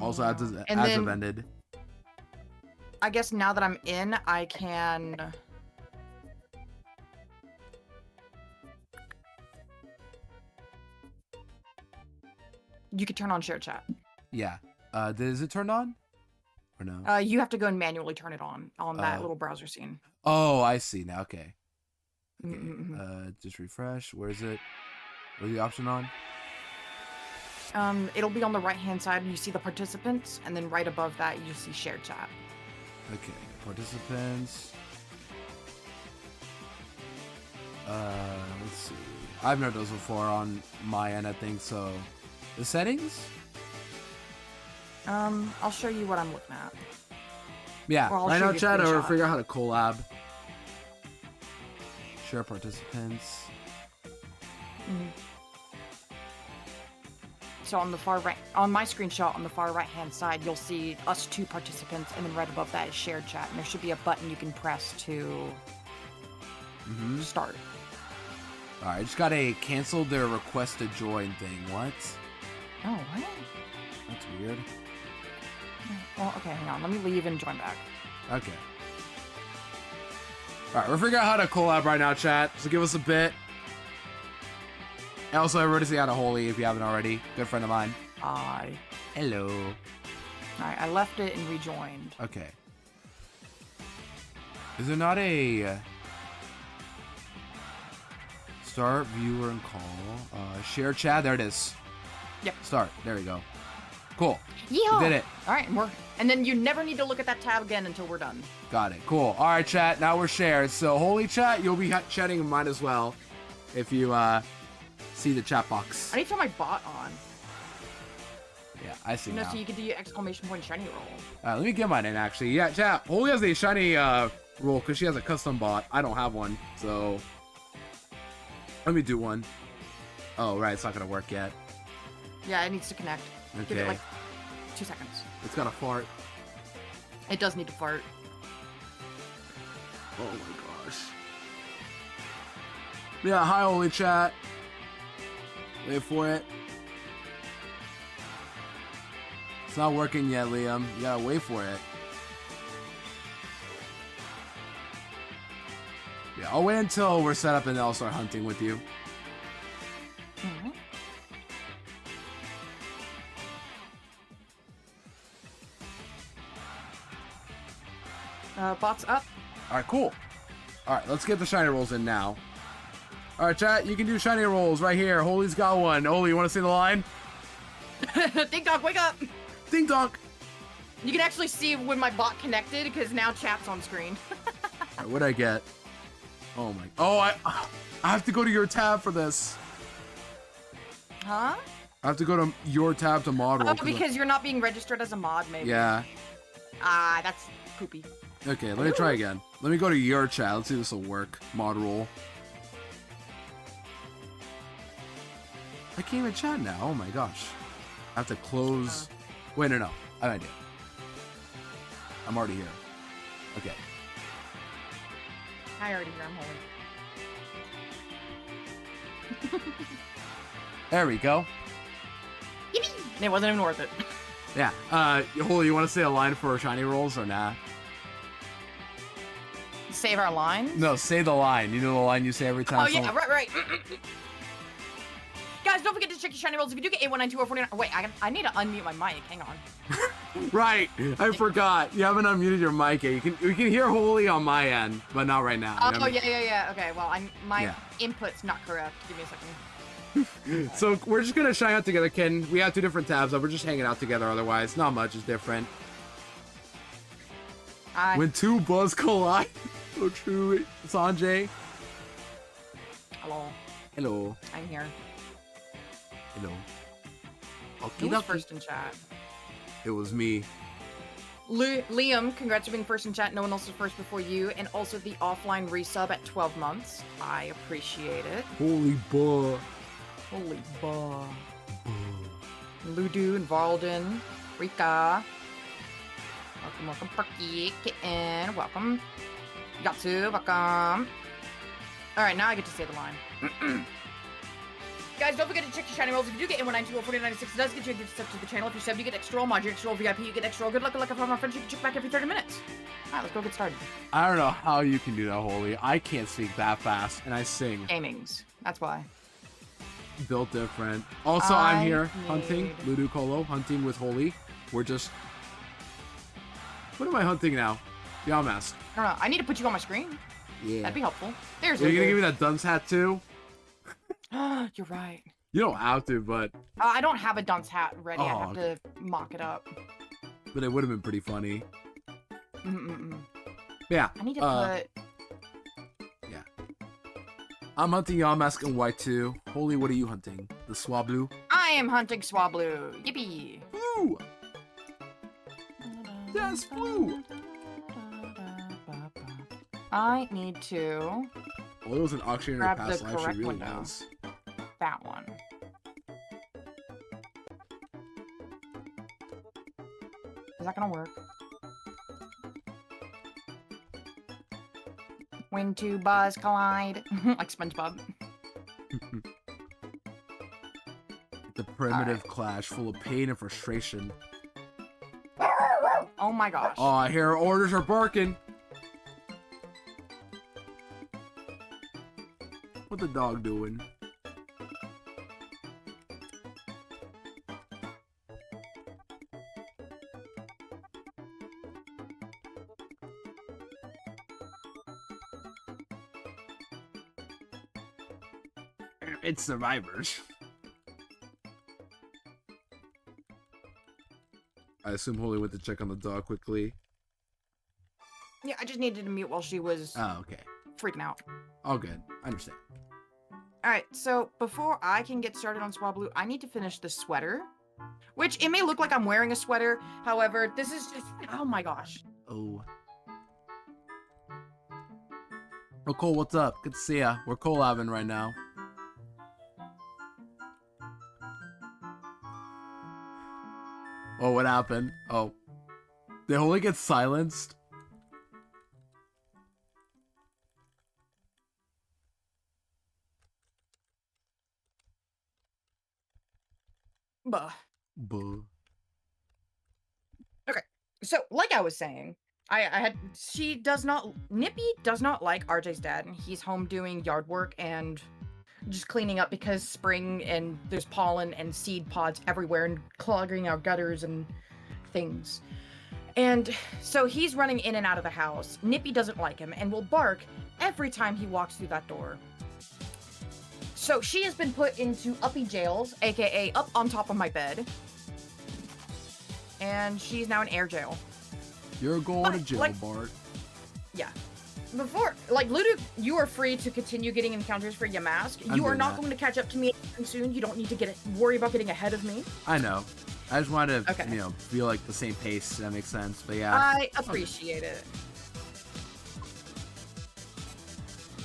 Also, as have ended. I guess now that I'm in, I can. You could turn on share chat. Yeah. Is it turned on? Or no? You have to go and manually turn it on that little browser scene. Oh, I see now. Okay. Okay. Mm-hmm. Just refresh. Where is it? Where's the option on? It'll be on the right-hand side. You see the participants, and then right above that, you see shared chat. Okay. Participants. Let's see. I've never done this before on my end, I think. So, the settings? I'll show you what I'm looking at. Yeah. Or I'll I show know, you a chat, or screenshot. figure out how to collab. Share participants. Mhm. So on the far right, on my screenshot on the far right-hand side, you'll see us 2 participants, and then right above that is shared chat, and there should be a button you can press to start. All right. Just gotta cancel their request to join thing. What? Oh, what? That's weird. Well, okay, hang on. Let me leave and join back. Okay. Alright, we're figuring out how to collab right now, chat. So give us a bit. And also, everybody say hi to Holy if you haven't already. Good friend of mine. Hi. Hello. Alright, I left it and rejoined. Okay. Is there not a... start, viewer, and call? Share chat? There it is. Yep. Start. There we go. Cool. Yeah. We did it. Alright, and then you never need to look at that tab again until we're done. Got it. Cool. Alright, chat. Now we're shared. So, Holy chat, you'll be chatting in mine as well. If you, see the chat box. I need to turn my bot on. Yeah, I see You know, now. so you can do your exclamation point shiny roll. Alright, let me get mine in, actually. Yeah, chat. Holy has a shiny, roll, because she has a custom bot. I don't have one, so... let me do one. Oh, right. It's not gonna work yet. Yeah, it needs to connect. Give Okay. it like 2 seconds. It's got to fart. It does need to fart. Oh my gosh. Yeah, hi, Holy chat. Wait for it. It's not working yet, Liam. You gotta wait for it. Yeah, I'll wait until we're set up and then I'll start hunting with you. Mm-hmm. Bot's up. Alright, cool. Alright, let's get the shiny rolls in now. Alright, chat, you can do shiny rolls right here. Holy's got one. Holy, you want to see the line? Ding dong, wake up! Ding dong! You can actually see when my bot connected because now chat's on screen. Alright, what'd I get? Oh my... oh, I have to go to your tab for this. Huh? I have to go to your tab to mod roll. Oh, because you're not being registered as a mod, maybe. Yeah. Ah, that's poopy. Okay, let me try again. Let me go to your chat. Let's see if this will work. Mod roll. I can't even chat now. Oh my gosh. I have to close... wait, no. I have an idea. I'm already here. Okay. I already hear I'm holding. There we go. It wasn't even worth it. Yeah. Holy, you want to say a line for shiny rolls or nah? Save our lines? No, say the line. You know the line you say every time. Oh, yeah, right. Guys, don't forget to check your shiny rolls. If you do get A192 wait, I need to unmute my mic. Hang on. Right. I forgot. You haven't unmuted your mic yet. We can hear Holy on my end, but not right now. Oh, yeah. Okay, well, my Yeah. input's not correct. Give me a second. So we're just gonna shine out together, Ken. We have 2 different tabs, but we're just hanging out together otherwise. Not much is different. When 2 buzz collide. So true, Sanjay. Hello. Hello. I'm here. Hello. Who was first in chat? It was me. Liam, congrats for being first in chat. No one else was first before you. And also the offline resub at 12 months. I appreciate it. Holy buh. Holy buh. Ludu and Valden. Rika. Welcome, Perky. Kitten. Welcome. Gatsu. Welcome. Alright, now I get to say the line. Guys, don't forget to check your shiny rolls. If you do get in 192 it does get you a gift sub to the channel. If you sub, you get extra roll mod, you get extra roll VIP, you get extra roll good luck from my friends. You can check back every 30 minutes. Alright, let's go get started. I don't know how you can do that, Holy. I can't speak that fast, and I sing. Aimings. That's why. Built different. Also, I'm here need- hunting. Ludicolo, hunting with Holy. We're just... What am I hunting now? Yamask. I don't know. I need to put you on my screen. Yeah. That'd be helpful. There's Are you gonna Lulu. give me that dunce hat too? You're right. You don't have to, but I don't have a dunce hat ready. I Oh, have to mock it up. it would have been pretty funny. Mm-mm-mm. Yeah. I need to put... I'm hunting Yamask and Y2. Holy, what are you hunting? The Swablu? I am hunting Swablu. Yippee. Blue! Yes, blue! I need to... Oh, it was an auction in her Grab past the life. She correct really window. was. That one. Is that gonna work? When two buzz collide. Like SpongeBob. The primitive clash full of pain and frustration. Oh my gosh. Oh, I hear orders are barking. What the dog doing? It's survivors. I assume Holy went to check on the dog quickly. Yeah, I just needed to mute while she was Oh, okay. freaking out. All good. I understand. Alright, so before I can get started on Swablu, I need to finish the sweater. Which, it may look like I'm wearing a sweater, however, this is just... Oh my gosh. Oh. Oh, Cole, what's up? Good to see ya. We're collabing right now. Oh, what happened? Oh. Did Holy get silenced? Buh. Boo. So, like I was saying, Nippy does not like RJ's dad, and he's home doing yard work and just cleaning up because spring and there's pollen and seed pods everywhere and clogging our gutters and things. And so he's running in and out of the house. Nippy doesn't like him and will bark every time he walks through that door. So she has been put into uppy jails, aka up on top of my bed. And she's now in air jail. You're going to But, jail, like- Bart. Yeah. Before, like, Ludo, you are free to continue getting encounters for Yamask. I'm You are doing not that. going to catch up to me soon. You don't need to worry about getting ahead of me. I know. I just wanted to, Okay. you know, feel like the same pace. That makes sense. But yeah. I appreciate it.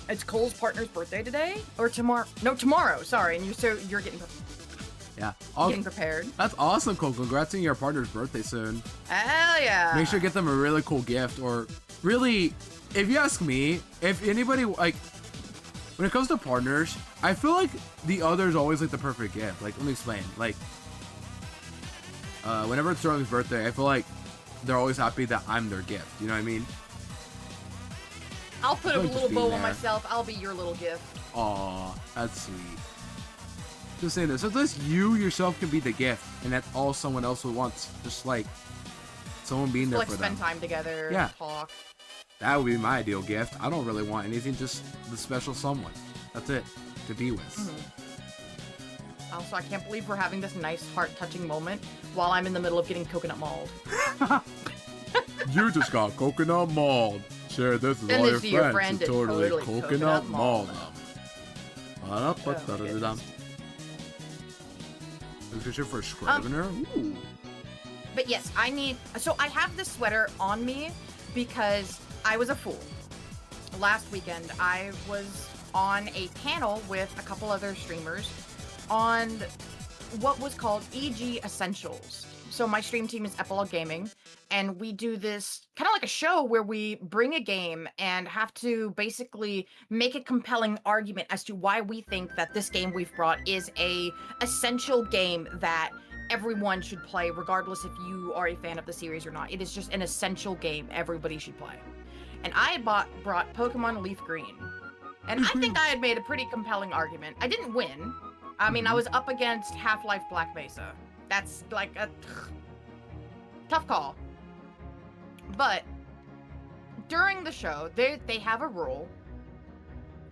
It's Cole's partner's birthday today? Or tomorrow? No, tomorrow. Sorry. And you're getting Yeah. getting prepared. That's awesome, Cole. Congrats on your partner's birthday soon. Hell yeah. Make sure to get them a really cool gift, or really, if you ask me, if anybody, like, when it comes to partners, I feel like the other is always like the perfect gift. Like, let me explain. Like, whenever it's Sterling's birthday, I feel like they're always happy that I'm their gift. You know what I mean? I'll put a Like, just little being bow on there. myself. I'll be your little gift. Aw, that's sweet. Just saying this. Sometimes you yourself can be the gift, and that's all someone else wants. Just like someone being there Like for spend them. time together, Yeah. talk. That would be my ideal gift. I don't really want anything, just the special someone. That's it. To be with. Mm-hmm. Also, I can't believe we're having this nice heart-touching moment while I'm in the middle of getting coconut mauled. You just got coconut mauled. Share this with And all this your to your friends. friend It's is totally totally coconut coconut mauled. mauled. Ba-da-ba-da-da-dum. Is your first scrivener? Ooh. But yes, so I have this sweater on me because I was a fool. Last weekend, I was on a panel with a couple other streamers on what was called EG Essentials. So my stream team is Epilogue Gaming, and we do this kind of like a show where we bring a game and have to basically make a compelling argument as to why we think that this game we've brought is a essential game that everyone should play, regardless if you are a fan of the series or not. It is just an essential game everybody should play. And I brought Pokemon Leaf Green. And I think I had made a pretty compelling argument. I didn't win. I mean, I was up against Half-Life Black Mesa. That's like a tough call. But during the show, they have a rule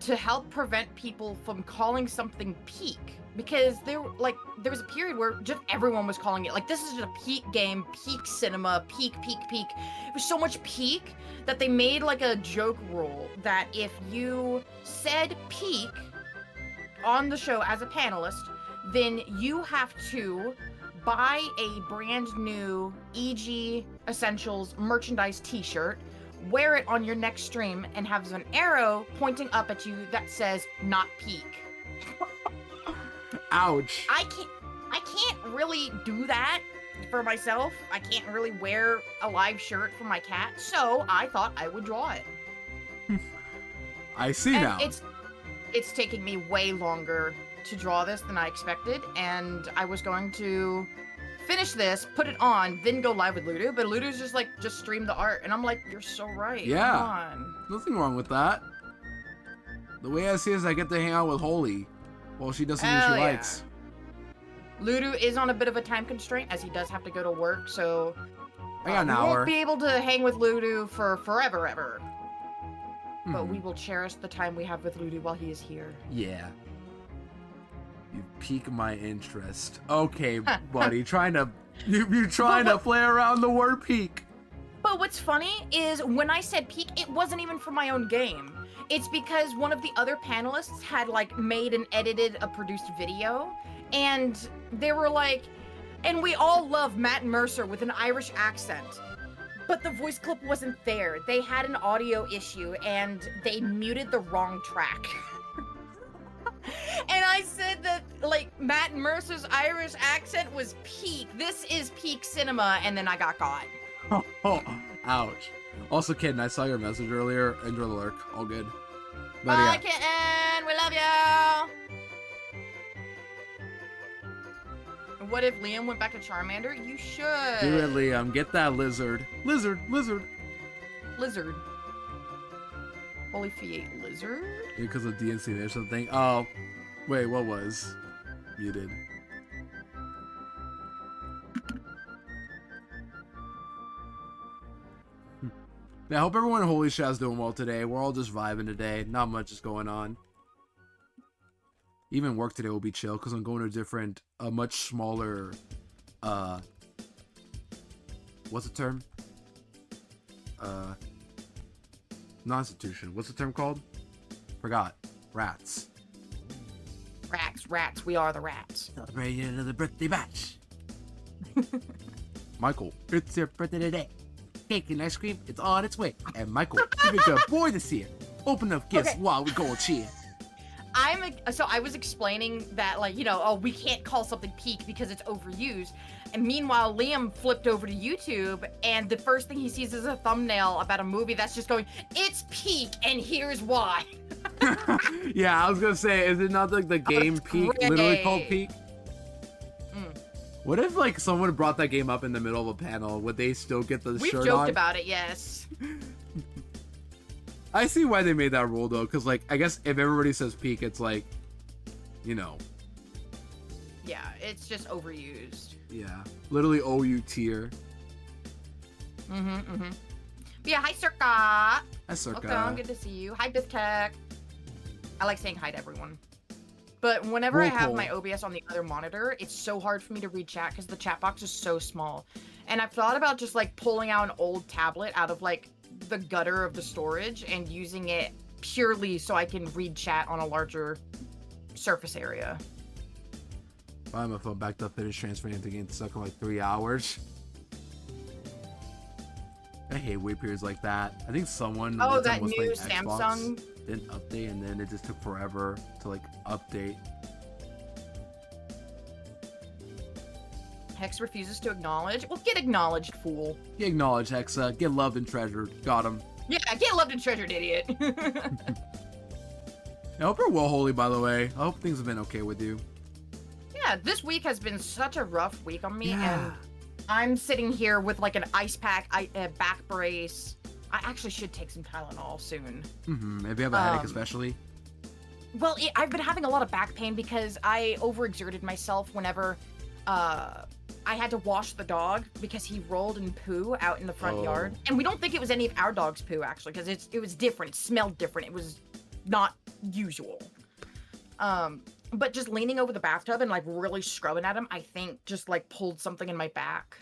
to help prevent people from calling something peak. Because there was a period where just everyone was calling it, like, this is just a peak game, peak cinema, peak. It was so much peak that they made like a joke rule that if you said peak on the show as a panelist, then you have to buy a brand new EG Essentials merchandise t-shirt, wear it on your next stream, and have an arrow pointing up at you that says not peak. Ouch. I can't really do that for myself. I can't really wear a live shirt for my cat, so I thought I would draw it. I see And now. it's taking me way longer to draw this than I expected, and I was going to finish this, put it on, then go live with Ludo, but Ludo's just like, just stream the art, and I'm like, you're so right. Yeah. Come on. Nothing wrong with that. The way I see it is I get to hang out with Holy while she does something Hell she yeah. likes. Ludo is on a bit of a time constraint as he does have to go to work, so I got an we hour. won't be able to hang with Ludo for forever, ever. But Mhm. we will cherish the time we have with Ludo while he is here. Yeah. You pique my interest. Okay, buddy, you're trying to play around the word peak. But what's funny is when I said peak, it wasn't even for my own game. It's because one of the other panelists had like made and edited a produced video, and they were like, and we all love Matt Mercer with an Irish accent. But the voice clip wasn't there. They had an audio issue and they muted the wrong track. And I said that, like, Matt Mercer's Irish accent was peak. This is peak cinema, and then I got caught. Oh, ouch. Also, Kitten, I saw your message earlier. Enjoy the lurk. All good. But Bye, yeah. kitten. We love you. What if Liam went back to Charmander? You should. Do it, Liam. Get that lizard. Lizard. Lizard. Holy fiat lizard? Because of DNC or something. Oh, wait, what was muted? Yeah, I hope everyone in Holy Shad's doing well today. We're all just vibing today. Not much is going on. Even work today will be chill because I'm going to a different, much smaller, what's the term? Non-institution. What's the term called? Forgot. Rats. Rats. We are the rats. Celebrating another birthday batch. Michael, it's your birthday today. Cake and ice cream, it's on its way. And Michael, you make a boy this year. Open up gifts Okay. while we go and cheer. So I was explaining that, like, you know, oh, we can't call something peak because it's overused. And meanwhile, Liam flipped over to YouTube, and the first thing he sees is a thumbnail about a movie that's just going, it's peak, and here's why. Yeah, I was gonna say, is it not like the game Peak, great. literally called Peak? Mm. What if like someone brought that game up in the middle of a panel? Would they still get the We've shirt joked on? about it, yes. I see why they made that rule though, because like I guess if everybody says Peak, it's like, you know, Yeah, it's just overused. yeah, literally OU tier. But yeah, hi, Circa. That's Circa. Welcome, good to see you. Hi, BizTech. I like saying hi to everyone. But whenever I Roll have call. my OBS on the other monitor, it's so hard for me to read chat because the chat box is so small. And I've thought about just like pulling out an old tablet out of like the gutter of the storage and using it purely so I can read chat on a larger surface area. Buy my phone backed up, finish transferring into game stuck in like 3 hours. I hate wait periods like that. I think someone Oh, one time that was new playing Xbox, Samsung. didn't update, and then it just took forever to like update. Hex refuses to acknowledge. Well, get acknowledged, fool. Get acknowledged, Hexa. Get loved and treasured. Got him. Yeah, get loved and treasured, idiot. I hope you're well, Holy, by the way. I hope things have been okay with you. Yeah, this week has been such a rough week on me, Yeah. and I'm sitting here with like an ice pack, a back brace. I actually should take some Tylenol soon. Mm-hmm. If you have a headache, especially. Well, I've been having a lot of back pain because I overexerted myself whenever I had to wash the dog because he rolled in poo out in the front yard. And we don't think it was any of our dog's poo, actually, because it was different. It smelled different. It was not usual. But just leaning over the bathtub and like really scrubbing at him, I think just like pulled something in my back.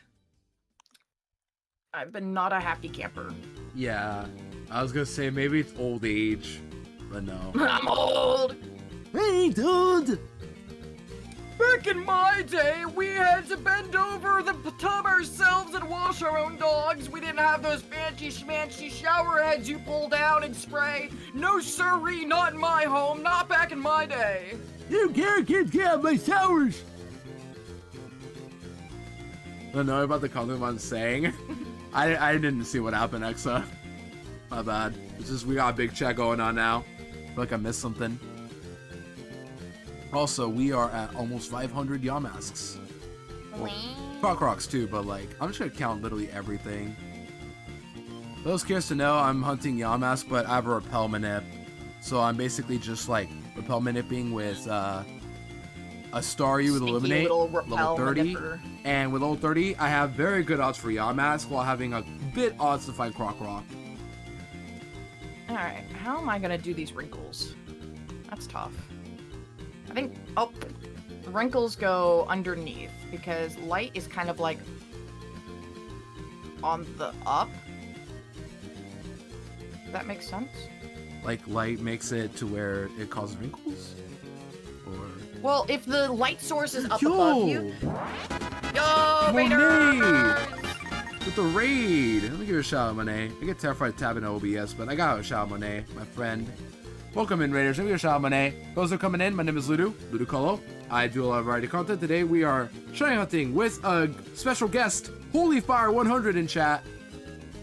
I've been not a happy camper. Yeah. I was gonna say maybe it's old age, but no. I'm old. Hey, dude! Back in my day, we had to bend over the tub ourselves and wash our own dogs. We didn't have those fancy schmancy shower heads you pull down and spray. No sirree, not in my home, not back in my day. You can't get out of my showers! I don't know about the comment I'm saying. I didn't see what happened, Exa. My bad. It's just we got a big chat going on now. I feel like I missed something. Also, we are at almost 500 Yamasks. Crocs too, but like, I'm just gonna count literally everything. For those curious to know, I'm hunting Yamask, but I have a repel manip. So I'm basically just like repel manipping with a Staryu with Sneaky Eliminate, little level repel 30. manipper. And with level 30, I have very good odds for Yamask while having a bit odds to fight Croc. Alright, how am I gonna do these wrinkles? That's tough. I think, the wrinkles go underneath because light is kind of like on the up. That makes sense? Like light makes it to where it causes wrinkles? Or... Well, if the light source is up Yo! above you. Yo, Monet! Raiders! With the raid! Let me give you a shout out, Monet. I get terrified tapping OBS, but I got a shout out, Monet, my friend. Welcome in, Raiders. Let me give you a shout out, Monet. Those who are coming in, my name is Ludu Colo. I do a lot of variety content. Today we are shiny hunting with a special guest, Holy Fire 100 in chat.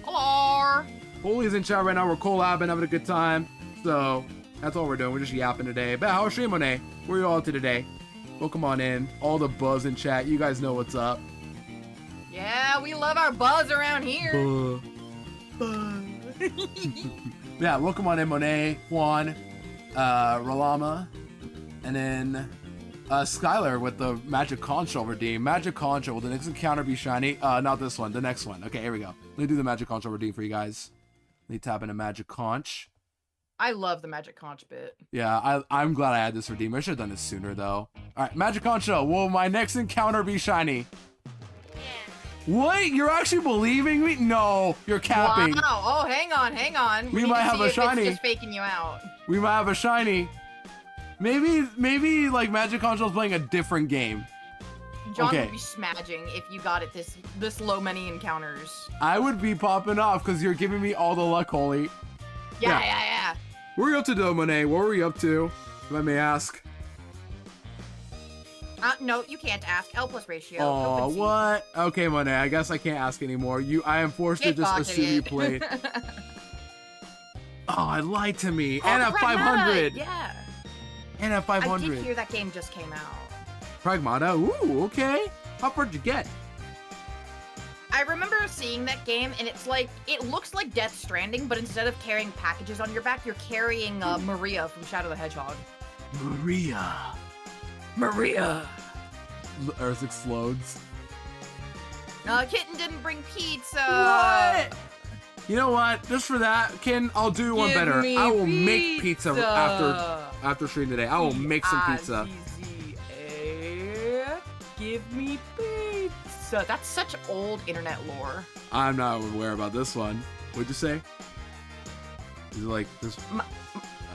Hello! Holy's in chat right now. We're collabing, having a good time. So, that's all we're doing. We're just yapping today. But how's stream, Monet? Where are you all to today? Welcome on in. All the buzz in chat. You guys know what's up. Yeah, we love our buzz around here. Yeah, welcome on in, Monet, Juan, Ralama, and then Skylar with the Magic Conch Shell redeem. Magic Conch Shell, will the next encounter be shiny? Not this one, the next one. Okay, here we go. Let me do the Magic Conch Shell redeem for you guys. Let me tap into Magic Conch. I love the Magic Conch bit. Yeah, I'm glad I had this redeem. I should have done this sooner, though. Alright, Magic Conch Shell, will my next encounter be shiny? What? You're actually believing me? No, you're capping. Wow. Oh, hang on. We need might to have see a if shiny. It's just faking you out. We might have a shiny. Maybe like Magic Conch Shell's playing a different game. John Okay. would be smagging if you got it this low many encounters. I would be popping off because you're giving me all the luck, Holy. Yeah. What were you up to, though, Monet? What were you up to? Let me ask. No, you can't ask. L plus ratio. Oh, Open what? Okay, Monet. I guess I can't ask anymore. I am forced to Get just assume you played. Oh, it lied to me. And at 500. Yeah. And at I 500. did hear that game just came out. Pragmata. Ooh, okay. How far did you get? I remember seeing that game, and it's like, it looks like Death Stranding, but instead of carrying packages on your back, you're carrying Maria from Shadow the Hedgehog. Maria. The Earth explodes. Kitten didn't bring pizza. What? You know what? Just for that, Ken, I'll do one Give better. me I will make pizza pizza. after stream today. I will make some pizza. P-I-Z-Z-A. Give me pizza. That's such old internet lore. I'm not aware about this one. What'd you say? Is it like this?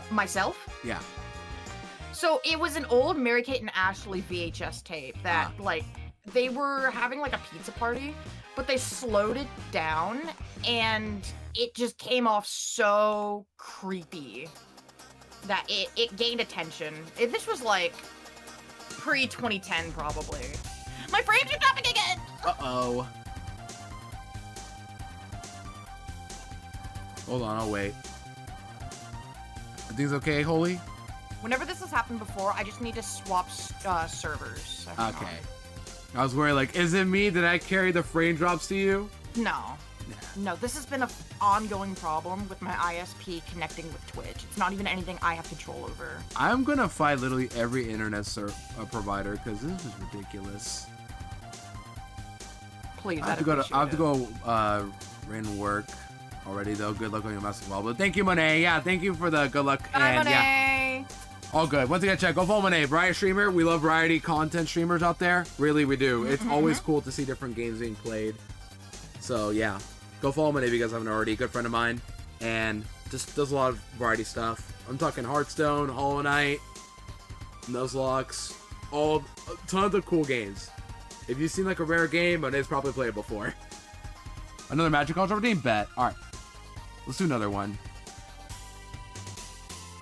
Myself? Yeah. So it was an old Mary-Kate and Ashley VHS tape that, like, they were having, like, a pizza party, but they slowed it down, and it just came off so creepy that it gained attention. This was, like, pre-2010, probably. My frames are dropping again! Uh-oh. Hold on, I'll wait. Are things okay, Holy? Whenever this has happened before, I just need to swap servers. Okay. I was worried, like, is it me? Did I carry the frame drops to you? No. No, this has been an ongoing problem with my ISP connecting with Twitch. It's not even anything I have control over. I'm gonna fight literally every internet provider because this is ridiculous. Please, I have to go in work already though. Good luck on your basketball. But thank you, Monet. Yeah, thank you for the good luck. Bye, and Monet. Yeah, all good. Once again, check. Go follow Monet, variety streamer. We love variety content streamers out there. Really, we do. It's always cool to see different games being played. So yeah, go follow Monet if you guys haven't already. Good friend of mine, and just does a lot of variety stuff. I'm talking Hearthstone, Hollow Knight, Nuzlocke, tons of cool games. If you've seen like a rare game, Monet's probably played it before. Another Magic Culture Redeem bet. All right, let's do another one.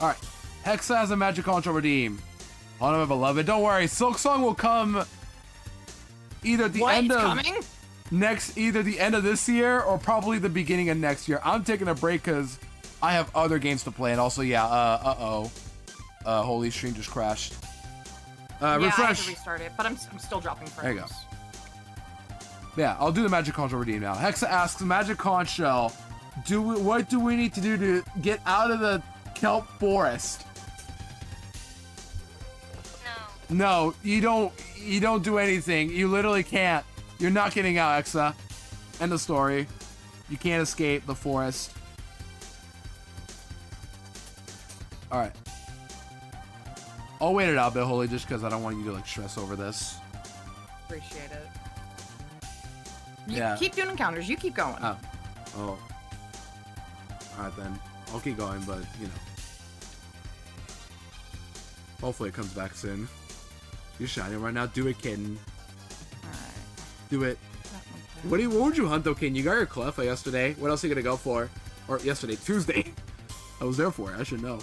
All right, Hexa has a Magic Culture Redeem. On my beloved, don't worry. Silk Song will come either at the end of either the end of this year or probably the beginning of next year. I'm taking a break because I have other games to play, and also yeah, holy stream just crashed. Yeah, refresh. I had to restart it, but I'm still dropping frames. There you go. Yeah, I'll do the Magic Conch Redeem now. Hexa asks, Magic Conch Shell, what do we need to do to get out of the kelp forest? No, you don't do anything. You literally can't. You're not getting out, Hexa. End of story. You can't escape the forest. Alright. I'll wait it out a bit, Holy, just because I don't want you to like stress over this. Appreciate it. You keep doing encounters. You keep going. Oh. Alright then. I'll keep going, but, you know. Hopefully it comes back soon. You're shining right now. Do it, kitten. Alright. Do it. What would you hunt, though, kitten? You got your Cleffa yesterday. What else are you going to go for? Or yesterday, Tuesday. I was there for it. I should know.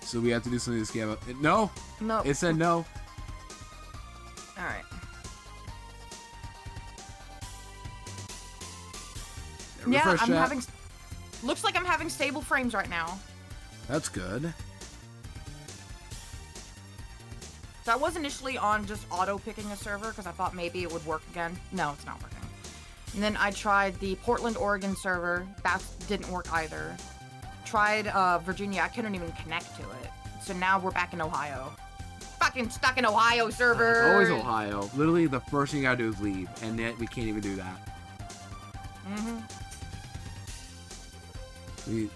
So we have to do something to scam up. No. No. It said no. Alright. Yeah, I'm having... Looks like I'm having stable frames right now. That's good. So I was initially on just auto-picking a server because I thought maybe it would work again. No, it's not working. And then I tried the Portland, Oregon server. That didn't work either. Tried Virginia. I couldn't even connect to it. So now we're back in Ohio. Fucking stuck in Ohio server. It's always Ohio. Literally, the first thing you gotta do is leave, and yet we can't even do that.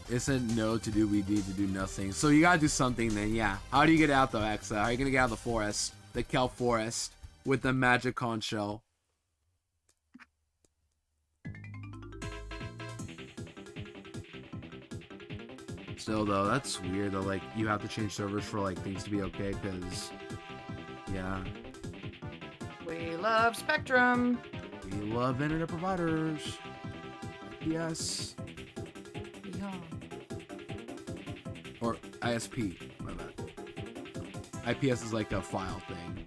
It said no to do, we need to do nothing. So you gotta do something then, yeah. How do you get out though, Hexa? How are you gonna get out of the forest? The kelp forest with the magic conch shell. Still though, that's weird though, like you have to change servers for like things to be okay, cause yeah. We love Spectrum. We love internet providers. Yes. Yeah. Or ISP, my bad. IPS is like a file thing.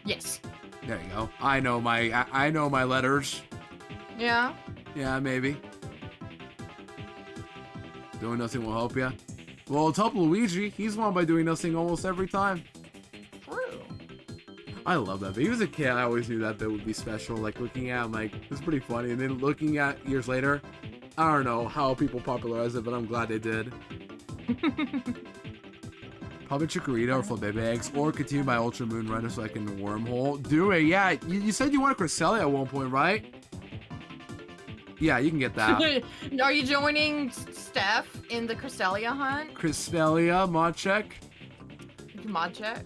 Yes. There you go. I know my letters. Yeah. Yeah, maybe. Doing nothing will help you. Well, it's helped Luigi. He's won by doing nothing almost every time. True. I love that bit. He was a kid. I always knew that bit would be special. Like looking at him, like it's pretty funny. And then looking at years later, I don't know how people popularized it, but I'm glad they did. Probably Chikorita or Flabebe eggs, or continue my Ultra Moon Runner so I can wormhole. Do it, yeah. You said you wanted Cresselia at one point, right? Yeah, you can get that. Are you joining Steph in the Cresselia hunt? Cresselia, mod check. Mod check.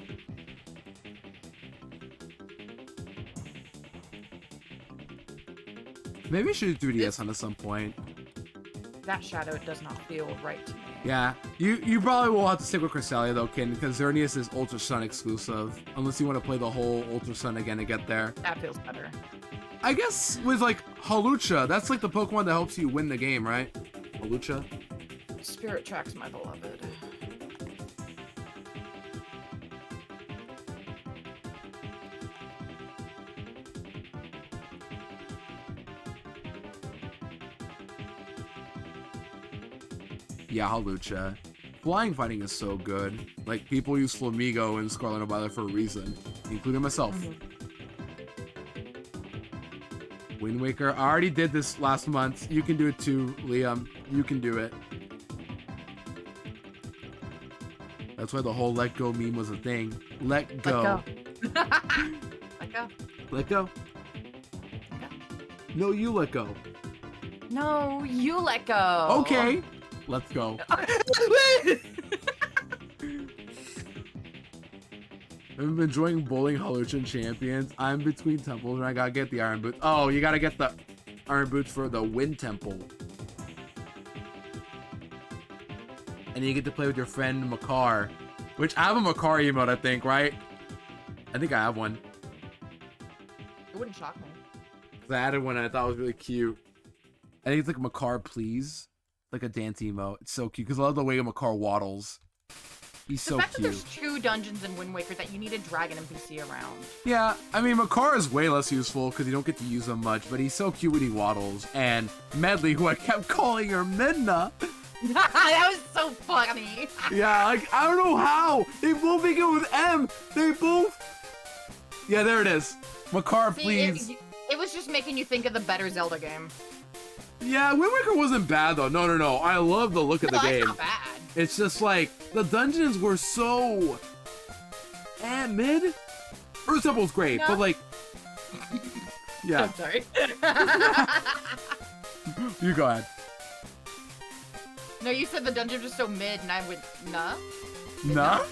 Maybe we should do 3DS hunt at some point. That shadow does not feel right to me. Yeah, you probably will have to stick with Cresselia though, Ken, because Xerneas is Ultra Sun exclusive. Unless you want to play the whole Ultra Sun again to get there. That feels better. I guess with like Hawlucha, that's like the Pokemon that helps you win the game, right? Hawlucha. Spirit Tracks, my beloved. Yeah, Halucha. Flying fighting is so good. Like, people use Flamigo and Scarlet and Violet for a reason, including myself. Wind Waker. I already did this last month. You can do it too, Liam. You can do it. That's why the whole let go meme was a thing. Let go. Let go. Let go. Let go. No, you let go. No, you let go. Okay. Let's go. I'm enjoying bowling Haluchan Champions. I'm between temples and I gotta get the iron boots. Oh, you gotta get the iron boots for the Wind Temple. And then you get to play with your friend Makar. Which, I have a Makar emote, I think, right? I think I have one. It wouldn't shock me. I added one and I thought it was really cute. I think it's like Makar Please. Like a dance emote. It's so cute because I love the way Makar waddles. He's so the fact cute. that there's 2 dungeons in Wind Waker that you need a dragon NPC around. Yeah, I mean, Makar is way less useful because you don't get to use him much, but he's so cute when he waddles. And Medley, who I kept calling her Midna. That was so funny. Yeah, like, I don't know how. They both begin with M. They both... Yeah, there it is. Makar, See, please. It was just making you think of the better Zelda game. Yeah, Wind Waker wasn't bad, though. No. I love the look of the No, game. it's not bad. It's just like, the dungeons were so... mid? Earth Temple's great, No. but like... Yeah, I'm sorry. you go ahead. No, you said the dungeon was so mid, and I went, nah. Nah?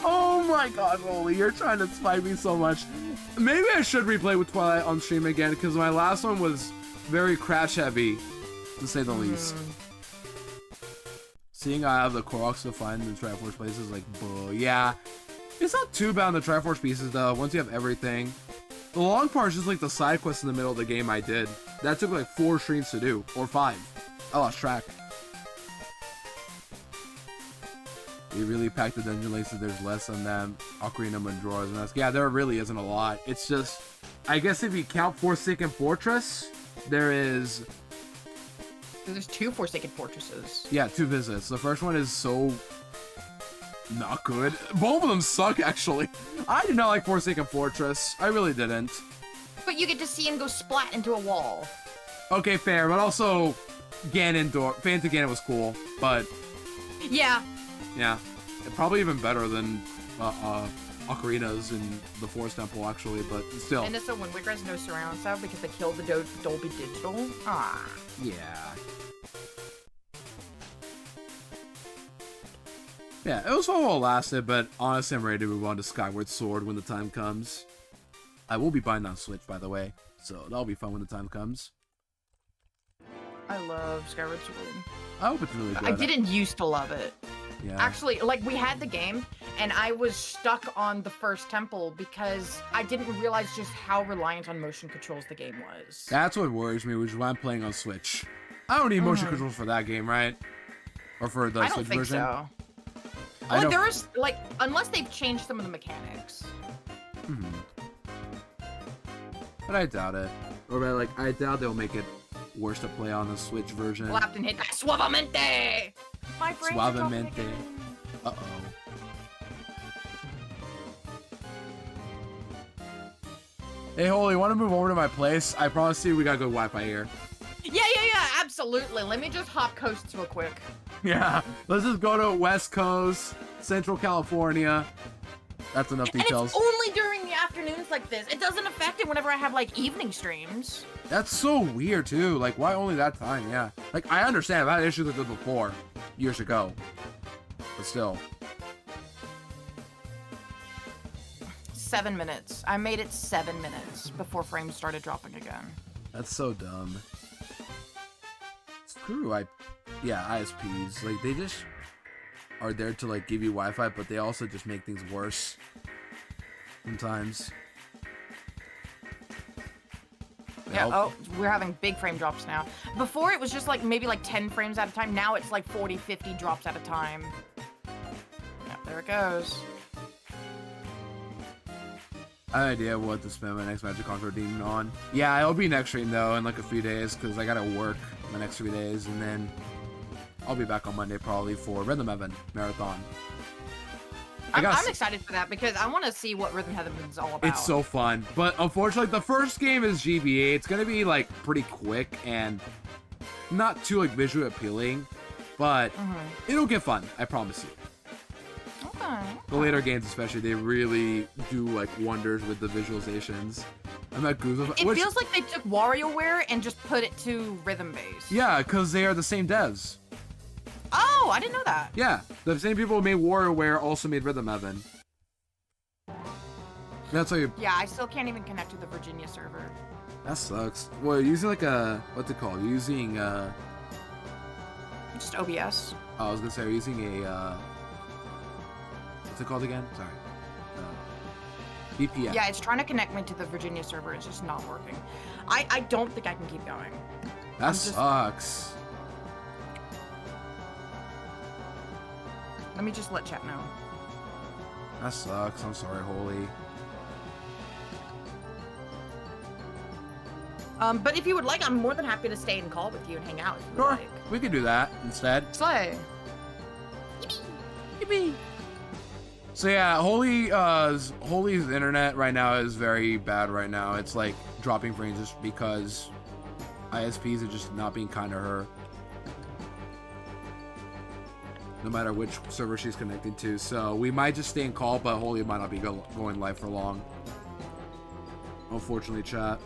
Oh my god, Rolly, you're trying to spite me so much. Maybe I should replay with Twilight on stream again, because my last one was very crash heavy, to say the least. Seeing I have the Koroks to find in the Triforce places, like, boo. Yeah. It's not too bad in the Triforce pieces, though, once you have everything. The long part is just like the side quest in the middle of the game I did. That took like 4 streams to do, or 5. I lost track. They really packed the dungeon laces, there's less on them. Ocarina, Majora's Mask. Yeah, there really isn't a lot. It's just, I guess if you count Forsaken Fortress, there is... There's 2 Forsaken Fortresses. Yeah, 2 visits. The first one is so... not good. Both of them suck, actually. I did not like Forsaken Fortress. I really didn't. But you get to see him go splat into a wall. Okay, fair, but also Phantom Ganon was cool, but Yeah. yeah, probably even better than Ocarina's in the Forest Temple, actually, but still. And so Wind Waker has no surround sound because they killed the Dolby Digital. Ah. Yeah. Yeah, it was fun while it lasted, but honestly, I'm ready to move on to Skyward Sword when the time comes. I will be buying that on Switch, by the way, so that'll be fun when the time comes. I love Skyward Sword. I hope it's really good. I didn't used to love it. Yeah. Actually, like, we had the game, and I was stuck on the first temple because I didn't realize just how reliant on motion controls the game was. That's what worries me, which is why I'm playing on Switch. I don't need motion controls for that game, right? Or for the I don't Switch think version? so. I Like, know- there is, like, unless they've changed some of the mechanics. But I doubt it. Or like, I doubt they'll make it worse to play on the Switch version. Slapped and hit Suavemente! My brains are dropping Suavemente. again. Uh-oh. Hey, Holy, want to move over to my place? I promise you we got good Wi-Fi here. Yeah, absolutely. Let me just hop coast real quick. Yeah, let's just go to West Coast, Central California. That's enough details. And it's only during the afternoons like this. It doesn't affect it whenever I have, like, evening streams. That's so weird, too. Like, why only that time? Yeah. Like, I understand. I've had issues with it before, years ago. But still. 7 minutes. I made it 7 minutes before frames started dropping again. That's so dumb. Screw ISPs. Like, they just are there to, like, give you Wi-Fi, but they also just make things worse sometimes. Yeah, oh, we're having big frame drops now. Before, it was just, like, maybe, like, 10 frames at a time. Now it's, like, 40, 50 drops at a time. Yeah, there it goes. I have no idea what to spend my next Magic Contour Demon on. Yeah, it'll be next stream, though, in, like, a few days, because I gotta work the next 3 days, and then I'll be back on Monday probably for Rhythm Heaven Marathon. I'm excited for that because I want to see what Rhythm Heaven is all about. It's so fun, but unfortunately, the first game is GBA. It's gonna be like pretty quick and not too like visually appealing, but it'll get fun. I promise you. Okay. The later games, especially, they really do like wonders with the visualizations. I'm at Goose. It feels like they took WarioWare and just put it to rhythm base. Yeah, because they are the same devs. Oh, I didn't know that. Yeah, the same people who made WarioWare also made Rhythm Heaven. That's like Yeah, I still can't even connect to the Virginia server. that sucks. Well, using like a what's it called? Using Just OBS. I was gonna say using a what's it called again? Sorry. VPN. Yeah, it's trying to connect me to the Virginia server. It's just not working. I don't think I can keep going. That sucks. Let me just let chat know. That sucks. I'm sorry, Holy. But if you would like, I'm more than happy to stay and call with you and hang out if you would Sure, like. we could do that instead. Slay. Yippee. So yeah, Holy's internet right now is very bad right now. It's like dropping frames just because ISPs are just not being kind to her. No matter which server she's connected to. So we might just stay in call, but Holy might not be going live for long. Unfortunately, chat.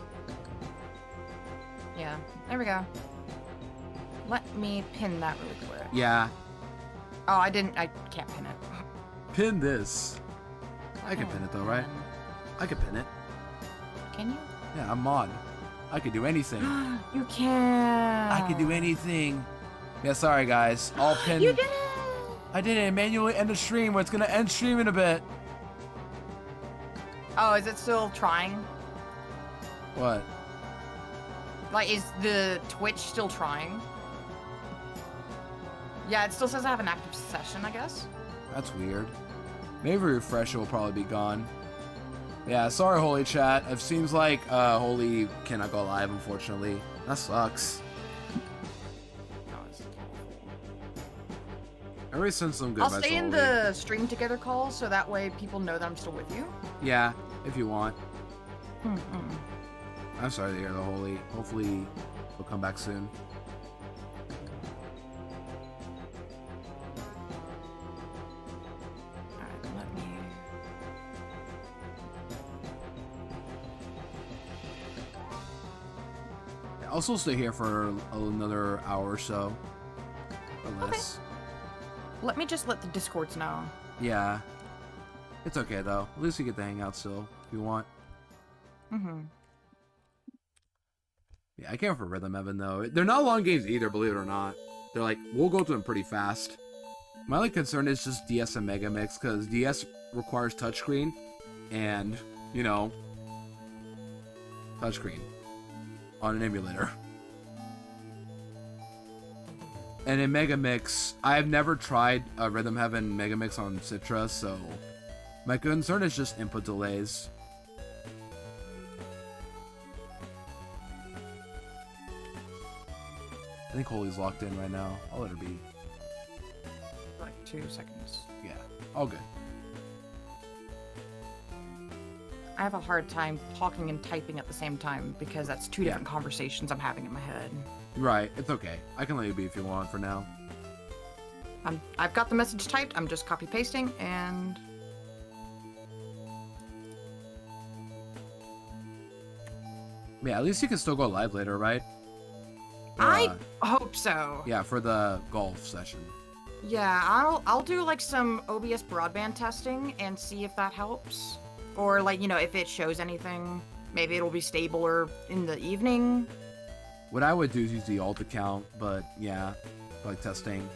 Yeah, there we go. Let me pin that really quick. Yeah. Oh, I can't pin it. Pin this. I can pin it though, right? I can pin it. Can you? Yeah, I'm mod. I could do anything. You can. I could do anything. Yeah, sorry guys. I'll pin. You did it! I did it. Manually end the stream. It's gonna end stream in a bit. Oh, is it still trying? What? Like, is the Twitch still trying? Yeah, it still says I have an active session, I guess. That's weird. Maybe refresh it will probably be gone. Yeah, sorry, Holy chat. It seems like Holy cannot go live, unfortunately. That sucks. Everybody sends some good I'll vibes to stay in Holy. the stream together call so that way people know that I'm still with you. Yeah, if you want. Mm-mm. I'm sorry to hear the Holy. Hopefully, we'll come back soon. Alright, let me... I'll still stay here for another hour or so. Or less. Let me just let the Discords know. Yeah. It's okay, though. At least we get to hang out still, if you want. Mm-hmm. Yeah, I can't for Rhythm Heaven, though. They're not long games either, believe it or not. They're like, we'll go through them pretty fast. My only concern is just DS and Mega Mix, because DS requires touchscreen, and, you know, touchscreen on an emulator. And in Mega Mix, I've never tried Rhythm Heaven Mega Mix on Citra, so my concern is just input delays. I think Holy's locked in right now. I'll let her be. Like 2 seconds. Yeah, all good. I have a hard time talking and typing at the same time because that's two different conversations I'm having in my head. Right, it's okay. I can let you be if you want for now. I've got the message typed. I'm just copy pasting and. Yeah, at least you can still go live later, right? I hope so. Yeah, for the golf session. Yeah, I'll do like some OBS broadband testing and see if that helps. Or like, you know, if it shows anything, maybe it'll be stabler in the evening. What I would do is use the alt account, but yeah, like testing.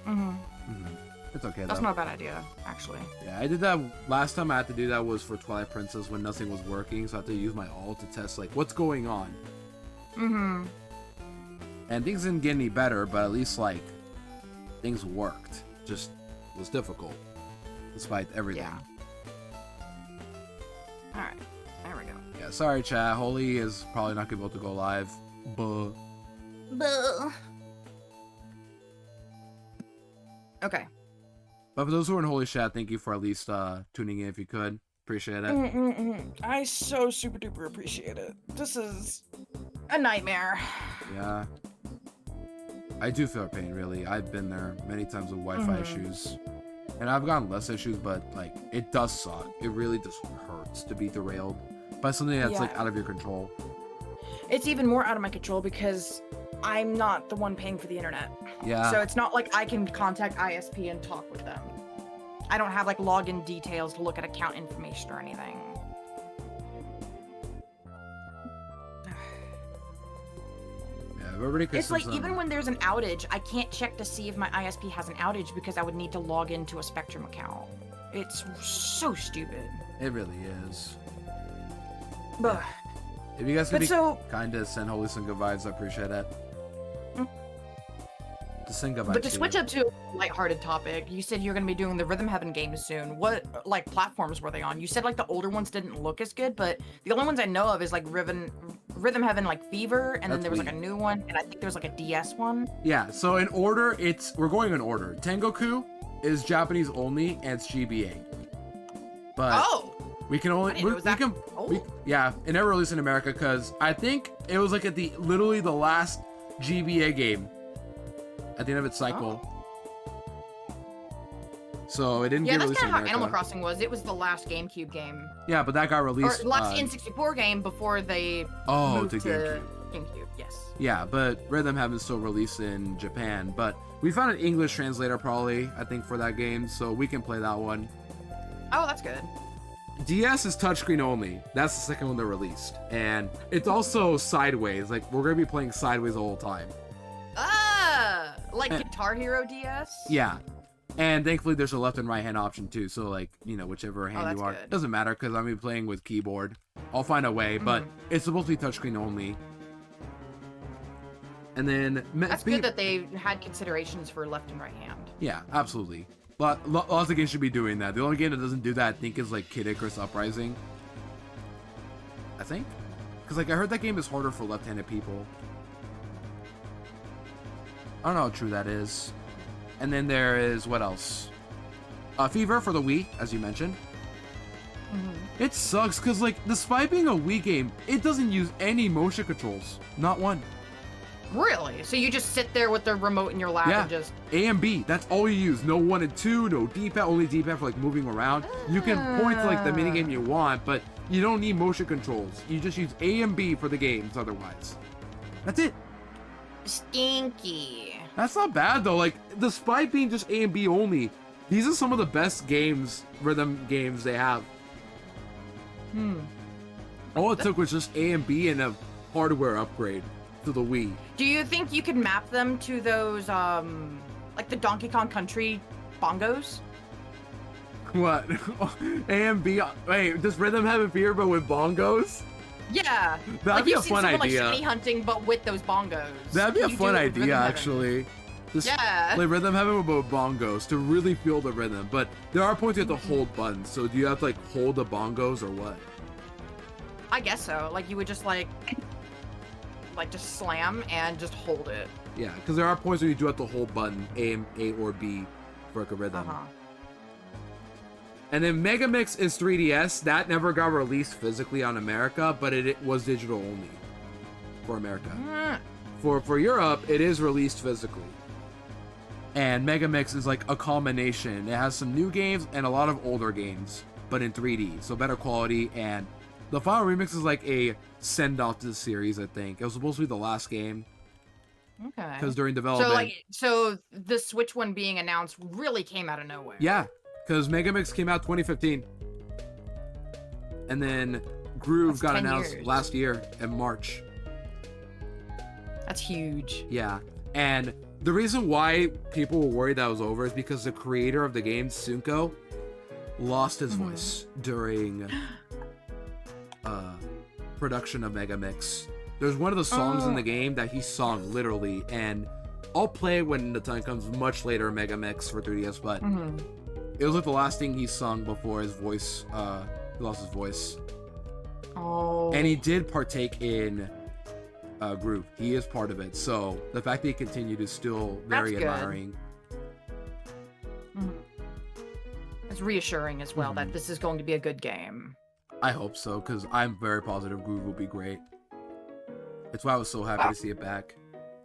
It's okay That's though. not a bad idea, actually. Yeah, I did that last time. I had to do that was for Twilight Princess when nothing was working, so I had to use my alt to test like what's going on. And things didn't get any better, but at least like things worked. Just was difficult despite everything. Yeah. All right, there we go. Yeah, sorry, chat. Holy is probably not gonna be able to go live. Buh. Buh. But for those who are in Holy Chat, thank you for at least tuning in if you could. Appreciate it. I so super duper appreciate it. This is a nightmare. Yeah. I do feel pain, really. I've been there many times with Wi-Fi issues. And I've gotten less issues, but, like, it does suck. It really just hurts to be derailed by something that's, like, out of your control. It's even more out of my control because I'm not the one paying for the internet. Yeah. So it's not like I can contact ISP and talk with them. I don't have, like, login details to look at account information or anything. It's like, even when there's an outage, I can't check to see if my ISP has an outage because I would need to log into a Spectrum account. It's so stupid. It really is. But if you guys could be kind to send Holy Sun good vibes, I appreciate it. To sing good vibes. But to switch up to a lighthearted topic, you said you're going to be doing the Rhythm Heaven games soon. What, like, platforms were they on? You said, like, the older ones didn't look as good, but the only ones I know of is, like, Rhythm Heaven, like, Fever, and then there was, like, a new one, and I think there was, like, a DS one. Yeah, so in order, we're going in order. Tengoku is Japanese only, and it's GBA. But we can only, yeah, it never released in America, because I think it was, like, literally the last GBA game at the end of its cycle. So it didn't get released in America. Yeah, that's kind of how Animal Crossing was. It was the last GameCube game. Yeah, but that got released. Or last N64 game before they moved to GameCube. Yes. Yeah, but Rhythm Heaven still released in Japan. But we found an English translator probably, I think, for that game, so we can play that one. Oh, that's good. DS is touchscreen only. That's the second one they released. And it's also sideways. Like, we're going to be playing sideways the whole time. Like Guitar Hero DS? Yeah. And thankfully there's a left and right hand option too. So, like, you know, whichever hand you are. It doesn't matter because I'm going to be playing with keyboard. I'll find a way, but it's supposed to be touchscreen only. And then... That's good that they had considerations for left and right hand. Yeah, absolutely. Lots of games should be doing that. The only game that doesn't do that, I think, is, like, Kid Icarus Uprising. I think? Because, like, I heard that game is harder for left-handed people. I don't know how true that is. And then there is, what else? Fever for the Wii, as you mentioned. It sucks, because, like, despite being a Wii game, it doesn't use any motion controls. Not one. Really? So you just sit there with the remote in your lap and just... A and B, that's all you use. No 1 and 2, no D-pad, only D-pad for, like, moving around. You can point to, like, the minigame you want, but you don't need motion controls. You just use A and B for the games otherwise. That's it. Stinky. That's not bad though. Like, despite being just A and B only, these are some of the best rhythm games they have. All it took was just A and B and a hardware upgrade to the Wii. Do you think you could map them to those, like the Donkey Kong Country bongos? What? A and B? Wait, does Rhythm have a fear but with bongos? Yeah, that'd be a fun idea. Like shiny hunting, but with those bongos. That'd be a fun idea, actually. Just play Rhythm Heaven with bongos to really feel the rhythm. But there are points you have to hold buttons. So do you have to, like, hold the bongos or what? I guess so. Like, you would just like just slam and just hold it. Yeah, because there are points where you do have to hold button A or B for, like, a rhythm. And then Megamix is 3DS. That never got released physically on America, but it was digital only for America. For Europe, it is released physically. And Megamix is like a combination. It has some new games and a lot of older games, but in 3D, so better quality. And the final remix is like a send-off to the series, I think. It was supposed to be the last game. Okay. Because during development... So the Switch one being announced really came out of nowhere. Yeah. Because Megamix came out 2015. And then Groove got announced last year in March. That's huge. Yeah. And the reason why people were worried that was over is because the creator of the game, Sunko, lost his voice during production of Megamix. There's one of the songs in the game that he sung literally, and I'll play it when the time comes much later in Megamix for 3DS, but it was like the last thing he sung before his voice, he lost his voice. And he did partake in Groove. He is part of it, so the fact that he continued is still very admiring. It's reassuring as well that this is going to be a good game. I hope so, because I'm very positive Groove will be great. That's why I was so happy to see it back.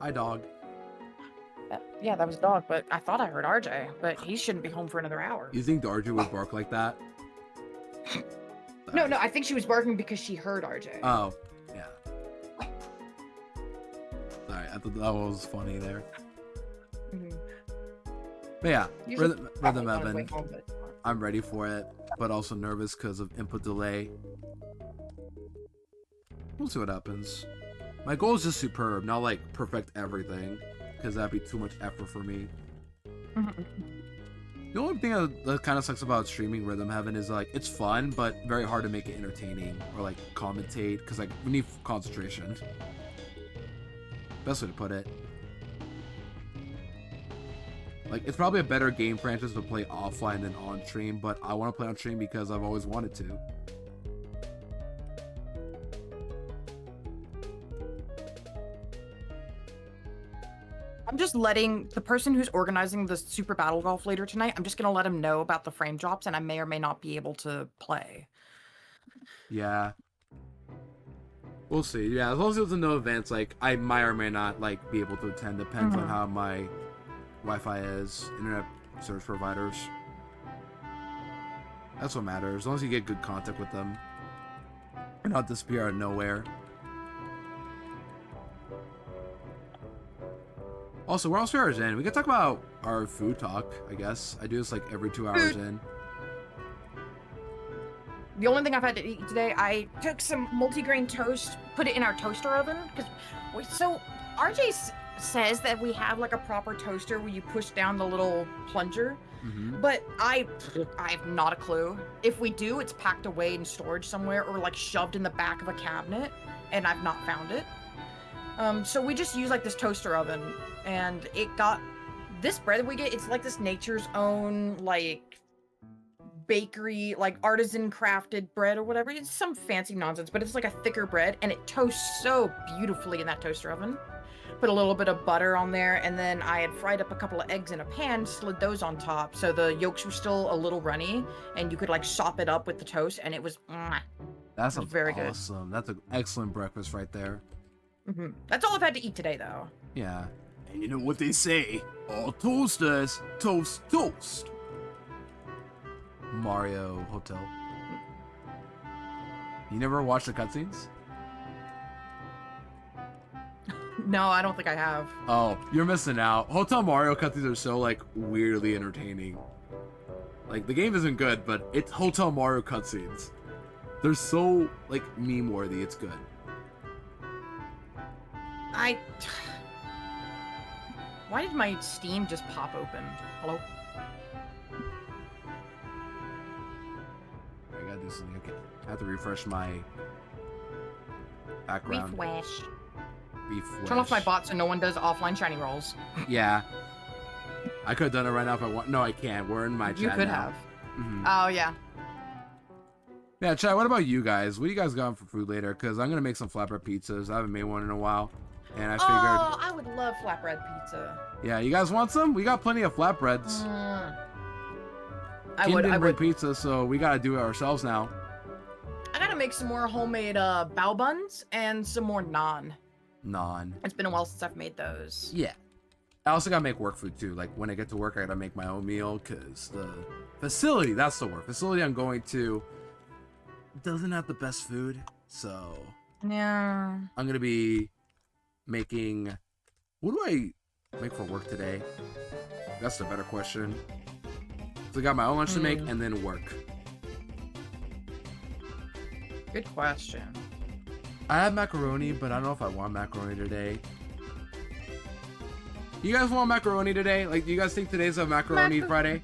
Hi, dog. Yeah, that was dog, but I thought I heard RJ, but he shouldn't be home for another hour. You think RJ would bark like that? No, I think she was barking because she heard RJ. Oh, yeah. Sorry, I thought that was funny there. But yeah, Rhythm Evan, I'm ready for it, but also nervous because of input delay. We'll see what happens. My goal is just superb, not like perfect everything, because that'd be too much effort for me. The only thing that kind of sucks about streaming Rhythm Heaven is like it's fun, but very hard to make it entertaining or like commentate, because like we need concentration. Best way to put it. Like it's probably a better game franchise to play offline than on stream, but I want to play on stream because I've always wanted to. I'm just letting the person who's organizing the Super Battle Golf later tonight, I'm just going to let him know about the frame drops, and I may or may not be able to play. Yeah. We'll see. Yeah, as long as there's no events, like, I might or may not, like, be able to attend. Depends on how my Wi-Fi is. Internet service providers. That's what matters. As long as you get good contact with them. Or not disappear out of nowhere. Also, we're almost 2 hours in. We can talk about our food talk, I guess. I do this like every 2 hours in. The only thing I've had to eat today, I took some multigrain toast, put it in our toaster oven. So RJ says that we have like a proper toaster where you push down the little plunger. But I have not a clue. If we do, it's packed away in storage somewhere or like shoved in the back of a cabinet, and I've not found it. So we just use like this toaster oven, and it got this bread that we get. It's like this Nature's Own like bakery, like artisan crafted bread or whatever. It's some fancy nonsense, but it's like a thicker bread, and it toasts so beautifully in that toaster oven. Put a little bit of butter on there, and then I had fried up a couple of eggs in a pan, slid those on top, so the yolks were still a little runny, and you could like sop it up with the toast, and it was that sounds very awesome. That's an excellent breakfast right there. That's all I've had to eat today, though. Yeah. And you know what they say? All toasters toast toast. Mario Hotel. You never watched the cutscenes? No, I don't think I have. Oh, you're missing out. Hotel Mario cutscenes are so like weirdly entertaining. Like the game isn't good, but it's Hotel Mario cutscenes. They're so like meme worthy. It's good. Why did my Steam just pop open? Hello? I gotta do something. Okay. I have to refresh my background. Refresh. Refresh. Turn off my bot so no one does offline shiny rolls. Yeah. I could have done it right now if I want. No, I can't. We're in my chat. You could now. have. Oh, yeah. Yeah, chat, what about you guys? What do you guys got for food later? Because I'm going to make some flatbread pizzas. I haven't made one in a while. And I figured... Oh, I would love flatbread pizza. Yeah, you guys want some? We got plenty of flatbreads. I Kim would. didn't bring pizza, so we got to do it ourselves now. I got to make some more homemade bao buns and some more naan. Naan. It's been a while since I've made those. Yeah. I also got to make work food, too. Like, when I get to work, I got to make my own meal, because the facility, that's the word. Facility I'm going to doesn't have the best food, so... Yeah. I'm going to be making... What do I make for work today? That's the better question. So I got my own lunch to make, and then work. Good question. I have macaroni, but I don't know if I want macaroni today. You guys want macaroni today? Like, do you guys think today's a macaroni Friday?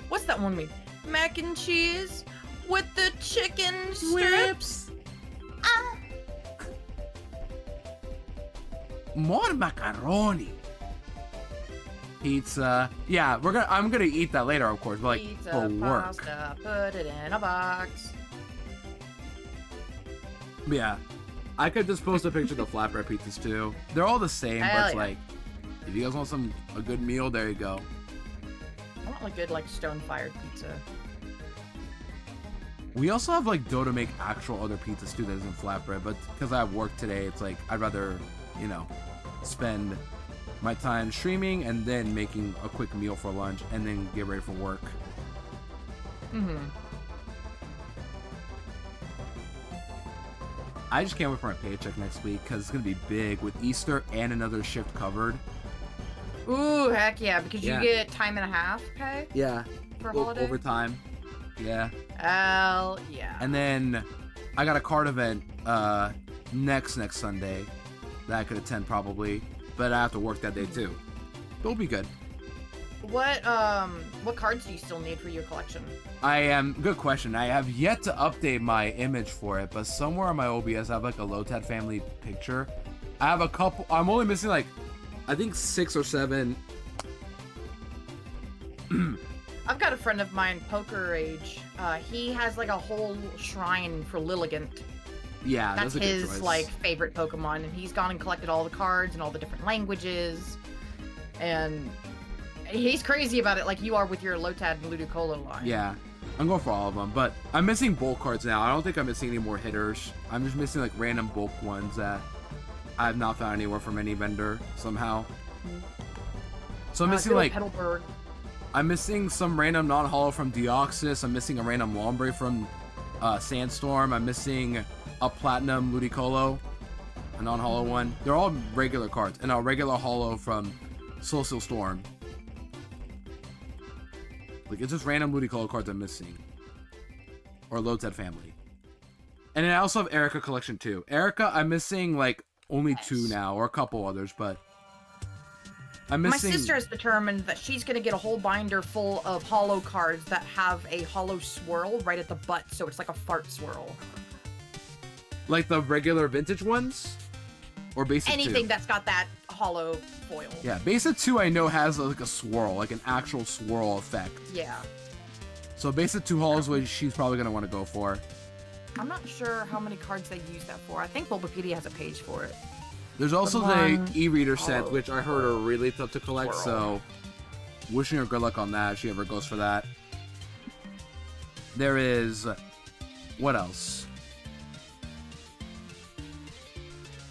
What's that one mean? Mac and cheese with the chicken strips. More macaroni. Pizza. Yeah, I'm gonna eat that later, of course, but like Pizza, for work. Pasta, put it in a box. Yeah. I could just post a picture of the flatbread pizzas too. They're all the same, but it's like, if you guys want a good meal, there you go. I want like good like stone-fired pizza. We also have like dough to make actual other pizzas too that isn't flatbread, but because I have work today, it's like I'd rather, you know, spend my time streaming and then making a quick meal for lunch and then get ready for work. Mm-hmm. I just can't wait for my paycheck next week because it's going to be big with Easter and another shift covered. Ooh, heck yeah, because Yeah. you get time and a half pay Yeah. for holiday. Overtime. Yeah. Hell yeah. And then I got a card event next Sunday that I could attend probably, but I have to work that day too. It'll be good. What cards do you still need for your collection? Good question. I have yet to update my image for it, but somewhere on my OBS I have like a Lotad family picture. I have a couple. I'm only missing like, I think 6 or 7. I've got a friend of mine, Poker Age. He has like a whole shrine for Lilligant. Yeah, That's a good his choice. like favorite Pokemon, and he's gone and collected all the cards and all the different languages, and he's crazy about it, like you are with your Lotad and Ludicolo line. Yeah, I'm going for all of them, but I'm missing bulk cards now. I don't think I'm missing any more hitters. I'm just missing like random bulk ones that I have not found anywhere from any vendor somehow. So I'm missing like Petalburg. I'm missing some random non-holo from Deoxys. I'm missing a random Lombre from Sandstorm. I'm missing a Platinum Ludicolo, a non-holo one. They're all regular cards, and a regular holo from Soul Steel Storm. Like, it's just random Ludicolo cards I'm missing. Or Lotad family. And then I also have Erica collection too. Erica, I'm missing like only 2 now, or a couple others, but I'm missing. My sister has determined that she's going to get a whole binder full of holo cards that have a holo swirl right at the butt, so it's like a fart swirl. Like the regular vintage ones? Or basic Anything 2? that's got that holo foil. Yeah, basic 2 I know has like a swirl, like an actual swirl effect. Yeah. So basic 2 holos what she's probably going to want to go for. I'm not sure how many cards they use that for. I think Bulbapedia has a page for it. There's also the one e-reader set, holo which I heard are really tough to collect, swirl. so wishing her good luck on that if she ever goes for that. There is... What else?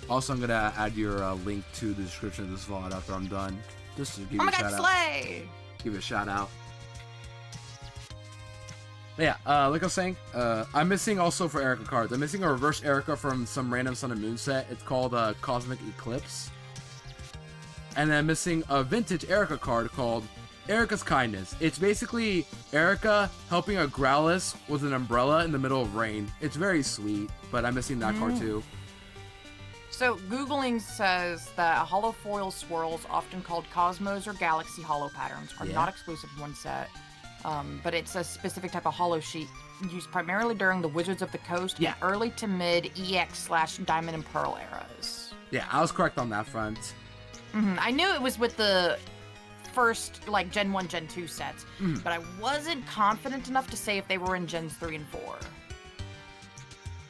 Also, I'm going to add your link to the description of this VOD after I'm done. Just to give you Oh my a shout god, out. Slay! Give it a shout out. Yeah, like I was saying, I'm missing also for Erica cards. I'm missing a reverse Erica from some random Sun and Moon set. It's called Cosmic Eclipse. And then I'm missing a vintage Erica card called Erica's Kindness. It's basically Erica helping a Growlithe with an umbrella in the middle of rain. It's very sweet, but I'm missing that card too. So, Googling says that holofoil swirls, often called Cosmos or Galaxy holo patterns, are Yeah. not exclusive to one set. But it's a specific type of holo sheet used primarily during the Wizards of the Coast Yeah. and early to mid EX/Diamond and Pearl eras. Yeah, I was correct on that front. I knew it was with the first, like, Gen 1, Gen 2 sets, but I wasn't confident enough to say if they were in Gens 3 and 4.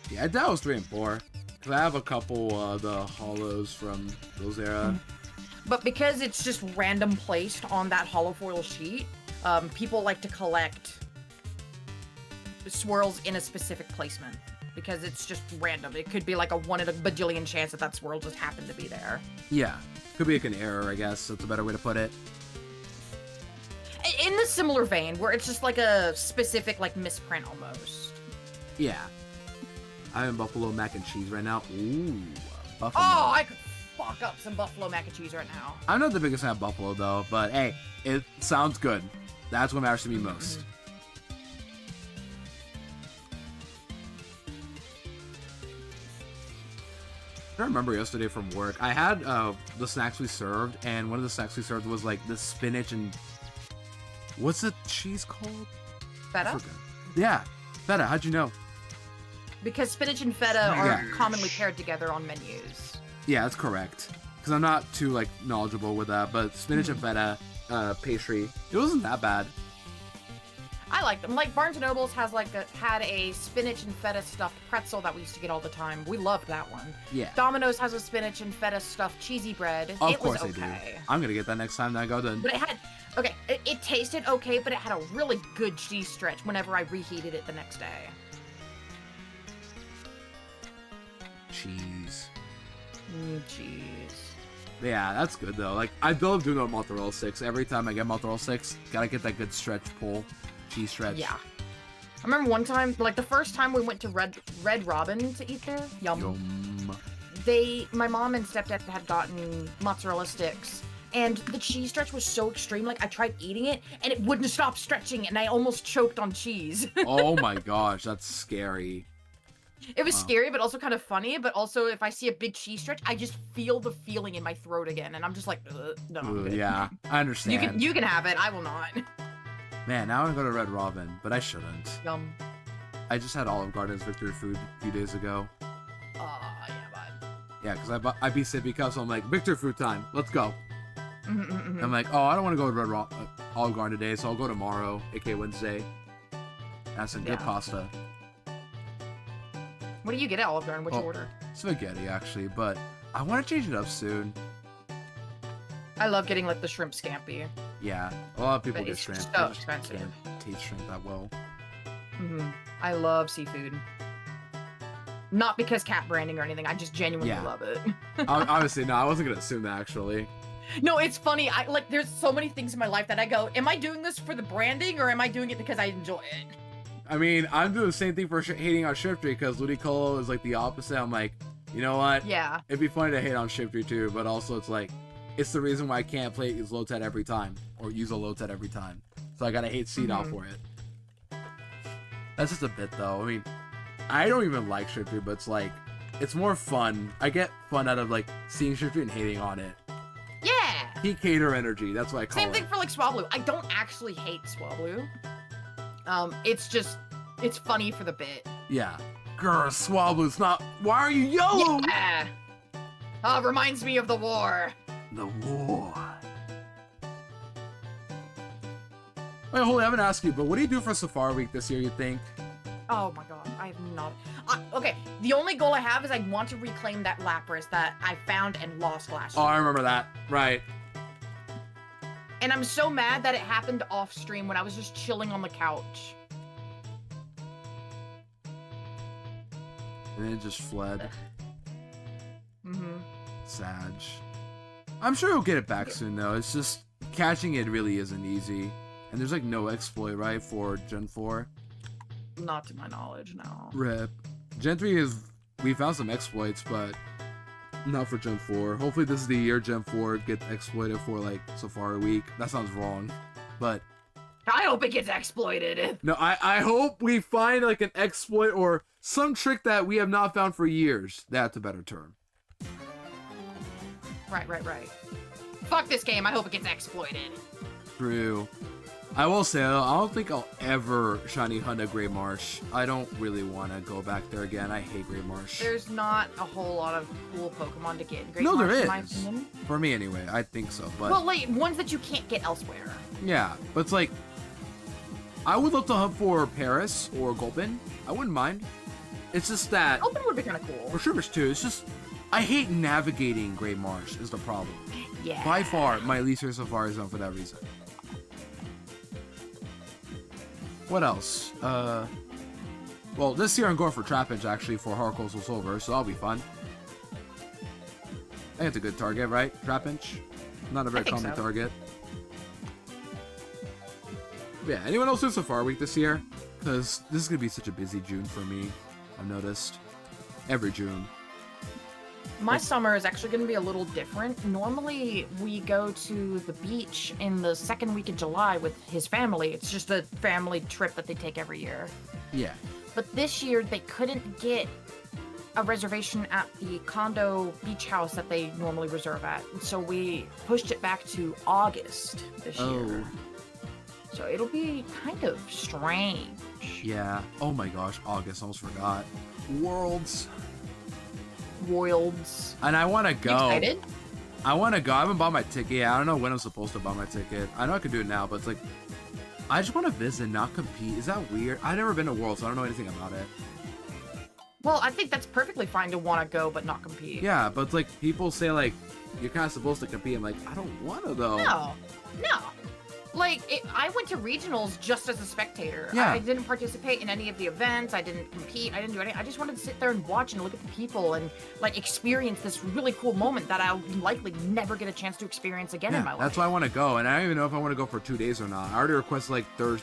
Yeah, I doubt it was 3 and 4. Because I have a couple of the holos from those era. But because it's just random placed on that holofoil sheet, people like to collect swirls in a specific placement because it's just random. It could be like a 1 in a bajillion chance that that swirl just happened to be there. Yeah, could be like an error, I guess. That's a better way to put it. In the similar vein, where it's just like a specific like misprint almost. Yeah. I'm in Buffalo mac and cheese right now. Ooh, Buffalo. Oh, I could fuck up some buffalo mac and cheese right now. I'm not the biggest fan of Buffalo though, but hey, it sounds good. That's what matters to me most. I remember yesterday from work, I had the snacks we served, and one of the snacks we served was like the spinach and what's the cheese called? I Feta? forgot. Yeah, feta. How'd you know? Because spinach and feta are Yeah. commonly paired together on menus. Yeah, that's correct. Because I'm not too like knowledgeable with that, but spinach and feta pastry, it wasn't that bad. I like them. Like Barnes & Noble's has had a spinach and feta stuffed pretzel that we used to get all the time. We loved that one. Yeah. Domino's has a spinach and feta stuffed cheesy bread. Of it course was they do. okay. I'm gonna get that next time that I go to. But it had, it tasted okay, but it had a really good cheese stretch whenever I reheated it the next day. cheese. Cheese. Yeah, that's good though. Like I love doing that with mozzarella sticks. Every time I get mozzarella sticks, gotta get that good stretch pull, cheese stretch. Yeah. I remember one time, like the first time we went to Red Robin to eat there. Yum. My mom and stepdad had gotten mozzarella sticks, and the cheese stretch was so extreme. Like I tried eating it, and it wouldn't stop stretching, and I almost choked on cheese. Oh my gosh, that's scary. It was scary, but also kind of funny. But also, if I see a big cheese stretch, I just feel the feeling in my throat again, and I'm just like, no. I'm good. Yeah, I understand. You can have it. I will not. Man, now I want to go to Red Robin, but I shouldn't. Yum. I just had Olive Garden's Victory Food a few days ago. Yeah, bud. Yeah, because I beat Sippy Cup, so I'm like, Victory Food time, let's go. Mm-hmm. I'm like, oh, I don't want to go to Olive Garden today, so I'll go tomorrow, aka Wednesday. Have some good pasta. What do you get at Olive Garden? What'd you order? Spaghetti, actually, but I want to change it up soon. I love getting like the shrimp scampi. Yeah, a lot of people But get it's shrimp. so They just expensive. can't taste shrimp that well. I love seafood. Not because cat branding or anything. I just genuinely love it. Obviously, no, I wasn't gonna assume that actually. No, it's funny. There's so many things in my life that I go, am I doing this for the branding or am I doing it because I enjoy it? I mean, I'm doing the same thing for hating on Shifty because Ludicolo is like the opposite. I'm like, you know what? Yeah. It'd be funny to hate on Shifty too, but also it's like, it's the reason why I can't use Lotet every time or use a Lotet every time. So I gotta hate Seedot for it. That's just a bit though. I mean, I don't even like Shifty, but it's like, it's more fun. I get fun out of like seeing Shifty and hating on it. Yeah. Peak hater energy. That's what I call it. Same thing for like Swablu. I don't actually hate Swablu. It's just, it's funny for the bit. Yeah. Grr, Swablu's not. Why are you yellow? Yeah. Reminds me of the war. The war. Wait, Holy, I haven't asked you, but what do you do for Safari Week this year, you think? Oh my god, I have not. Okay, the only goal I have is I want to reclaim that Lapras that I found and lost last year. Oh, I remember that. Right. And I'm so mad that it happened off stream when I was just chilling on the couch. And it just fled. Mm-hmm. Sag. I'm sure he'll get it back soon, though. It's just, catching it really isn't easy. And there's like no exploit, right, for Gen 4? Not to my knowledge, no. RIP. Gen 3 is, we found some exploits, but not for Gen 4. Hopefully this is the year Gen 4 gets exploited for like Safari Week. That sounds wrong, but I hope it gets exploited. no, I hope we find like an exploit or some trick that we have not found for years. That's a better term. Right. Fuck this game, I hope it gets exploited. True. I will say, though, I don't think I'll ever shiny hunt a Grey Marsh. I don't really want to go back there again. I hate Grey Marsh. There's not a whole lot of cool Pokemon to get in Great No, Marsh, there in my is. opinion. For me, anyway. I think so, but... Well, like, ones that you can't get elsewhere. Yeah, but it's like... I would love to hunt for Paris or Gulpin. I wouldn't mind. It's just that... Open would be kind of cool. Or Shivers, too. It's just... I hate navigating Grey Marsh is the problem. Yeah. By far, my least favorite Safari Zone for that reason. What else? Well, this year I'm going for Trapinch, actually, for Hard Coastal Silver, so that'll be fun. I think it's a good target, right? Trapinch? Not a very common target. Yeah, anyone else do Safari Week this year? Because this is going to be such a busy June for me, I've noticed. Every June. My summer is actually going to be a little different. Normally, we go to the beach in the second week of July with his family. It's just a family trip that they take every year. Yeah. But this year, they couldn't get a reservation at the condo beach house that they normally reserve at. And so we pushed it back to August this year. So it'll be kind of strange. Yeah. Oh my gosh, August. Almost forgot. Worlds. And I want to go. You excited? I want to go. I haven't bought my ticket yet. I don't know when I'm supposed to buy my ticket. I know I can do it now, but it's like, I just want to visit, not compete. Is that weird? I've never been to Worlds, so I don't know anything about it. Well, I think that's perfectly fine to want to go but not compete. Yeah, but it's like, people say like, you're kind of supposed to compete. I'm like, I don't want to though. No. I went to regionals just as a spectator. Yeah. I didn't participate in any of the events. I didn't compete. I didn't do anything. I just wanted to sit there and watch and look at the people and like experience this really cool moment that I'll likely never get a chance to experience again in my life. That's why I want to go, and I don't even know if I want to go for 2 days or not. I already requested like the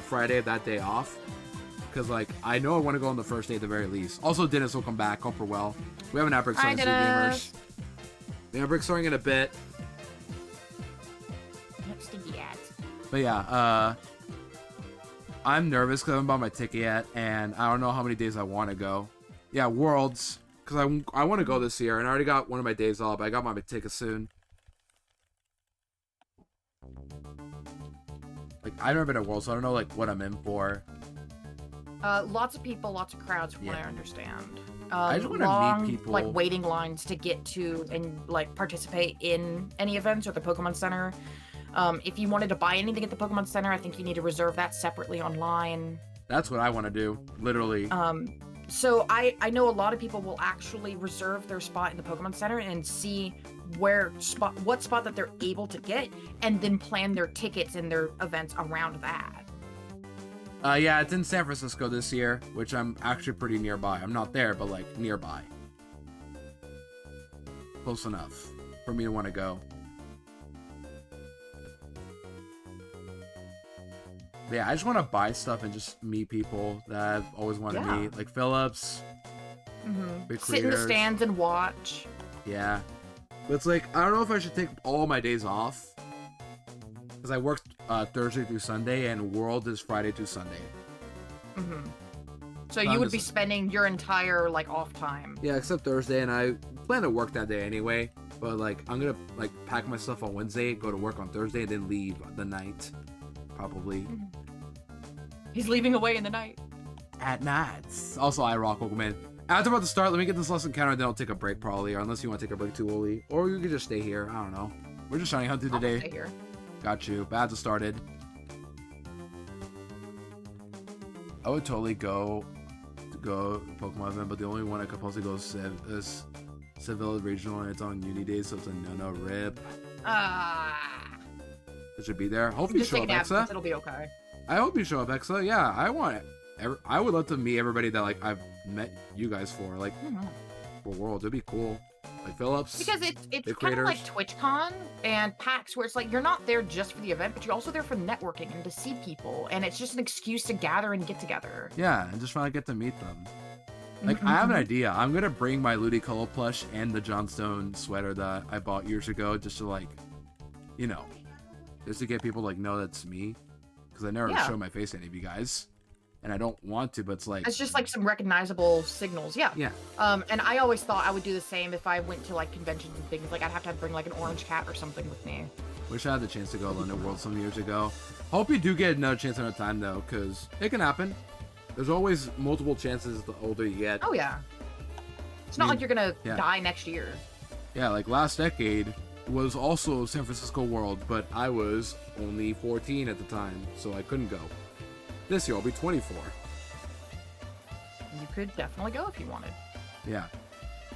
Friday of that day off, because like I know I want to go on the first day at the very least. Also, Dennis will come back. Hope we're well. We have an outbreak starting soon, gamers. The outbreak starting in a bit. But yeah, I'm nervous because I haven't bought my ticket yet, and I don't know how many days I want to go. Yeah, Worlds, because I want to go this year, and I already got one of my days off. I got my ticket soon. Like, I've never been at Worlds, so I don't know like what I'm in for. Lots of people, lots of crowds, from what I understand. I just want to meet people. Like waiting lines to get to and like participate in any events or the Pokemon Center. If you wanted to buy anything at the Pokemon Center, I think you need to reserve that separately online. That's what I want to do, literally. So I know a lot of people will actually reserve their spot in the Pokemon Center and see what spot that they're able to get, and then plan their tickets and their events around that. Yeah, it's in San Francisco this year, which I'm actually pretty nearby. I'm not there, but like nearby. Close enough for me to want to go. Yeah, I just want to buy stuff and just meet people that I've always wanted to meet, like Phillips. Big Sit in the stands and watch. Yeah, but it's like I don't know if I should take all my days off because I worked Thursday through Sunday, and World is Friday through Sunday. So you would be spending your entire like off time. Yeah, except Thursday, and I plan to work that day anyway. But like I'm gonna like pack my stuff on Wednesday, go to work on Thursday, and then leave the night. Probably. He's leaving away in the night. At nights. Also, I rock Pokemon. After about to start, let me get this lesson counter, and then I'll take a break probably, or unless you want to take a break too, Oli. Or you could just stay here. I don't know. We're just trying to hunt through today. Stay here. Got you. Bads started. I would totally go Pokemon event, but the only one I could possibly go is Seville Regional, and it's on Uni Days, so it's a no rip. It should be there. Hopefully you show up, Exa. It'll be okay. I hope you show up, Exa. Yeah, I want it. I would love to meet everybody that like I've met you guys for, like for Worlds. It'd be cool. Like Phillips. Because it's kind of like TwitchCon and PAX, where it's like you're not there just for the event, but you're also there for networking and to see people, and it's just an excuse to gather and get together. Yeah, and just trying to get to meet them. Like I have an idea. I'm gonna bring my Ludicolo plush and the Johnstone sweater that I bought years ago, just to like, you know. Just to get people to like know that's me, because I never show my face to any of you guys, and I don't want to. But it's like it's just like some recognizable signals. Yeah. And I always thought I would do the same if I went to like conventions and things. Like I'd have to bring like an orange cat or something with me. Wish I had the chance to go to London World some years ago. Hope you do get another chance another time though, because it can happen. There's always multiple chances the older you get. Oh yeah. It's not like you're gonna die next year. Yeah, like last decade was also San Francisco World, but I was only 14 at the time, so I couldn't go. This year I'll be 24. You could definitely go if you wanted. Yeah.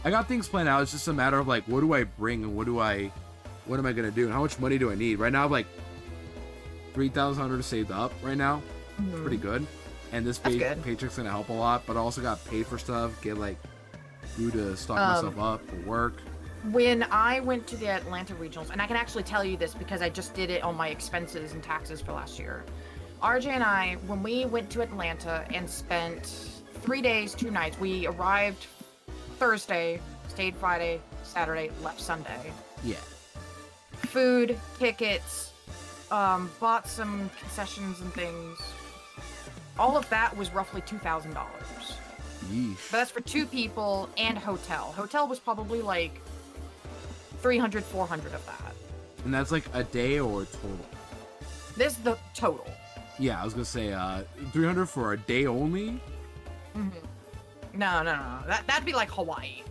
I got things planned out. It's just a matter of like, what do I bring and what am I gonna do and how much money do I need? Right now I have like $3,000 saved up right now. It's pretty good. And this paycheck's gonna help a lot, but I also got paid for stuff, get like food to stock myself up for work. When I went to the Atlanta regionals, and I can actually tell you this because I just did it on my expenses and taxes for last year. RJ and I, when we went to Atlanta and spent 3 days, 2 nights, we arrived Thursday, stayed Friday, Saturday, left Sunday. Yeah. Food, tickets, bought some concessions and things. All of that was roughly $2,000. Yeesh. But that's for 2 people and hotel. Hotel was probably like 300, 400 of that. And that's like a day or total? This is the total. Yeah, I was gonna say 300 for a day only? No. That'd be like Hawaii.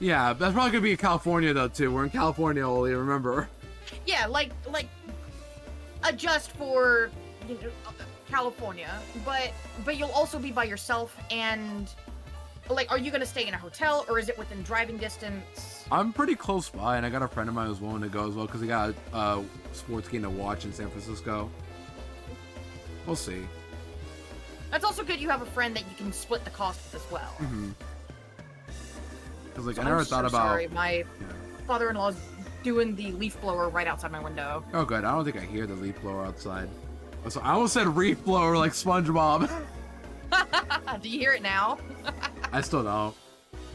Yeah, that's probably gonna be in California though too. We're in California, Oli, remember? Yeah, like adjust for California, but you'll also be by yourself, and like, are you gonna stay in a hotel or is it within driving distance? I'm pretty close by, and I got a friend of mine who's willing to go as well because he got a sports game to watch in San Francisco. We'll see. That's also good. You have a friend that you can split the cost with as well. Because like So I never I'm thought so about. Sorry, my father-in-law's doing the leaf blower right outside my window. Oh, good. I don't think I hear the leaf blower outside. So I almost said reef blower like SpongeBob. Do you hear it now? I still don't.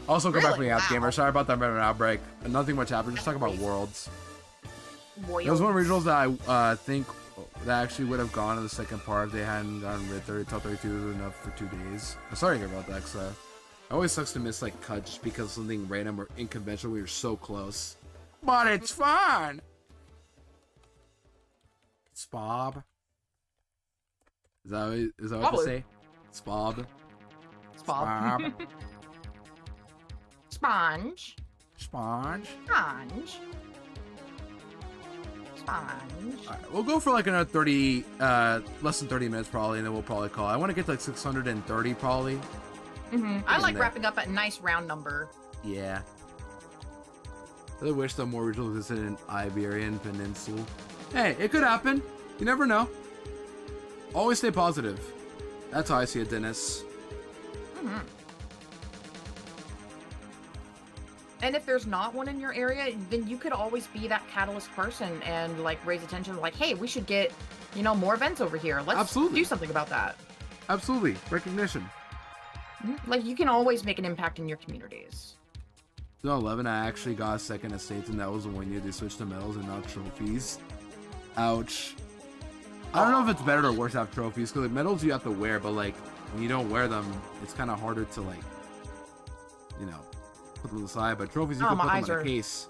Also, go back Really? from the app Wow. gamer. Sorry about that random outbreak. Nothing much happened. Just talk about worlds. Boy, There was one of the regionals that I think that actually would have gone in the second part if they hadn't gotten rid 30 till 32 was enough for 2 days. I'm sorry to hear about that, because it always sucks to miss like cut just because something random or unconventional when you're so close. But it's fun. It's Bob. Is that what you Probably. say? It's Bob. Bob. Sponge. Sponge. Sponge. Sponge. Alright, we'll go for like another 30, less than 30 minutes probably, and then we'll probably call it. I want to get to like 630 probably. I like there. wrapping up at a nice round number. Yeah. I really wish that more regionals existed in Iberian Peninsula. Hey, it could happen. You never know. Always stay positive. That's how I see it, Dennis. And if there's not one in your area, then you could always be that catalyst person and like raise attention. Like, hey, we should get, more events over here. Let's Absolutely. do something about that. Absolutely. Recognition. Like, you can always make an impact in your communities. 2011, I actually got second estates, and that was the one year they switched to medals and not trophies. Ouch. I don't know if it's better or worse to have trophies, because like, medals you have to wear, but like when you don't wear them, it's kind of harder to like, put them aside. But trophies you can my put eyes them in a are- case.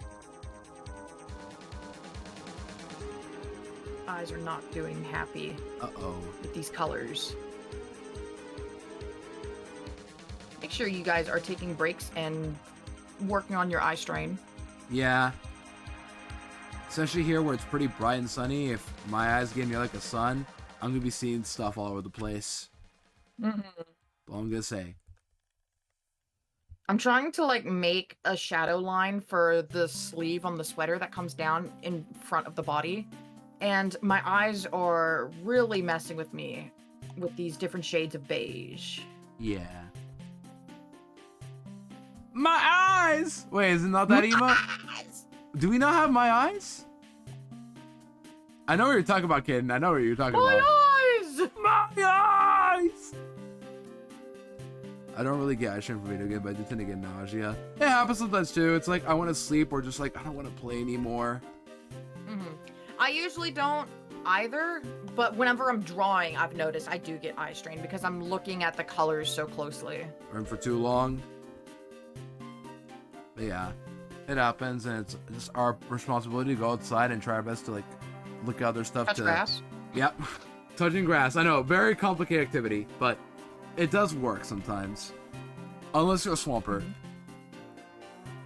Eyes are not doing happy Uh-oh. with these colors. Make sure you guys are taking breaks and working on your eye strain. Yeah. Especially here where it's pretty bright and sunny. If my eyes get near like a sun, I'm gonna be seeing stuff all over the place. All I'm gonna say. I'm trying to like make a shadow line for the sleeve on the sweater that comes down in front of the body. And my eyes are really messing with me with these different shades of beige. Yeah. My eyes! Wait, is it not that emo? Do we not have my eyes? I know what you're talking about, kid. I know what you're talking My about. eyes! My eyes! I don't really get eye strain from video game, but I do tend to get nausea. It happens sometimes too. It's like I want to sleep or just like I don't want to play anymore. I usually don't either, but whenever I'm drawing, I've noticed I do get eye strain because I'm looking at the colors so closely. Or for too long. But yeah, it happens, and it's just our responsibility to go outside and try our best to like look at other stuff. Touch grass. Yep, touching grass. I know, very complicated activity, but it does work sometimes. Unless you're a swamper.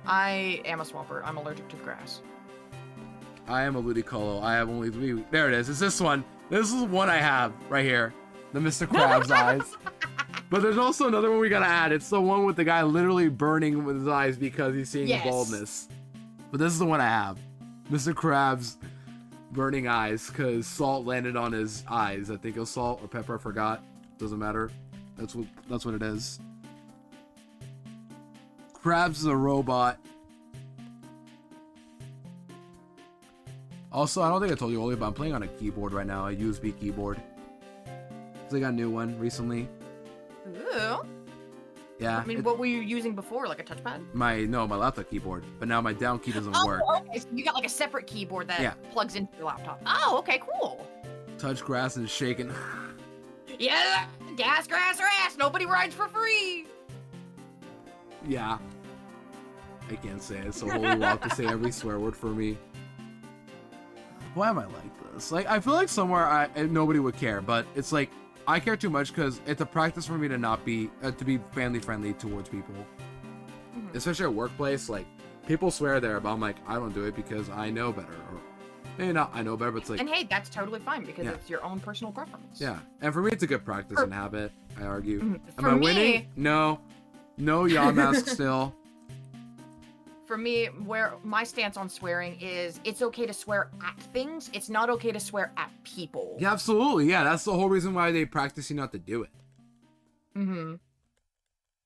I am a swamper. I'm allergic to the grass. I am a ludicolo. I have only 3. There it is. It's this one. This is one I have right here. The Mr. Krabs eyes. But there's also another one we gotta add. It's the one with the guy literally burning with his eyes because he's seeing Yes. baldness. But this is the one I have. Mr. Krabs burning eyes because salt landed on his eyes. I think it was salt or pepper. I forgot. Doesn't matter. That's what it is. Krabs is a robot. Also, I don't think I told you earlier, but I'm playing on a keyboard right now, a USB keyboard. I got a new one recently. Ooh. Yeah. I mean, what were you using before? Like a touchpad? My laptop keyboard, but now my down key doesn't work. Okay. So you got like a separate keyboard that Yeah. plugs into your laptop. Oh, okay, cool. Touch grass and shaking. Yeah, gas, grass, or ass. Nobody rides for free. Yeah. I can't say it. It's so holy walk to say every swear word for me. Why am I like this? Like, I feel like somewhere nobody would care, but it's like I care too much because it's a practice for me to not be to be family friendly towards people, especially at workplace. Like, people swear there, but I'm like, I don't do it because I know better, or maybe not I know better, but it's like, And hey, that's totally fine because Yeah. it's your own personal preference. yeah. And for me, it's a good practice and habit. I argue. Am For I me, winning? No, Yamask still. for me, where my stance on swearing is, it's okay to swear at things. It's not okay to swear at people. Yeah, absolutely. Yeah, that's the whole reason why they practice you not to do it. Mm-hmm.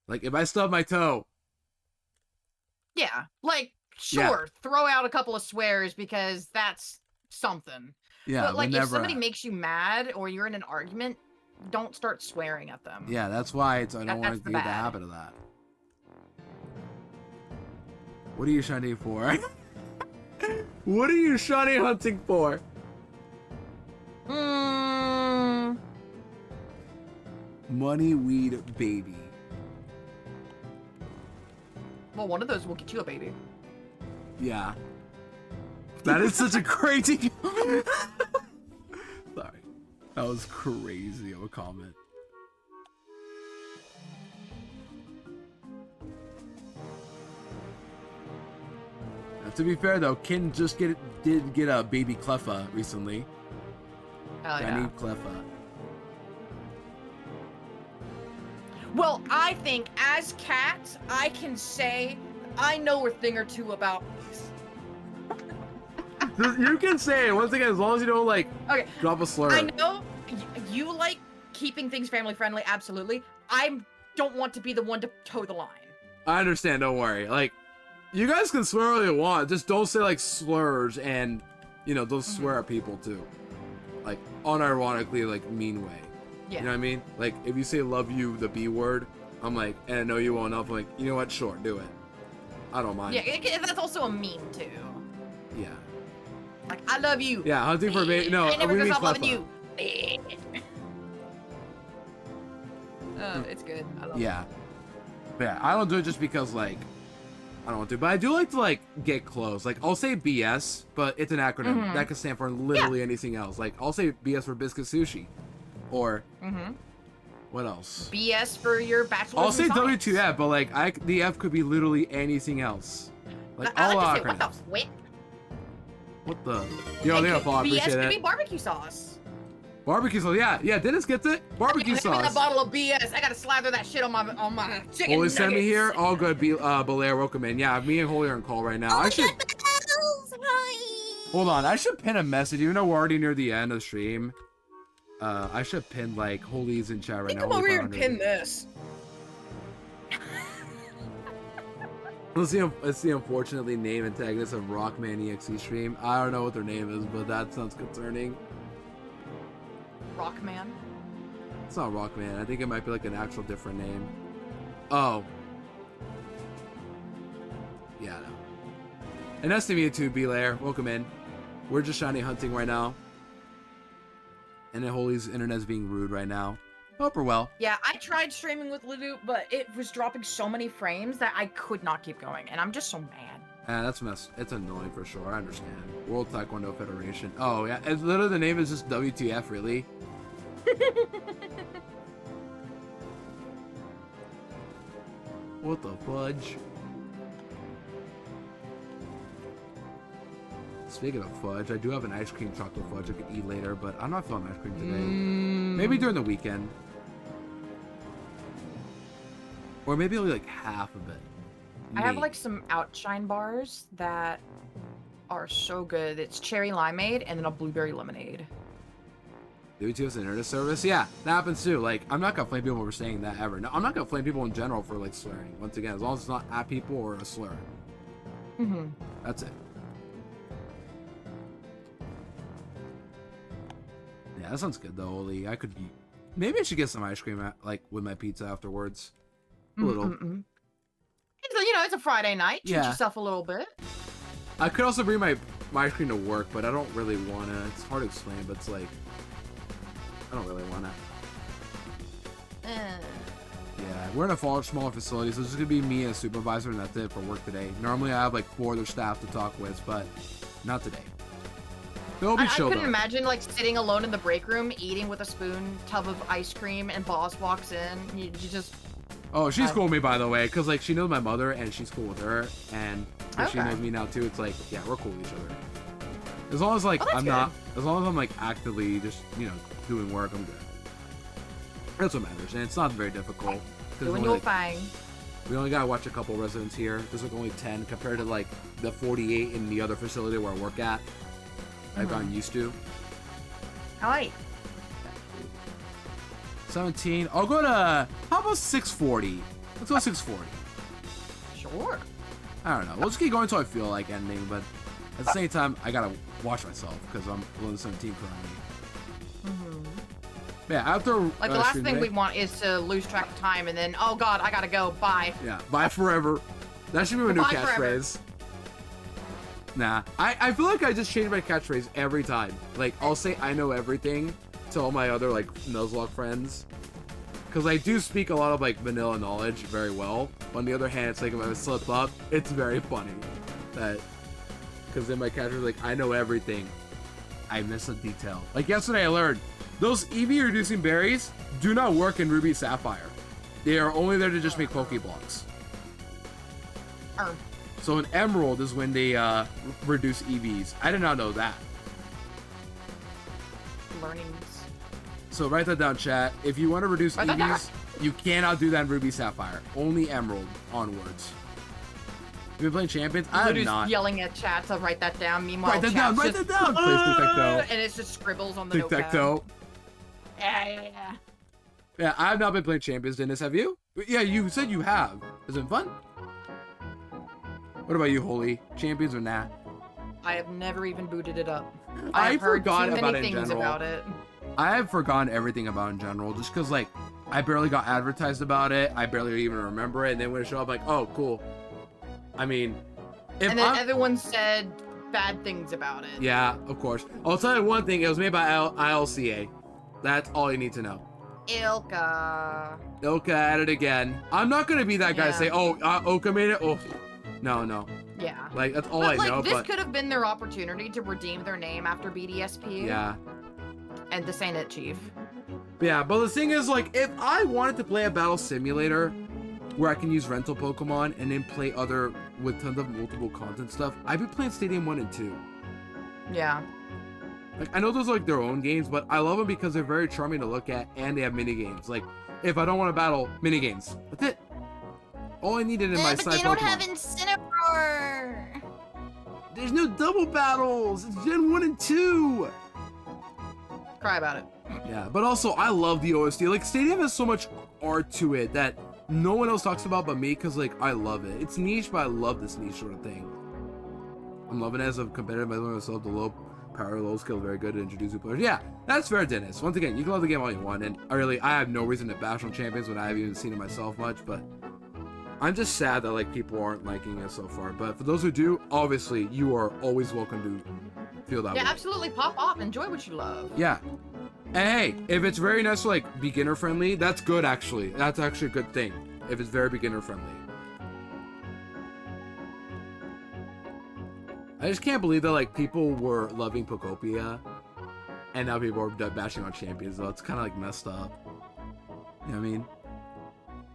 Like, if I stub my toe. Yeah, like, sure, throw out a couple of swears because that's something. Yeah, but, like, if somebody at. makes you mad or you're in an argument, don't start swearing at them. Yeah, that's why I don't want to the get the bad. habit of that. What are you shiny for? What are you shiny hunting for? Money, weed, baby. Well, one of those will get you a baby. Yeah. That is such a crazy... Sorry. That was crazy of a comment. To be fair though, Kin just did get a baby Cleffa recently. Oh, I yeah. need Cleffa. Well, I think as cats, I can say I know a thing or two about this. You can say it once again as long as you don't like Okay. drop a slur. I know you like keeping things family friendly, absolutely. I don't want to be the one to toe the line. I understand, don't worry. Like, you guys can swear all you want, just don't say like slurs and, you know, don't swear at people too. Like, unironically, like, mean way. Yeah. You know what I mean? Like, if you say love you, the B word, I'm like, and I know you well enough, I'm like, you know what, sure, do it. I don't mind. Yeah, that's also a meme too. Yeah. Like, I love you. Yeah, hunting for baby. No, I never we gonna mean stop loving Cleffa. you. It's good. I love Yeah. But yeah, I don't do it just because, like, I don't want to. But I do like to, like, get close. Like, I'll say BS, but it's an acronym. That can stand for literally anything else. Like, I'll say BS for Biscuit Sushi. Or, what else? BS for your bachelor's. I'll say in science. W2F, but, like, the F could be literally anything else. Like, I all like to say, acronyms. what the flip? What the? Yo, they got I BS appreciate could that. be barbecue sauce. Barbecue sauce, yeah, Dennis gets it. Barbecue Give me that sauce. bottle of BS. I gotta slather that shit on my chicken Holy nuggets. send me here. All good. Belair, welcome in. Yeah, me and Holy are on call right now. I should. Hold on, I should pin a message. Even though we're already near the end of the stream, I should pin like Holy's in chat right now. Come over here and 500. pin this. Let's see, unfortunately named antagonist of Rockman EXE stream. I don't know what their name is, but that sounds concerning. Rockman. It's not Rockman. I think it might be like an actual different name. Oh. Yeah, no. And nice to meet you too, Belair. Welcome in. We're just shiny hunting right now. And then Holy's internet's being rude right now. Hope we're well. Yeah, I tried streaming with Ludo, but it was dropping so many frames that I could not keep going, and I'm just so mad. That's it's annoying for sure. I understand. World Taekwondo Federation. Oh yeah, it's literally the name is just WTF, really. What the fudge? Speaking of fudge, I do have an ice cream chocolate fudge I could eat later, but I'm not feeling ice cream today. Maybe during the weekend. Or maybe only like half of it. I have like some Outshine bars that are so good. It's cherry limeade and then a blueberry lemonade. WTF's an internet service? Yeah, that happens too. Like, I'm not gonna flame people for saying that ever. No, I'm not gonna flame people in general for like slurring. Once again, as long as it's not at people or a slur. That's it. Yeah, that sounds good though, Oli. I could maybe I should get some ice cream like with my pizza afterwards. A little. It's a Friday night. Treat Yeah. yourself a little bit. I could also bring my ice cream to work, but I don't really wanna. It's hard to explain, but it's like I don't really wanna. Yeah, we're in a smaller facility, so it's just gonna be me and a supervisor, and that's it for work today. Normally, I have like 4 other staff to talk with, but not today. They'll be I chill couldn't though. imagine like sitting alone in the break room, eating with a spoon, tub of ice cream, and boss walks in. You just. Oh, she's cool with me, by the way, because like she knows my mother, and she's cool with her, and she Okay. knows me now too. It's like, yeah, we're cool with each other. As long as like Oh, that's I'm good. not, as long as I'm like actively just doing work, I'm good. That's what matters, and it's not very difficult. 'cause Doing only, your like, thing. We only gotta watch a couple residents here. There's like only 10 compared to like the 48 in the other facility where I work at. I've gotten used to. Alright. 17. I'll go to, how about 640? Let's go 640. Sure. I don't know. We'll just keep going until I feel like ending, but at the same time, I gotta watch myself because I'm below 17 currently. Yeah, after Like the last stream thing day- we want is to lose track of time and then, oh god, I gotta go. Bye. Yeah, bye forever. That should be my new Bye forever. catchphrase. Nah, I feel like I just change my catchphrase every time. Like, I'll say I know everything to all my other, like, Nuzlocke friends. Because I do speak a lot of, like, vanilla knowledge very well. On the other hand, it's like if I slip up, it's very funny. That, because in my catchphrase, like, I know everything. I miss a detail. Like, yesterday I learned, those EV reducing berries do not work in Ruby Sapphire. They are only there to just make Pokeblocks. So in Emerald is when they reduce EVs. I did not know that. Learnings. So write that down, chat. If you want to reduce Write that down. EVs, you cannot do that in Ruby Sapphire. Only Emerald onwards. You been playing Champions? I have Ludo's not. yelling at chat to write that down. Meanwhile, Write that down, chat's write just, that down! Please, tic-tac-toe. and it's just scribbles on the notepad. Tic-tac-toe. Yeah. Yeah, I have not been playing Champions, Dennis. Have you? Yeah, you said you have. Is it fun? What about you, Holy? Champions or nah? I have never even booted it up. I I've heard forgot too about many it in things general. about it. I have forgotten everything about it in general, just because, like, I barely got advertised about it. I barely even remember it. And then when it showed up, like, oh, cool. I mean, if And then I'm... everyone said bad things about it. Yeah, of course. I'll tell you one thing. It was made by ILCA. That's all you need to know. Ilka. Ilka at it again. I'm not going to be that guy to Yeah. say, oh, Oka made it. Oh, no. Yeah. Like, that's all But I like, know. this But could have been their opportunity to redeem their name after BDSP. yeah. And this ain't it, Chief. Yeah, but the thing is, like, if I wanted to play a battle simulator where I can use rental Pokemon and then play other with tons of multiple content stuff, I'd be playing Stadium 1 and 2. Yeah. Like, I know those are like their own games, but I love them because they're very charming to look at and they have mini games. Like, if I don't want to battle, mini games. That's it. All I needed in my but side they don't Pokemon. have Incineroar. There's no double battles. It's Gen 1 and 2. Cry about it. Yeah, but also I love the OST. Like, Stadium has so much art to it that no one else talks about but me, because, like, I love it. It's niche, but I love this niche sort of thing. I'm loving it as a competitive. I love myself. The low power, low skill, very good at introducing players. Yeah, that's fair, Dennis. Once again, you can love the game all you want, and I have no reason to bash on Champions when I haven't even seen it myself much, but I'm just sad that, like, people aren't liking it so far. But for those who do, obviously, you are always welcome to feel that way. Yeah, absolutely. Pop off. Enjoy what you love. Yeah. And hey, if it's very nice, like, beginner friendly, that's good, actually. That's actually a good thing, if it's very beginner friendly. I just can't believe that, like, people were loving Pokopia, and now people are bashing on Champions, though. It's kind of, like, messed up. You know what I mean?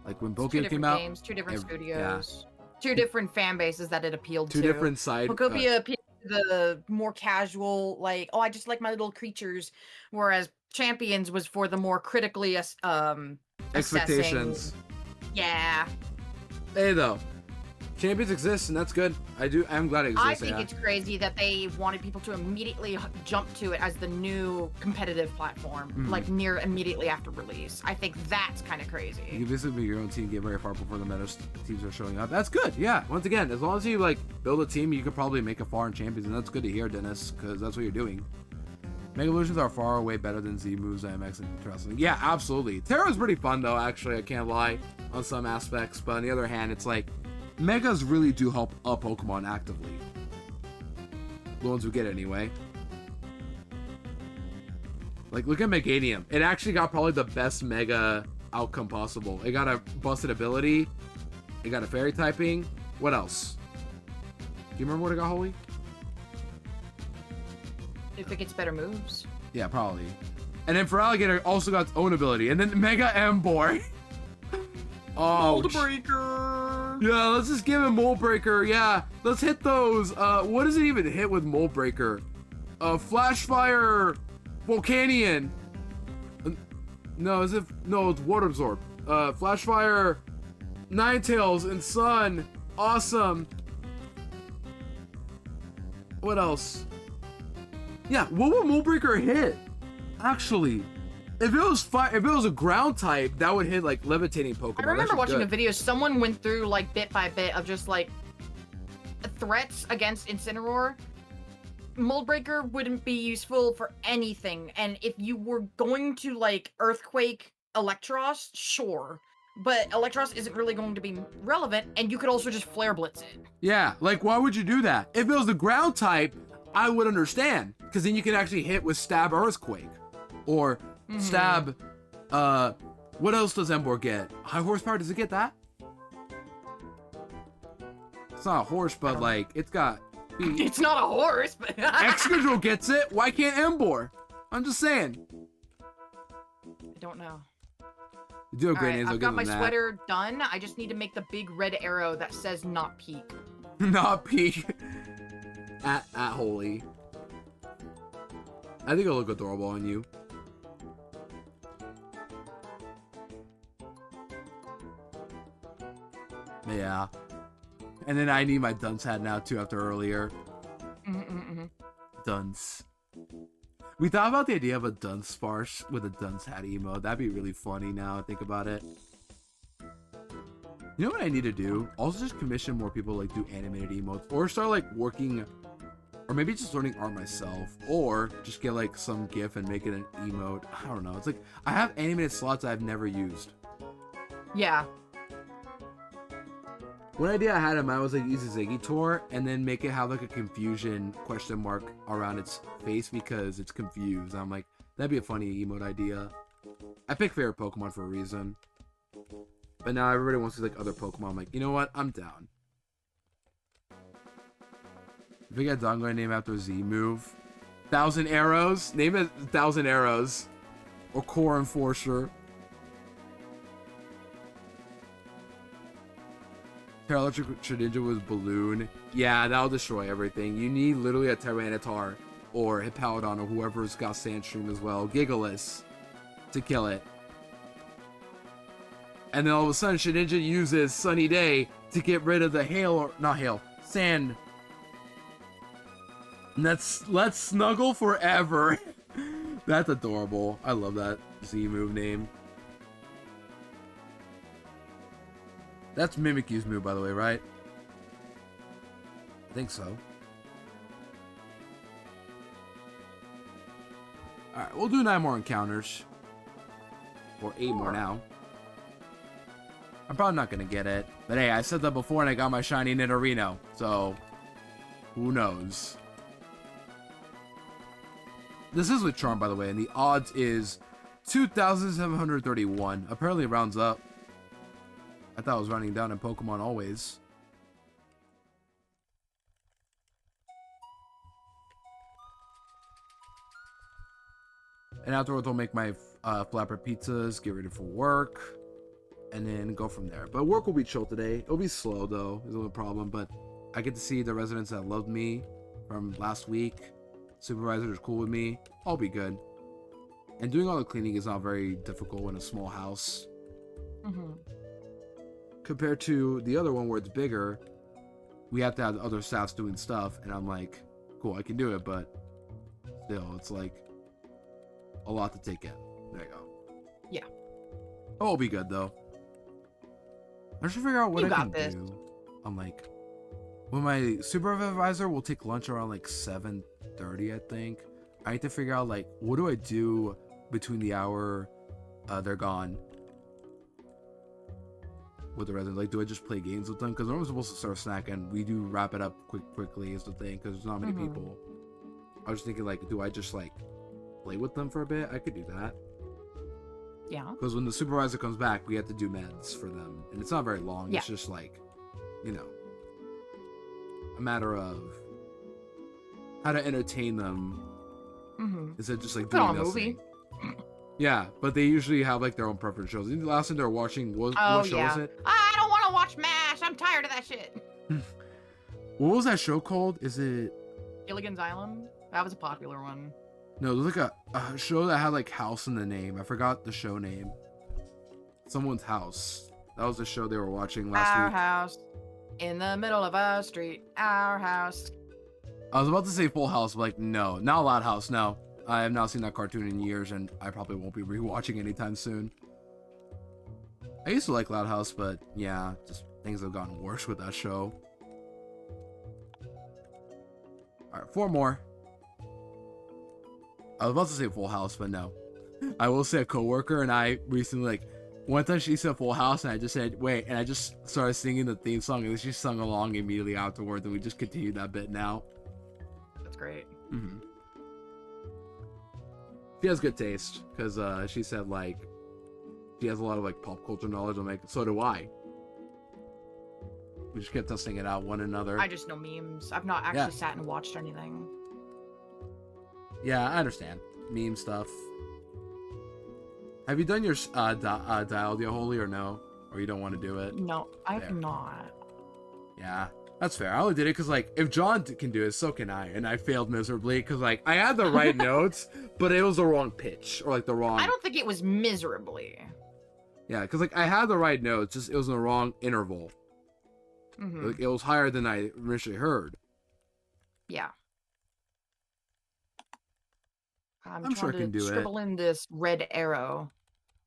Like, when It's two Pokemon different came out, games, two different yeah. studios, two different fan bases that it appealed two to. different side... Pokopia appealed to the more casual, like, oh, I just like my little creatures, whereas Champions was for the more critically expectations. assessing. Yeah. Hey, though. Champions exist, and that's good. I'm glad it exists. I think it's crazy that they wanted people to immediately jump to it as the new competitive platform, like near immediately after release. I think that's kind of You crazy. can basically make your own team, get very far before the meta teams are showing up. That's good. Yeah. Once again, as long as you, like, build a team, you could probably make a far in Champions, and that's good to hear, Dennis, because that's what you're doing. Mega Evolutions are far way better than Z moves and MX and Wrestling. Yeah, absolutely. Terra's pretty fun, though, actually. I can't lie on some aspects, but on the other hand, it's like Megas really do help a Pokemon actively. The ones who get it anyway. Like, look at Meganium. It actually got probably the best Mega outcome possible. It got a busted ability. It got a fairy typing. What else? Do you remember what it got, Holy? If it gets better moves. Yeah, probably. And then for Alligator, also got its own ability. And then Mega Emboar. Oh, Breaker. yeah, let's just give him Mold Breaker. Yeah, let's hit those. What does it even hit with Mold Breaker? Flash Fire, Volcanion. No, is it? No, it's Water Absorb. Flash Fire. Ninetales and Sun. Awesome. What else? Yeah, what would Moldbreaker hit? Actually, if it was a ground type, that would hit like levitating Pokemon. I remember watching a video. Someone went through like bit by bit of just like threats against Incineroar. Moldbreaker wouldn't be useful for anything, and if you were going to like Earthquake Electros, sure, but Electros isn't really going to be relevant, and you could also just Flare Blitz it. Yeah, like why would you do that? If it was the ground type, I would understand, because then you can actually hit with Stab Earthquake, or Stab. What else does Emboar get? High horsepower? Does it get that? It's not a horse, but like it's got. It's not a horse, but Excadrill gets it. Why can't Emboar? I'm just saying. I don't know. You do a great name. I've got my sweater done. I just need to make the big red arrow that says "not peak." Not peak. at Holy. I think it'll look adorable on you. Yeah. And then I need my dunce hat now too after earlier. Dunce. We thought about the idea of a dunce sparse with a dunce hat emote. That'd be really funny now I think about it. You know what I need to do? Also just commission more people like do animated emotes. Or start like working, or maybe just learning art myself. Or just get like some GIF and make it an emote. I don't know. It's like, I have animated slots I've never used. Yeah. One idea I had in mind was like use a Ziggy tour and then make it have like a confusion question mark around its face because it's confused. I'm like, that'd be a funny emote idea. I picked favorite Pokemon for a reason. But now everybody wants to see like other Pokemon. I'm like, you know what? I'm down. If we get done, I'm going to name after Z move. 1,000 Arrows. Name it 1,000 Arrows. Or Core Enforcer. Paralytic Shedinja was Balloon. Yeah, that'll destroy everything. You need literally a Tyranitar or Hippowdon or whoever's got Sandstream as well. Gigalith to kill it. And then all of a sudden Shedinja uses Sunny Day to get rid of the hail, or not hail, sand. And let's snuggle forever. That's adorable. I love that Z move name. That's Mimikyu's move, by the way, right? I think so. Alright, we'll do 9 more encounters. Or 8 more now. I'm probably not going to get it. But hey, I said that before and I got my shiny Nidorino. So, who knows? This is with Charm, by the way, and the odds is 2,731. Apparently it rounds up. I thought I was rounding down in Pokemon always. And afterwards, I'll make my flatbread pizzas, get ready for work, and then go from there. But work will be chill today. It'll be slow, though. There's a little problem, but I get to see the residents that loved me from last week. Supervisor is cool with me. I'll be good. And doing all the cleaning is not very difficult in a small house. Compared to the other one where it's bigger, we have to have other staffs doing stuff, and I'm like, cool, I can do it, but still, it's like a lot to take in. There you go. Yeah. Oh, it'll be good though. I should figure out what I can do. I'm like, when my supervisor will take lunch around like 7:30, I think. I need to figure out like, what do I do between the hour they're gone with the residents? Like, do I just play games with them? Because I'm supposed to start snacking. We do wrap it up quickly is the thing, because there's not many people. I was thinking like, do I just like play with them for a bit? I could do that. Yeah. Because when the supervisor comes back, we have to do meds for them, and it's not very long. Yeah. It's just like, you know, a matter of how to entertain them. Instead of just like doing Put on a nothing. movie. Yeah, but they usually have like their own preference shows. The last thing they're watching was what show was it? I don't want to watch MASH. I'm tired of that shit. What was that show called? Is it Gilligan's Island? That was a popular one. No, there's like a show that had like house in the name. I forgot the show name. Someone's house. That was the show they were watching Our last week. house in the middle of a street. Our house. I was about to say Full House, but like, no. Not Loud House, no. I have not seen that cartoon in years, and I probably won't be rewatching anytime soon. I used to like Loud House, but yeah, just things have gotten worse with that show. Alright, 4 more. I was about to say Full House, but no. I will say a coworker and I recently, like, one time she said Full House, and I just said, wait, and I just started singing the theme song, and then she sung along immediately afterwards, and we just continued that bit now. That's great. Mm-hmm. She has good taste, because she said, like, she has a lot of, like, pop culture knowledge. I'm like, so do I. We just kept testing it out one another. I just know memes. I've not actually sat and watched anything. Yeah, I understand. Meme stuff. Have you done your Dialdio Holy or no? Or you don't want to do it? No, I've There. not. Yeah, that's fair. I only did it because, like, if John can do it, so can I. And I failed miserably because, like, I had the right notes, but it was the wrong pitch. Or, like, the wrong... I don't think it was miserably. Yeah, because, like, I had the right notes, just it was in the wrong interval. Mm-hmm. Like, it was higher than I initially heard. Yeah. I'm sure I can do it. Scribble in this red arrow.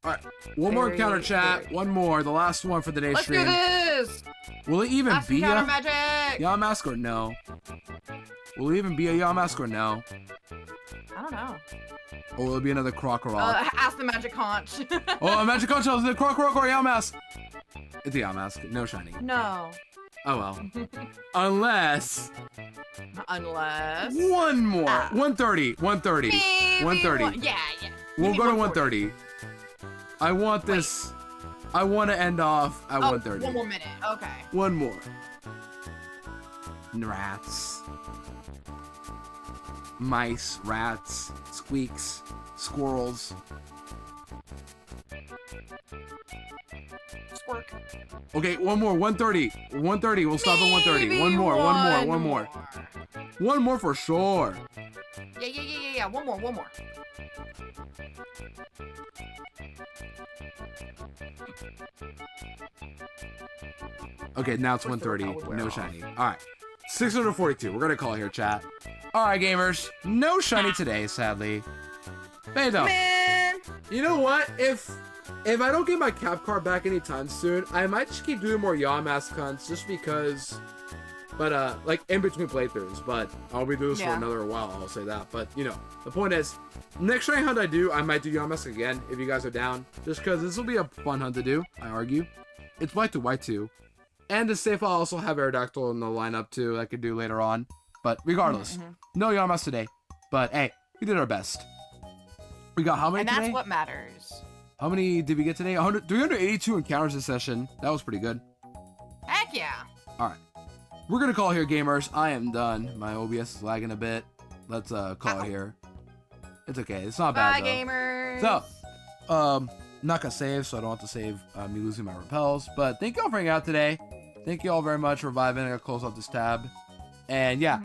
All right, one more Very, counter chat. very- One more, the last one for the day Let's stream. do this! Will it even Ask be counter a magic! Yamask or no? Will it even be a Yamask or no? I don't know. Or will it be another Krokorok? Ask the magic conch. Oh, a Magic Conch is it Krokorok or Yamask? It's a Yamask, no shiny. No. Oh well. Unless Unless. one more. Ah. 130. 130. Maybe 130. Yeah. We'll Maybe go to 140. 130. I want this. I want to end off at 130. 1 more minute. Okay. One more. Rats. Mice, rats, squeaks, squirrels. Squirk. Okay, one more. 130. 130. We'll stop at 130. Maybe One more. One more. One more for sure. Yeah. One more. Okay, now it's What's the 130. repel wear No off? shiny. All right. 642. We're going to call here, chat. All right, gamers. No shiny today, sadly. Hey, though. Man. You know what? If I don't get my cap card back anytime soon, I might just keep doing more Yamask hunts just because. But, like, in between playthroughs. But I'll be doing this for Yeah. another while, I'll say that. But, you know, the point is, next shiny hunt I do, I might do Yamask again, if you guys are down. Just because this will be a fun hunt to do, I argue. It's white to white, too. And to save, I'll also have Aerodactyl in the lineup, too, I could do later on. But regardless, no Yamask today. But, hey, we did our best. We got how many And that's today? what matters. How many did we get today? 382 encounters this session. That was pretty good. Heck yeah. All right. We're going to call here, gamers. I am done. My OBS is lagging a bit. Let's call it here. It's okay. It's not bad, Bye, though. gamers. So, not going to save, so I don't have to save me losing my repels. But thank you all for hanging out today. Thank you all very much for vibing. I got to close off this tab. And yeah.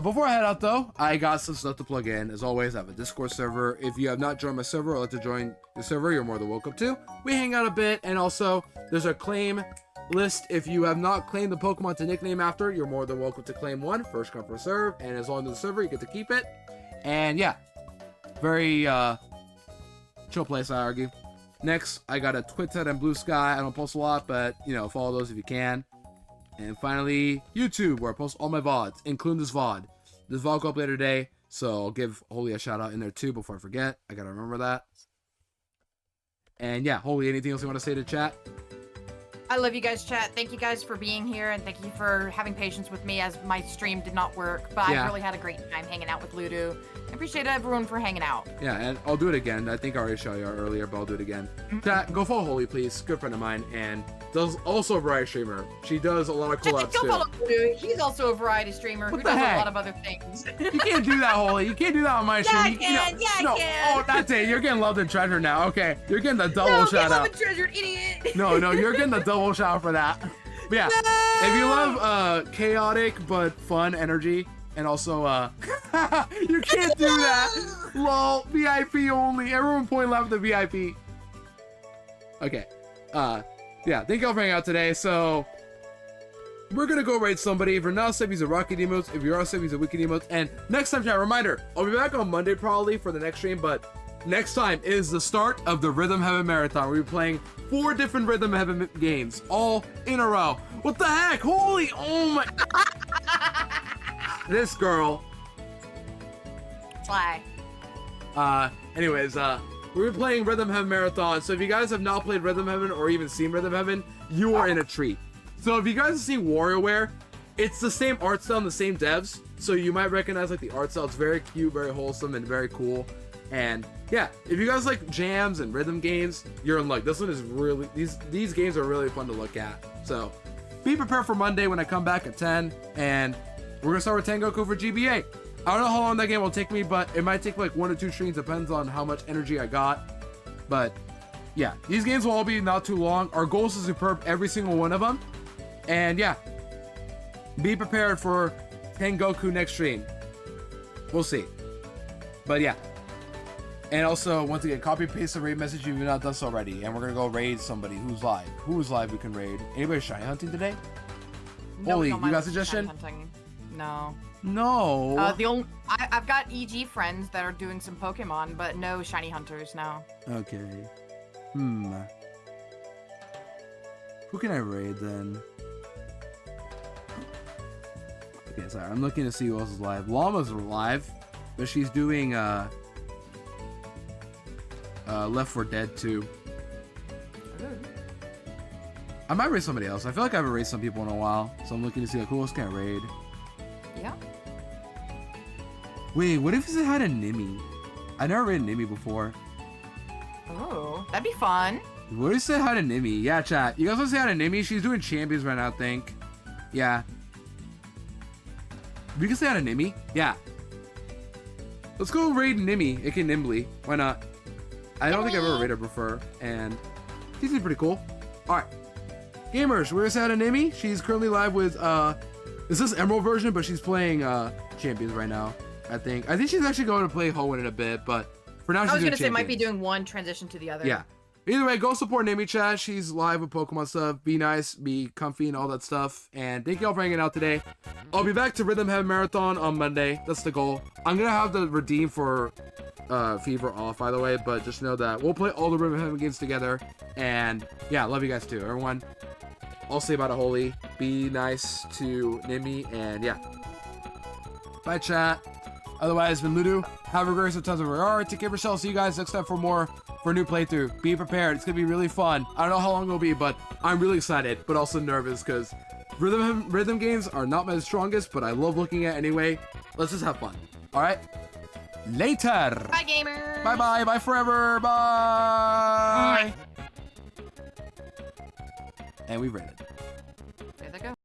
Before I head out, though, I got some stuff to plug in. As always, I have a Discord server. If you have not joined my server or like to join the server, you're more than welcome to. We hang out a bit, and also, there's a claim list. If you have not claimed the Pokemon to nickname after, you're more than welcome to claim one. First come, first serve, and as long as the server, you get to keep it. And yeah, very chill place, I argue. Next, I got a Twitter and Blue Sky. I don't post a lot, but, you know, follow those if you can. And finally, YouTube, where I post all my VODs, including this VOD. This VOD will go up later today, so I'll give Holy a shout out in there too before I forget. I gotta remember that. And yeah, Holy, anything else you want to say to chat? I love you guys, chat. Thank you guys for being here, and thank you for having patience with me as my stream did not work. But Yeah. I really had a great time hanging out with Ludo. I appreciate everyone for hanging out. Yeah, and I'll do it again. I think I already showed you earlier, but I'll do it again. Chat, go follow Holy, please. Good friend of mine, and does also a variety streamer. She does a lot of collabs Go too. follow Ludo. He's also a variety streamer What who the does heck? a lot of other things. You can't do that, Holy. You can't do that on my stream. I You can. Yeah, I no. can. Oh, that's it. You're getting loved and treasured now. Okay, you're getting the double No, shout get out. love and treasured, idiot. No, you're getting the double shout out for that. But yeah, if you love chaotic but fun energy, and also you can't do that. Lol, VIP only. Everyone point left the VIP. Okay. yeah, thank y'all for hanging out today. So we're gonna go raid somebody. If you're not sub, use a rocket emotes. If you are sub, use a wicked emotes. And next time, chat, reminder, I'll be back on Monday probably for the next stream, but next time is the start of the Rhythm Heaven Marathon. We'll be playing 4 different Rhythm Heaven games, all in a row. What the heck? Holy, oh my. This girl. Fly. Anyways, we're playing Rhythm Heaven Marathon. So if you guys have not played Rhythm Heaven or even seen Rhythm Heaven, you are in a treat. So if you guys have seen WarioWare, it's the same art style and the same devs. So you might recognize like the art style. It's very cute, very wholesome, and very cool. And yeah, if you guys like jams and rhythm games, you're in luck. This one is really, these games are really fun to look at. So be prepared for Monday when I come back at 10, and we're gonna start with Tengoku for GBA. I don't know how long that game will take me, but it might take like 1 or 2 streams, depends on how much energy I got. But yeah, these games will all be not too long. Our goals is superb, every single one of them. And yeah, be prepared for Tengoku next stream. We'll see. But yeah. And also, once again, copy paste the raid message if you've not done so already. And we're gonna go raid somebody who's live. Who's live we can raid? Anybody shiny hunting today? Holy, you got a suggestion? No. No. I've got EG friends that are doing some Pokemon, but no shiny hunters now. Okay. Who can I raid then? Okay, sorry. I'm looking to see who else is live. Llama's live, but she's doing Left 4 Dead 2. I might raid somebody else. I feel like I haven't raided some people in a while, so I'm looking to see like who else can I raid. Yeah. Wait, what if it had a Nimi? I never raided Nimi before. Oh, that'd be fun. What if it had a Nimi? Yeah, chat. You guys want to say hi to Nimi? She's doing champions right now, I think. Yeah. We can say hi to Nimi? Yeah. Let's go raid Nimi, aka Nimbly. Why not? I don't think I've ever raided her before, and she's pretty cool. Alright. Gamers, we're gonna say hi to Nimi. She's currently live with, this is Emerald version, but she's playing, champions right now, I think. I think she's actually going to play Hoenn in a bit, but for now she's doing I was gonna say, champions. might be doing one transition to the other. Yeah. Either way, go support Nami chat. She's live with Pokemon stuff. Be nice, be comfy, and all that stuff. And thank you all for hanging out today. I'll be back to Rhythm Heaven Marathon on Monday. That's the goal. I'm gonna have the redeem for Fever off, by the way. But just know that we'll play all the Rhythm Heaven games together. And yeah, love you guys too, everyone. I'll say about a holy. Be nice to Nimi, and yeah. Bye, chat. Otherwise, it's been Ludo. Have a great rest of tons of VR. Take care of yourself. See you guys next time for a new playthrough. Be prepared. It's gonna be really fun. I don't know how long it'll be, but I'm really excited, but also nervous because rhythm games are not my strongest, but I love looking at anyway. Let's just have fun. All right. Later. Bye, gamers. Bye bye. Bye forever. Bye. And we rated.